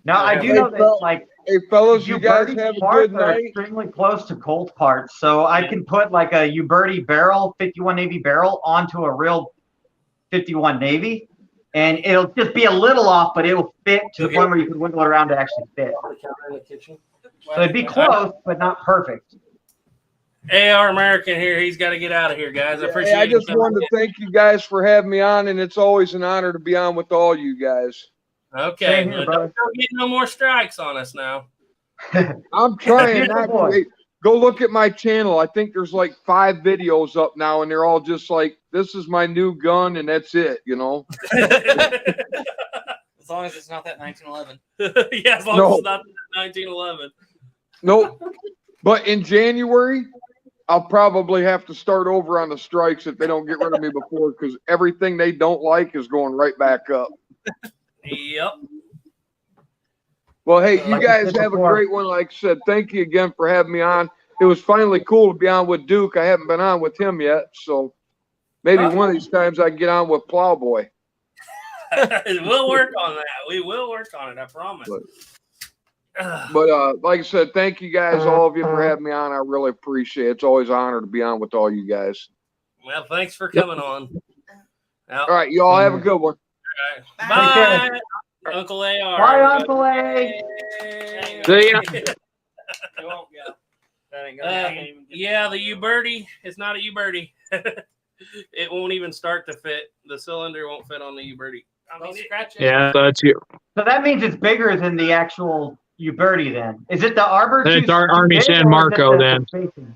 S3: Now, I do know that, like,
S2: Hey, fellas, you guys
S3: Uberti
S2: have a
S3: parts
S2: good
S3: are
S2: night.
S3: extremely close to Colt parts, so I can put like a Uberti barrel, 51 Navy barrel onto a real 51 Navy, and it'll just be a little off, but it'll fit to the point where you can wiggle it around to actually fit.
S7: In the kitchen.
S3: So it'd be close, but not perfect.
S7: AR American here. He's got to get out of here, guys. I appreciate
S2: Hey, I
S7: you
S2: just
S7: coming
S2: wanted to thank you guys for having me on, and it's always an honor to be on with all you guys.
S7: in. Okay,
S3: Same here,
S7: well,
S3: brother.
S7: don't get no more strikes on us now.
S2: I'm trying
S3: Beautiful
S2: not to.
S3: boy.
S2: Hey, go look at my channel. I think there's like 5 videos up now, and they're all just like, this is my new gun, and that's it, you know?
S8: As long as it's not that 1911.
S7: Yeah, as long
S2: No.
S7: as it's not 1911.
S2: Nope. But in January, I'll probably have to start over on the strikes if they don't get rid of me before, because everything they don't like is going right back up.
S7: Yep.
S2: Well, hey, you
S3: Like I
S2: guys
S3: said
S2: have a
S3: before.
S2: great one. Like I said, thank you again for having me on. It was finally cool to be on with Duke. I haven't been on with him yet, so maybe one of these times I can get on with Plowboy.
S7: We'll work on that. We will work on it. I promise.
S2: But like I said, thank you guys, all of you, for having me on. I really appreciate it. It's always an honor to be on with all you guys.
S7: Well, thanks for coming on.
S2: All right, you all have a good one.
S7: Bye, Uncle AR.
S3: Bye, Uncle A.
S4: See ya.
S8: It won't go. That ain't gonna I can't even get
S7: Yeah, the Uberti is not a Uberti. it won't even start to fit. The cylinder won't fit on the Uberti.
S6: Don't scratch it.
S4: Yeah, that's you.
S3: So that means it's bigger than the actual Uberti then. Is it the arbor?
S4: Then it's
S3: too
S4: Army
S3: big,
S4: San
S3: or is it
S4: Marco
S3: the
S4: then.
S3: spacing?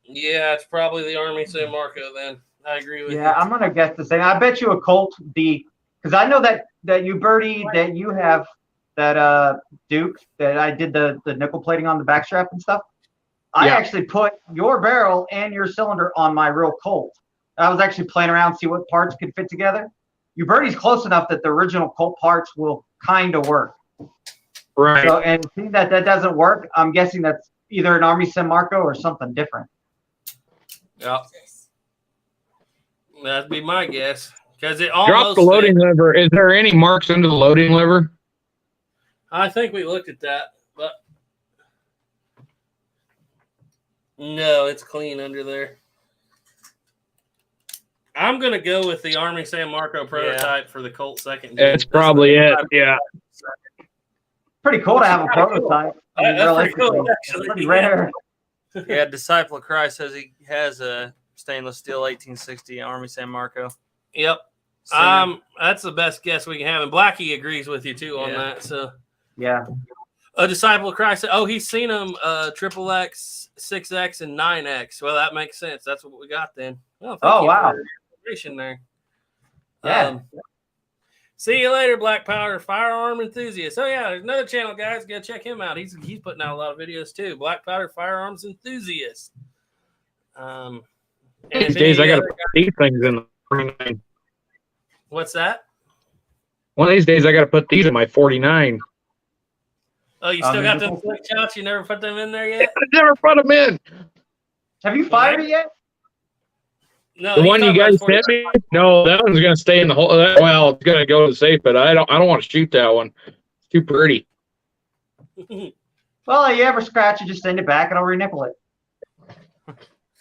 S7: Yeah, it's probably the Army San Marco then. I agree with
S3: Yeah,
S7: you.
S3: I'm gonna guess the same. I bet you a Colt because I know that Uberti that you have, that Duke that I did the nickel plating on the backstrap and stuff. I
S4: Yeah.
S3: actually put your barrel and your cylinder on my real Colt. I was actually playing around, see what parts could fit together. Uberti's close enough that the original Colt parts will kind of work.
S4: Right.
S3: So, and seeing that doesn't work, I'm guessing that's either an Army San Marco or something different.
S7: Yeah, that'd be my guess. Because it
S4: Drop
S7: almost
S4: the loading
S7: fit.
S4: lever. Is there any marks under the loading lever?
S7: I think we looked at that, but no, it's clean under there. I'm gonna go with the Army San Marco prototype for the Colt second.
S4: That's probably it. Yeah.
S3: Pretty cool to have a prototype. I mean,
S7: That's pretty
S3: realistically,
S7: cool, actually.
S3: it's pretty rare.
S8: Yeah, Disciple of Christ says he has a stainless steel 1860 Army San Marco.
S7: Yep.
S8: Singer.
S7: That's the best guess we can have, and Blackie agrees with you too on
S8: Yeah.
S7: that. So,
S3: Yeah.
S7: a Disciple of Christ. Oh, he's seen them triple X, 6X, and 9X. Well, that makes sense. That's what we got then. Well, thank you
S3: Wow.
S7: for your information there.
S3: Yeah.
S7: See you later, Black Powder Firearm Enthusiast. Oh yeah, there's another channel, guys. Go check him out. He's putting out a lot of videos too. Black Powder Firearms Enthusiast. And
S4: These
S7: if
S4: days I
S7: any
S4: got to
S7: other
S4: put these things in the 49.
S7: What's that?
S4: One of these days I got to put these in my 49.
S7: Oh, you still got them flick shots? You never put them in there yet?
S4: I never put them in.
S3: Have you fired it yet?
S7: No.
S4: The one you guys
S7: talking about
S4: sent me? No, that one's gonna stay in the hole. Well, it's gonna go to the safe, but I don't want to shoot that one. It's too pretty.
S3: Well, you ever scratch it, just send it back and I'll re-nickel it.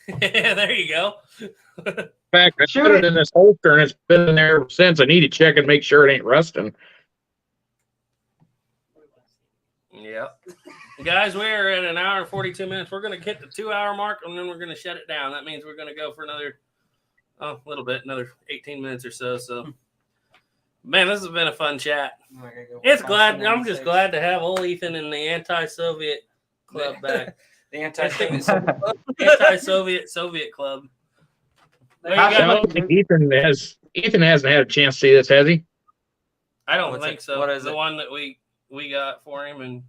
S7: Yeah, there you go.
S4: In fact, I
S3: Shoot
S4: put
S3: it.
S4: it in this holster and it's been in there since. I need to check and make sure it ain't rusting.
S7: Yep. Guys, we're at an hour and 42 minutes. We're going to hit the 2-hour mark, and then we're going to shut it down. That means we're going to go for another little bit, another 18 minutes or so. So, man, this has been a fun chat. I'm just glad to have old Ethan in the anti-Soviet club back.
S8: The anti-Soviet
S7: Anti-Soviet club. Well, you
S3: How
S7: got-
S3: should
S4: I don't think Ethan hasn't had a chance to see this, has he?
S7: I don't
S8: What's
S7: think
S8: it?
S7: so.
S8: What is
S7: the
S8: it?
S7: one that we got for him and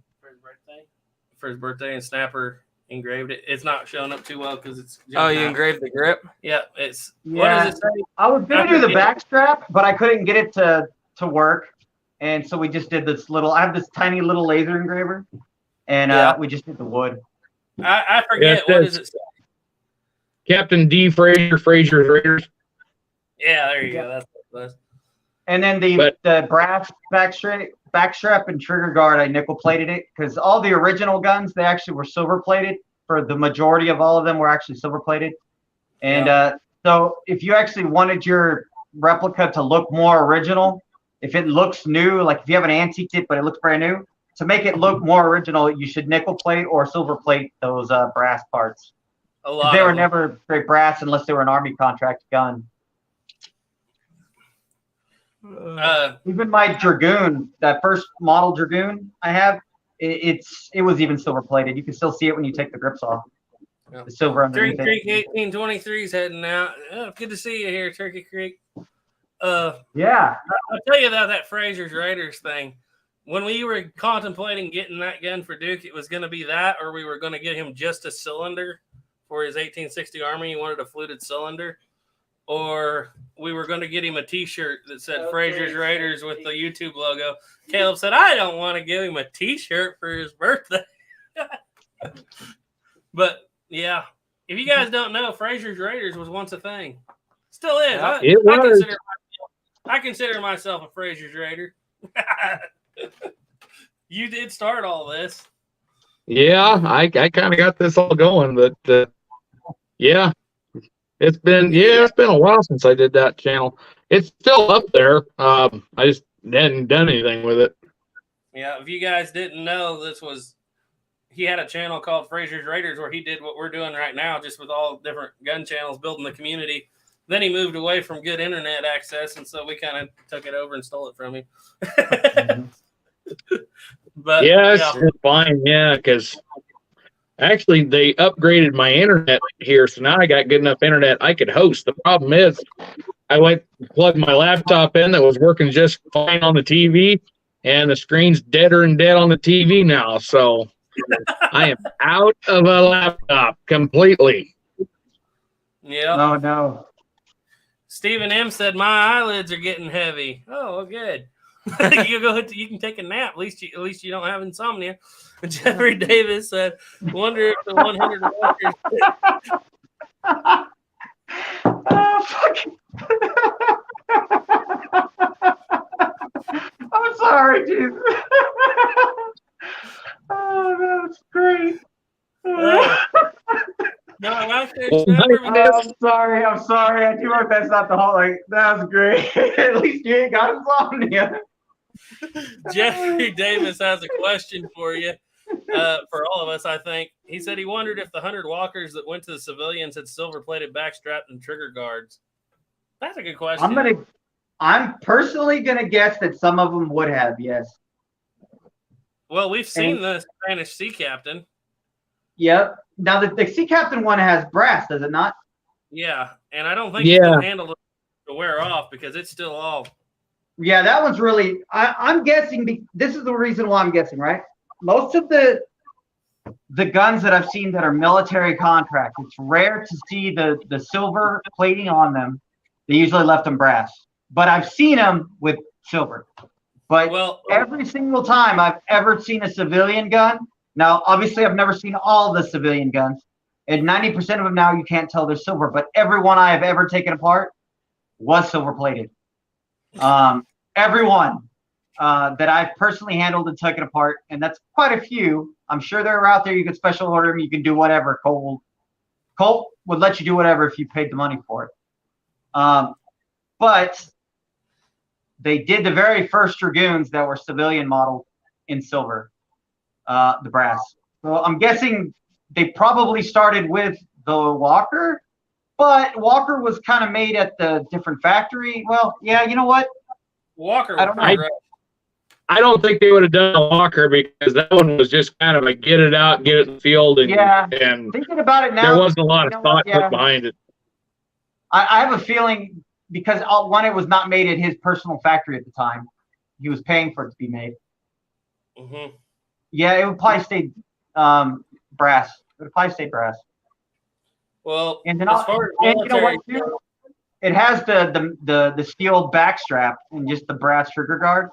S7: for his birthday, and Snapper engraved it. It's not showing up too well because it's
S8: Oh, you engraved the grip?
S7: Yeah, it's
S3: Yeah.
S7: what does it say?
S3: I was gonna do the back strap, but I couldn't get it to work, and so we just did this little. I have this tiny little laser engraver, and
S8: Yeah.
S3: we just did the wood.
S7: I forget
S4: Yeah,
S7: what
S4: it
S7: does it say?
S4: Captain D. Fraser's Raiders.
S7: Yeah, there you go. That's what it was.
S3: And then
S4: But-
S3: the brass back strap and trigger guard, I nickel plated it because all the original guns, they actually were silver plated. For the majority of all of them were actually silver plated. And so if you actually wanted your replica to look more original, if it looks new, like if you have an antique it but it looks brand new, to make it look more original, you should nickel plate or silver plate those brass parts.
S7: A lot.
S3: They
S7: of
S3: were
S7: them.
S3: never straight brass unless they were an army contract gun. Even my Dragoon, that first model Dragoon I have, it was even silver plated. You can still see it when you take the grips off.
S7: Yeah.
S3: The silver
S7: Turkey
S3: underneath
S7: Creek
S3: it.
S7: 1823's heading out. Oh, good to see you here, Turkey Creek.
S3: Yeah.
S7: I'll tell you that Fraser's Raiders thing. When we were contemplating getting that gun for Duke, it was going to be that, or we were going to get him just a cylinder for his 1860 Army. He wanted a fluted cylinder. Or we were going to get him a T-shirt that said Fraser's Raiders with the YouTube logo. Caleb said, I don't want to give him a T-shirt for his birthday. But, yeah, if you guys don't know, Fraser's Raiders was once a thing. Still is.
S4: It was.
S7: I consider myself a Fraser's Raider. You did start all this.
S4: Yeah, I kind of got this all going, but yeah. It's been a while since I did that channel. It's still up there. I just hadn't done anything with it.
S7: Yeah, if you guys didn't know, he had a channel called Fraser's Raiders where he did what we're doing right now, just with all different gun channels, building the community. then he moved away from good internet access, and so we kind of took it over and stole it from him. But
S4: Yes,
S7: yeah.
S4: it's fine. Yeah, because actually they upgraded my internet here, so now I got good enough internet I could host. The problem is, I went and plugged my laptop in that was working just fine on the TV, and the screen's deader and dead on the TV now. So I am out of a laptop completely.
S7: Yeah.
S3: Oh no.
S7: Stephen M said my eyelids are getting heavy. Oh, well, good. You can take a nap. At least you don't have insomnia. Jeffrey Davis said, "Wonder if the 100 walkers."
S3: Oh, fuck. I'm sorry, dude. Oh, that's great.
S7: No, right there,
S4: Well,
S7: Jeffrey.
S3: I'm sorry. I do hope that's not the whole. Like, that was great. At least you ain't got insomnia.
S7: Jeffrey Davis has a question for you, for all of us, I think. He said he wondered if the 100 walkers that went to the civilians had silver-plated backstrap and trigger guards. That's a good question.
S3: I'm personally gonna guess that some of them would have, yes.
S7: Well, we've seen the Spanish Sea Captain.
S3: Yep. Now the Sea Captain one has brass, does it not?
S7: Yeah, and I don't think it can handle it to wear off because it's still all.
S3: Yeah, that one's really. I'm guessing. This is the reason why I'm guessing, right? Most of the guns that I've seen that are military contracts, it's rare to see the silver plating on them. They usually left them brass, but I've seen them with silver. But every single time I've ever seen a civilian gun, now obviously I've never seen all the civilian guns, and 90% of them now you can't tell they're silver. But every one I have ever taken apart was silver plated. Everyone that I've personally handled and taken apart, and that's quite a few. I'm sure they're out there. You can special order them. You can do whatever. Colt would let you do whatever if you paid the money for it. But they did the very first Dragoons that were civilian modeled in silver, the brass. So I'm guessing they probably started with the Walker, but Walker was kind of made at the different factory. Well, yeah, you know what?
S7: Walker.
S3: I don't know.
S4: I don't think they would have done a Walker because that one was just kind of a get it out, get it in the field, and
S3: and thinking about it now,
S4: there wasn't a lot of thought put behind it.
S3: I have a feeling because one, it was not made at his personal factory at the time. He was paying for it to be made.
S7: Mm-hmm.
S3: Yeah, it would probably stay brass. It would probably stay brass.
S7: Well,
S3: and then
S7: as far as military,
S3: you know what, too? It has the steel backstrap and just the brass trigger guard.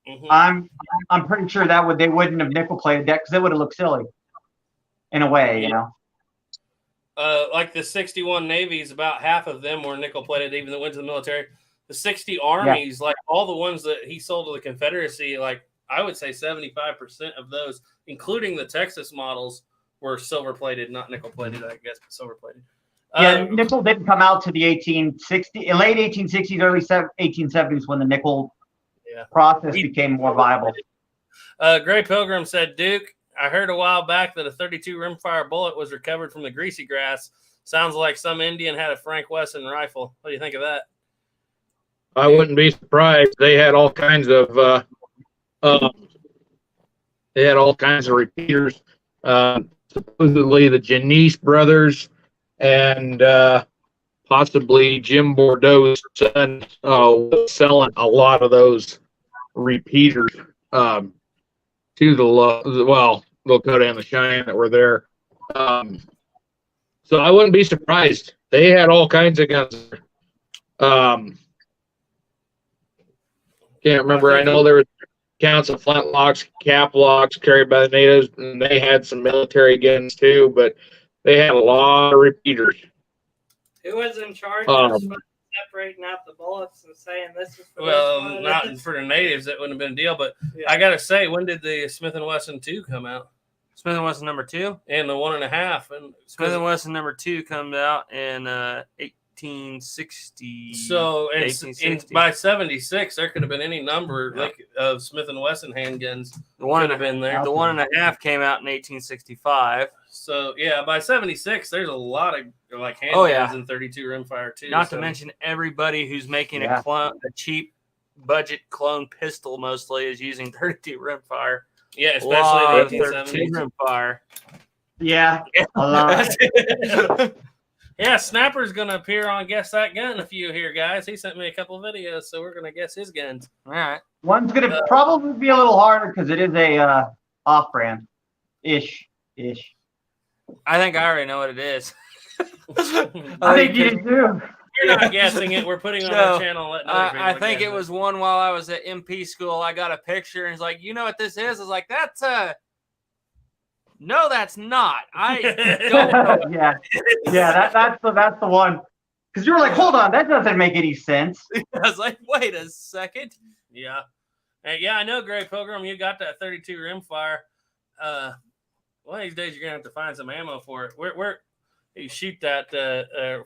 S3: Mm-hmm. I'm pretty sure they wouldn't have nickel plated that because it would have looked silly in a way, you know.
S7: Like the 61 Navies, about half of them were nickel plated, even that went to the military. The 60 Armies, like all the ones that he sold to the Confederacy, like I would say 75% of those, including the Texas models, were silver plated, not nickel plated, I guess, but silver plated.
S3: Yeah, nickel didn't come out to the late 1860s, early 1870s when the nickel process became more viable.
S7: Gray Pilgrim said, Duke, I heard a while back that a 32 rimfire bullet was recovered from the greasy grass. Sounds like some Indian had a Frank Wesson rifle. What do you think of that?
S4: I wouldn't be surprised. They had all kinds of repeaters. Supposedly the Janice brothers and possibly Jim Bordeaux's son was selling a lot of those repeaters to the Lakota and the Cheyenne that were there. So I wouldn't be surprised. They had all kinds of guns. Can't remember. I know there were counts of flintlocks, cap locks carried by the natives, and they had some military guns too, but they had a lot of repeaters.
S6: Who was in charge of separating out the bullets and saying this is for
S7: well, not for the natives, that wouldn't have been a deal, but I gotta say, when did the Smith & Wesson 2 come out?
S8: Smith & Wesson number 2?
S7: And the 1.5. And
S8: Smith & Wesson number 2 comes out in
S5: 1860.
S7: So and
S5: 1860.
S7: by 76, there could have been any number like of Smith and Wesson handguns.
S5: The one
S7: could have been there.
S5: The 1.5 came out in 1865.
S7: So yeah, by 76, there's a lot of like handguns
S5: Oh, yeah.
S7: and 32 rimfire too.
S5: Not to mention everybody who's making a cheap budget clone pistol mostly is using 32 rimfire.
S7: yeah,
S5: Lot
S7: especially
S5: of
S7: in the
S5: 32
S7: 1870s.
S5: rimfire.
S3: Yeah, a lot.
S7: Yeah, Snapper's gonna appear on Guess That Gun a few here, guys. He sent me a couple videos, so we're gonna guess his guns.
S5: All right.
S3: One's gonna probably be a little harder because it is a off-brand ish.
S5: I think I already know what it is.
S3: I think you do too.
S7: We're not guessing it. We're putting it on our channel. Letting other people
S5: I think
S7: guess
S5: it was one while I was at MP school. I got a picture and it's like, you know what this is? I was like, that's no, that's not. I don't know.
S3: yeah. That's the one. Because you were like, hold on, that doesn't make any sense.
S5: I was like, wait a second.
S7: Yeah. Yeah, I know, Gray Pilgrim. You got that 32 rimfire. One of these days, you're gonna have to find some ammo for it. Where you shoot that,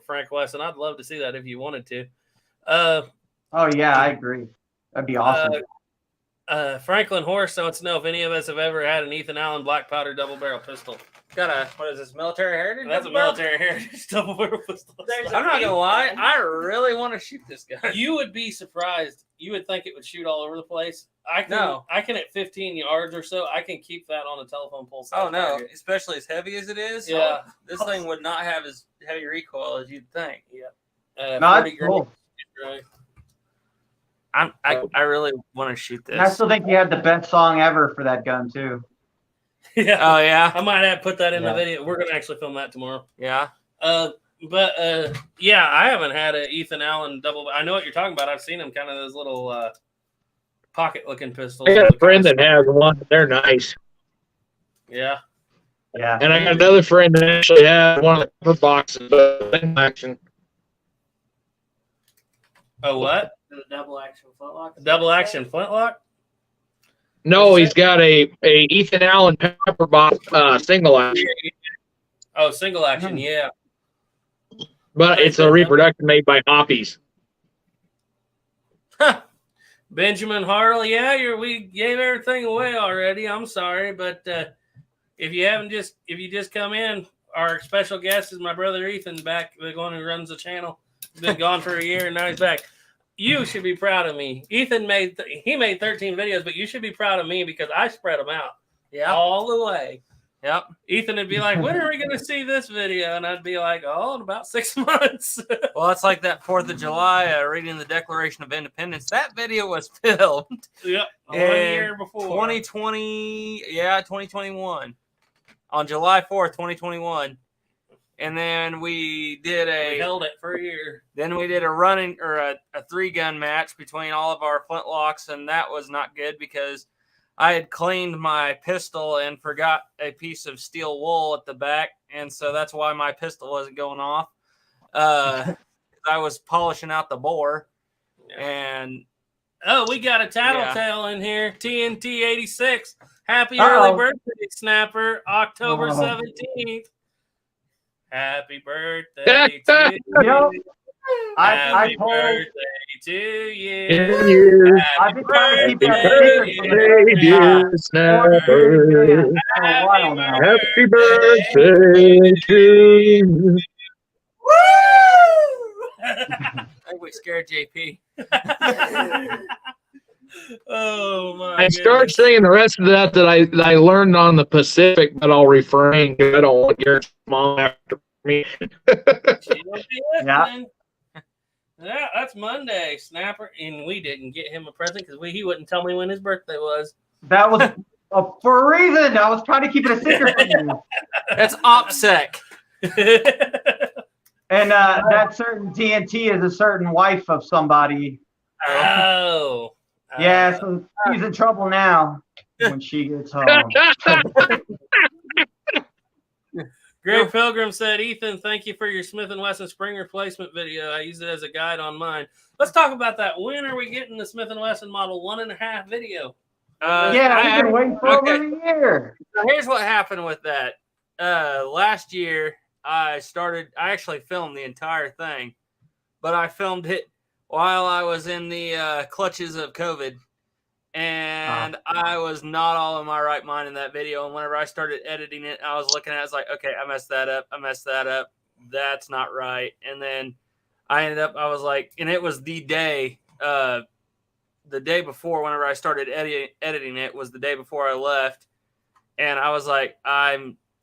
S7: Frank Wesson? I'd love to see that if you wanted to.
S3: Oh yeah, I agree. That'd be awesome.
S7: Franklin Horse wants to know if any of us have ever had an Ethan Allen black powder double barrel pistol.
S5: Got a, what is this, military heritage?
S7: That's a military heritage double barrel pistol.
S5: I'm not gonna lie, I really want to shoot this guy.
S7: You would be surprised. You would think it would shoot all over the place. I can at 15 yards or so. I can keep that on a telephone pole.
S5: Oh no, especially as heavy as it is.
S7: Yeah,
S5: this thing would not have as heavy recoil as you'd think.
S7: Yeah,
S3: Not cool.
S7: Right.
S5: I really want to shoot this.
S3: I still think you had the best song ever for that gun too.
S7: Yeah.
S5: Oh yeah.
S7: I might have put that in the video. We're gonna actually film that tomorrow.
S5: Yeah.
S7: Yeah, I haven't had an Ethan Allen double. I know what you're talking about. I've seen them, kind of those little pocket-looking pistols.
S4: I got a friend that has one. They're nice.
S7: Yeah.
S3: Yeah.
S4: And I got another friend that actually has one of the cover boxes, but in action.
S7: Oh, what?
S6: The double action flintlock.
S7: Double action flintlock?
S4: No, he's got a Ethan Allen pepper box single action,
S7: Oh, single action, yeah.
S4: but it's a reproduction made by Hoppies.
S7: Benjamin Harley, yeah, we gave everything away already. I'm sorry, but if you just come in, our special guest is my brother Ethan, back, the one who runs the channel. He's been gone for a year and now he's back. You should be proud of me. Ethan made 13 videos, but you should be proud of me because I spread them out.
S5: Yeah.
S7: All the way.
S5: Yep.
S7: Ethan would be like, when are we going to see this video? And I'd be like, oh, in about 6 months.
S5: Well, it's like that 4th of July, reading the Declaration of Independence. That video was filmed.
S7: Yep. 1
S5: in
S7: year before.
S5: 2021. On July 4th, 2021. And then we
S7: held it for a year.
S5: Then we did a running or a 3-gun match between all of our flintlocks, and that was not good because I had cleaned my pistol and forgot a piece of steel wool at the back, and so that's why my pistol wasn't going off. I was polishing out the bore, and
S7: we got a tattletale in here. TNT 86. Happy early birthday, Snapper. October 17th. Happy birthday to you. Happy birthday to you.
S3: I've been trying to keep
S4: Happy birthday, Snapper. Happy birthday to you.
S5: I think we scared JP.
S7: Oh my!
S4: I start saying the rest of that I learned on the Pacific, but I'll refrain because I don't want your mom after me.
S3: Yeah.
S7: Yeah, that's Monday, Snapper, and we didn't get him a present because he wouldn't tell me when his birthday was.
S3: That was for a reason. I was trying to keep it a secret from you.
S5: That's OPSEC.
S3: And that certain TNT is a certain wife of somebody.
S7: Oh.
S3: Yeah, so she's in trouble now when she gets home.
S7: Greg Pilgrim said, Ethan, thank you for your Smith & Wesson spring replacement video. I used it as a guide on mine. Let's talk about that. When are we getting the Smith & Wesson Model 1.5 video?
S3: I've been waiting for over a year.
S5: So here's what happened with that. Last year, I actually filmed the entire thing.
S8: but I filmed it while I was in the clutches of COVID. And I was not all in my right mind in that video. And whenever I started editing it, I was looking at it, I was like, okay, I messed that up. That's not right. And then I was like, and it was the day before, whenever I started editing it, was the day before I left. And I was like,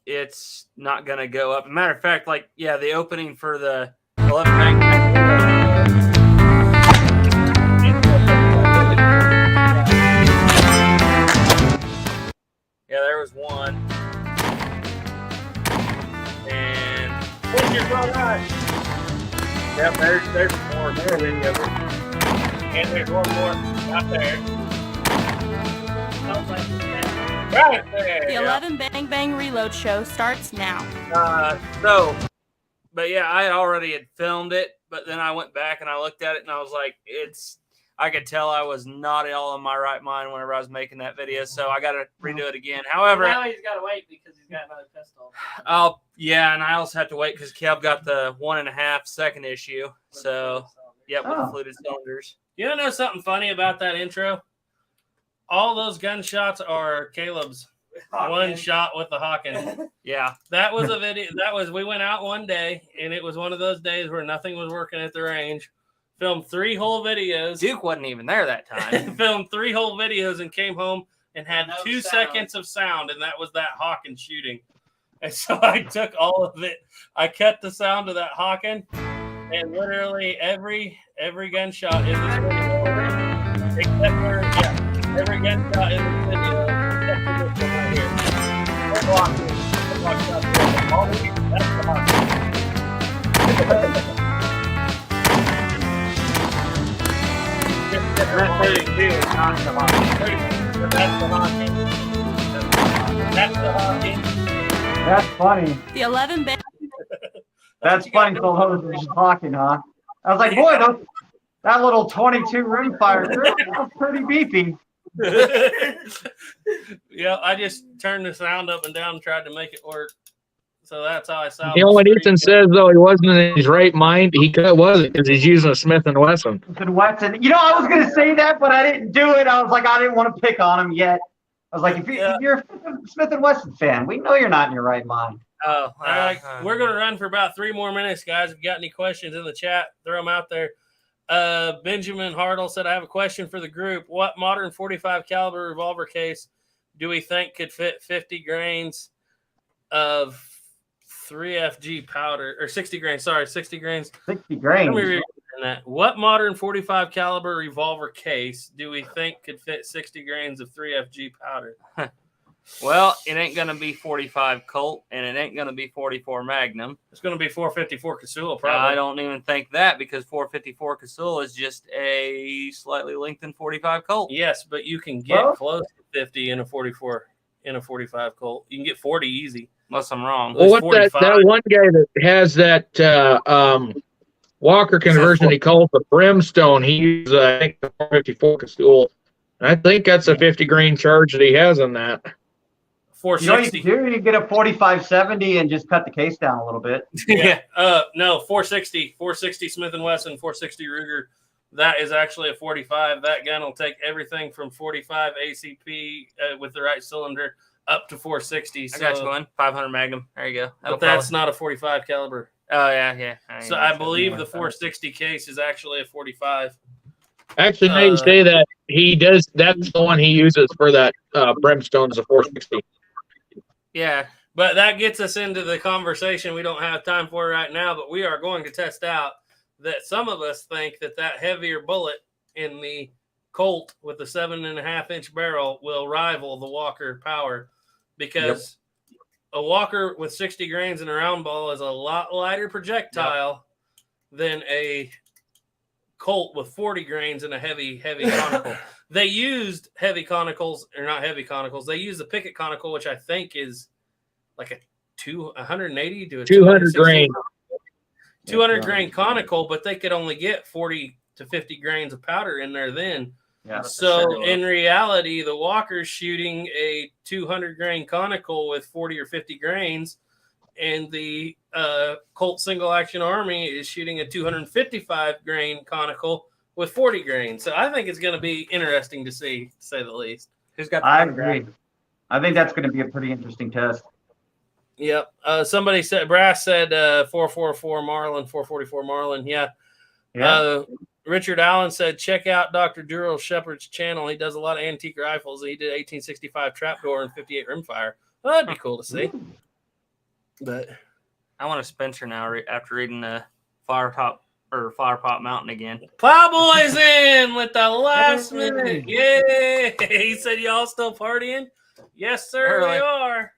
S8: it's not going to go up. Matter of fact, like, yeah, the opening for the 11 bang. Yeah, there was one. And what's your front eye? Yep, there's more. There it is. And there's one more out there. Right there.
S9: The 11 Bang Bang Reload show starts now.
S8: But yeah, I already had filmed it, but then I went back and I looked at it and I was like, I could tell I was not all in my right mind whenever I was making that video, so I got to redo it again. However,
S6: now he's got to wait because he's got another pistol.
S8: Yeah, and I also have to wait because Kev got the 1.5 second issue. So, yep, with the fluted cylinders.
S7: You want to know something funny about that intro? All those gunshots are Caleb's one shot with the Hawken.
S8: Yeah,
S7: that was a video. We went out one day, and it was one of those days where nothing was working at the range. Filmed 3 whole videos.
S8: Duke wasn't even there that time.
S7: Filmed 3 whole videos and came home and had 2 seconds of sound, and that was that Hawken shooting. And so I took all of it. I cut the sound of that Hawken, and literally every gunshot in this video, except for every gunshot in this video, except for this one right here. That's the Hawken. That's the Hawken.
S3: That's funny.
S9: The 11 Bang.
S3: That's funny. So those are just talking, huh? I was like, boy, that little 22 rimfire, that's pretty beefy.
S7: Yeah, I just turned the sound up and down and tried to make it work. So that's how I sound.
S4: You know what Ethan says, though? He wasn't in his right mind. He wasn't because he's using a Smith & Wesson.
S3: Smith & Wesson. You know, I was going to say that, but I didn't do it. I was like, I didn't want to pick on him yet. I was like, if you're a Smith & Wesson fan, we know you're not in your right mind.
S7: All right. We're going to run for about 3 more minutes, guys. If you got any questions in the chat, throw them out there. Benjamin Hartle said, I have a question for the group. What modern 45 caliber revolver case do we think could fit 50 grains of 3FG powder, or 60 grains? Sorry, 60 grains.
S3: 60 grains.
S7: Let me read that. What modern 45 caliber revolver case do we think could fit 60 grains of 3FG powder?
S8: Well, it ain't going to be 45 Colt, and it ain't going to be 44 Magnum.
S7: It's going to be 454 Casull, probably.
S8: I don't even think that, because 454 Casull is just a slightly lengthened 45 Colt.
S7: Yes, but you can get close to 50 in a 44, in a 45 Colt. You can get 40 easy.
S8: Unless I'm wrong.
S4: Well, what's that one guy that has that Walker conversion he calls the Brimstone? He uses, I think, the 454 Casull. I think that's a 50 grain charge that he has on that.
S7: 460.
S3: You know what you do? You get a 45-70 and just cut the case down a little bit.
S7: Yeah. No, 460. 460 Smith & Wesson, 460 Ruger. That is actually a 45. That gun will take everything from 45 ACP with the right cylinder up to 460. So,
S8: I got you one. 500 Magnum. There you go.
S7: But that's not a 45 caliber.
S8: Oh, yeah.
S7: So I believe the 460 case is actually a 45.
S4: Actually, now you say that, he does. That's the one he uses for that Brimstone is a 460.
S8: Yeah.
S7: But that gets us into the conversation we don't have time for right now, but we are going to test out that some of us think that heavier bullet in the Colt with the 7.5-inch barrel will rival the Walker power, because a Walker with 60 grains in a round ball is a lot lighter projectile than a Colt with 40 grains in a heavy conical. They used heavy conicals, or not heavy conicals. They used the Pickett conical, which I think is like a 180 to a
S4: 200 grain.
S7: 200 grain conical, but they could only get 40 to 50 grains of powder in there then.
S3: Yeah,
S7: so in reality, the Walker's shooting a 200 grain conical with 40 or 50 grains, and the Colt Single Action Army is shooting a 255 grain conical with 40 grain. So I think it's going to be interesting to see, to say the least.
S8: Who's got the
S3: I
S8: photograph?
S3: agree. I think that's going to be a pretty interesting test.
S7: Yep. Somebody said, Brass said 444 Marlin, 444 Marlin. Yeah. Richard Allen said, check out Dr. Dural Shepard's channel. He does a lot of antique rifles. He did 1865 trapdoor and 58 rimfire. Well, that'd be cool to see. But
S8: I want a Spencer now after reading the Fire Pop Mountain again.
S7: Plowboy's in with the last minute. Yay! He said, y'all still partying? Yes, sir, we are.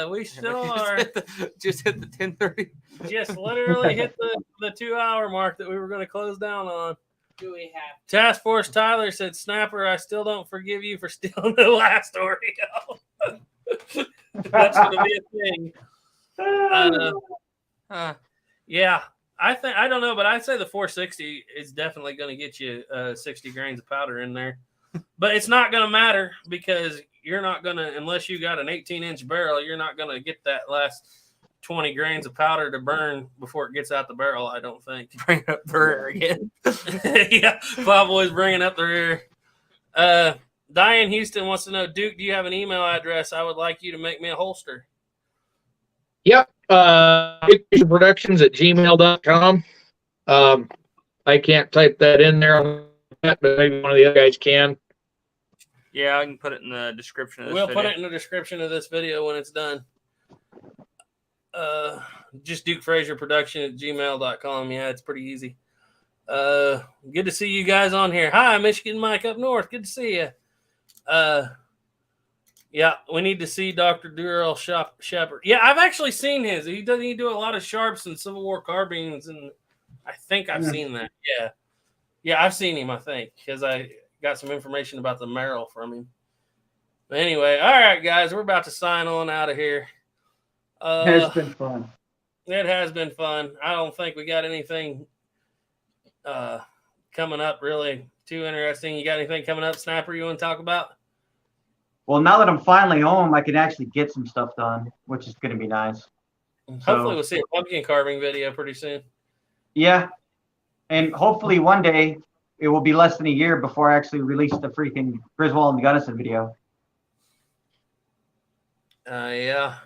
S7: We still are.
S8: Just hit the 10:30.
S7: Just literally hit the 2 hour mark that we were going to close down on.
S6: Do we have
S7: Task Force Tyler said, Snapper, I still don't forgive you for stealing the last Oreo. That's going to be a thing. Yeah, I don't know, but I'd say the 460 is definitely going to get you 60 grains of powder in there. But it's not going to matter because you're not going to, unless you got an 18-inch barrel, you're not going to get that last 20 grains of powder to burn before it gets out the barrel, I don't think.
S8: Bring up the rear again.
S7: Yeah, Plowboy's bringing up the rear. Diane Houston wants to know, Duke, do you have an email address? I would like you to make me a holster.
S4: Yep. Productions@gmail.com. I can't type that in there, but maybe one of the other guys can.
S8: Yeah, I can put it in the description of this
S7: We'll
S8: video.
S7: put it in the description of this video when it's done. Just Duke Frazier Production@gmail.com. Yeah, it's pretty easy. Good to see you guys on here. Hi, Michigan Mike up north. Good to see you. Yeah, we need to see Dr. Dural Shepard. Yeah, I've actually seen his. He do a lot of sharps and Civil War carbines, and I think I've seen that. Yeah, I've seen him. I think because I got some information about the Merrill from him. But anyway, all right, guys, we're about to sign on out of here.
S3: It's been fun.
S7: It has been fun. I don't think we got anything coming up really too interesting. You got anything coming up, Snapper, you want to talk about?
S3: Well, now that I'm finally home, I can actually get some stuff done, which is going to be nice.
S7: Hopefully we'll see a pumpkin carving video pretty soon.
S3: Yeah. And hopefully one day it will be less than a year before I actually release the freaking Griswold and Gunnison video.
S7: Yeah.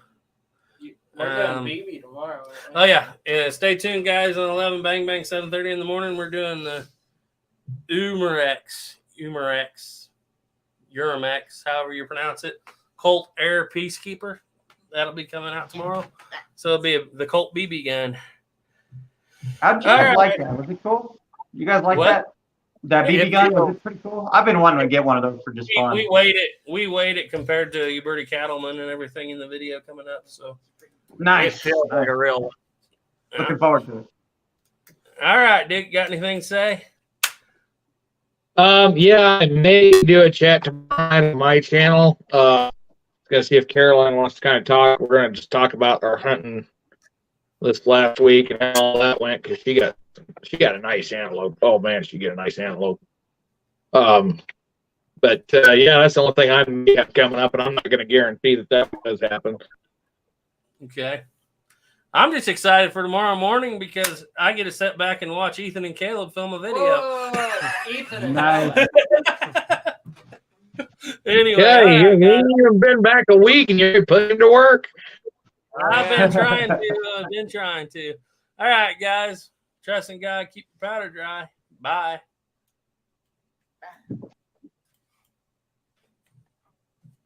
S6: We're doing BB tomorrow.
S7: Oh, yeah. Stay tuned, guys, on 11 Bang Bang, 7:30 in the morning. We're doing the Umarex, however you pronounce it, Colt Air Peacekeeper. That'll be coming out tomorrow. So it'll be the Colt BB gun.
S3: How'd you guys like that? Was it cool? You guys like that? That BB gun? Was it pretty cool? I've been wanting to get one of those for just fun.
S7: We weighed it compared to Uberti Cattleman and everything in the video coming up. So
S3: nice.
S8: It feels like a real one.
S3: Looking forward to it.
S7: All right, Dick, got anything to say?
S4: Yeah, I may do a chat tomorrow on my channel. Gonna see if Caroline wants to kind of talk. We're gonna just talk about our hunting this last week and how all that went because she got a nice antelope. Oh man, she got a nice antelope. But yeah, that's the only thing I have coming up, and I'm not gonna guarantee that does happen.
S7: Okay. I'm just excited for tomorrow morning because I get to sit back and watch Ethan and Caleb film a video.
S6: Whoa, Ethan.
S3: Nice.
S7: Anyway,
S4: Yeah,
S7: right,
S4: you've been back a week and you're putting to work.
S7: I've been trying to. All right, guys. Trust in God. Keep your powder dry. Bye.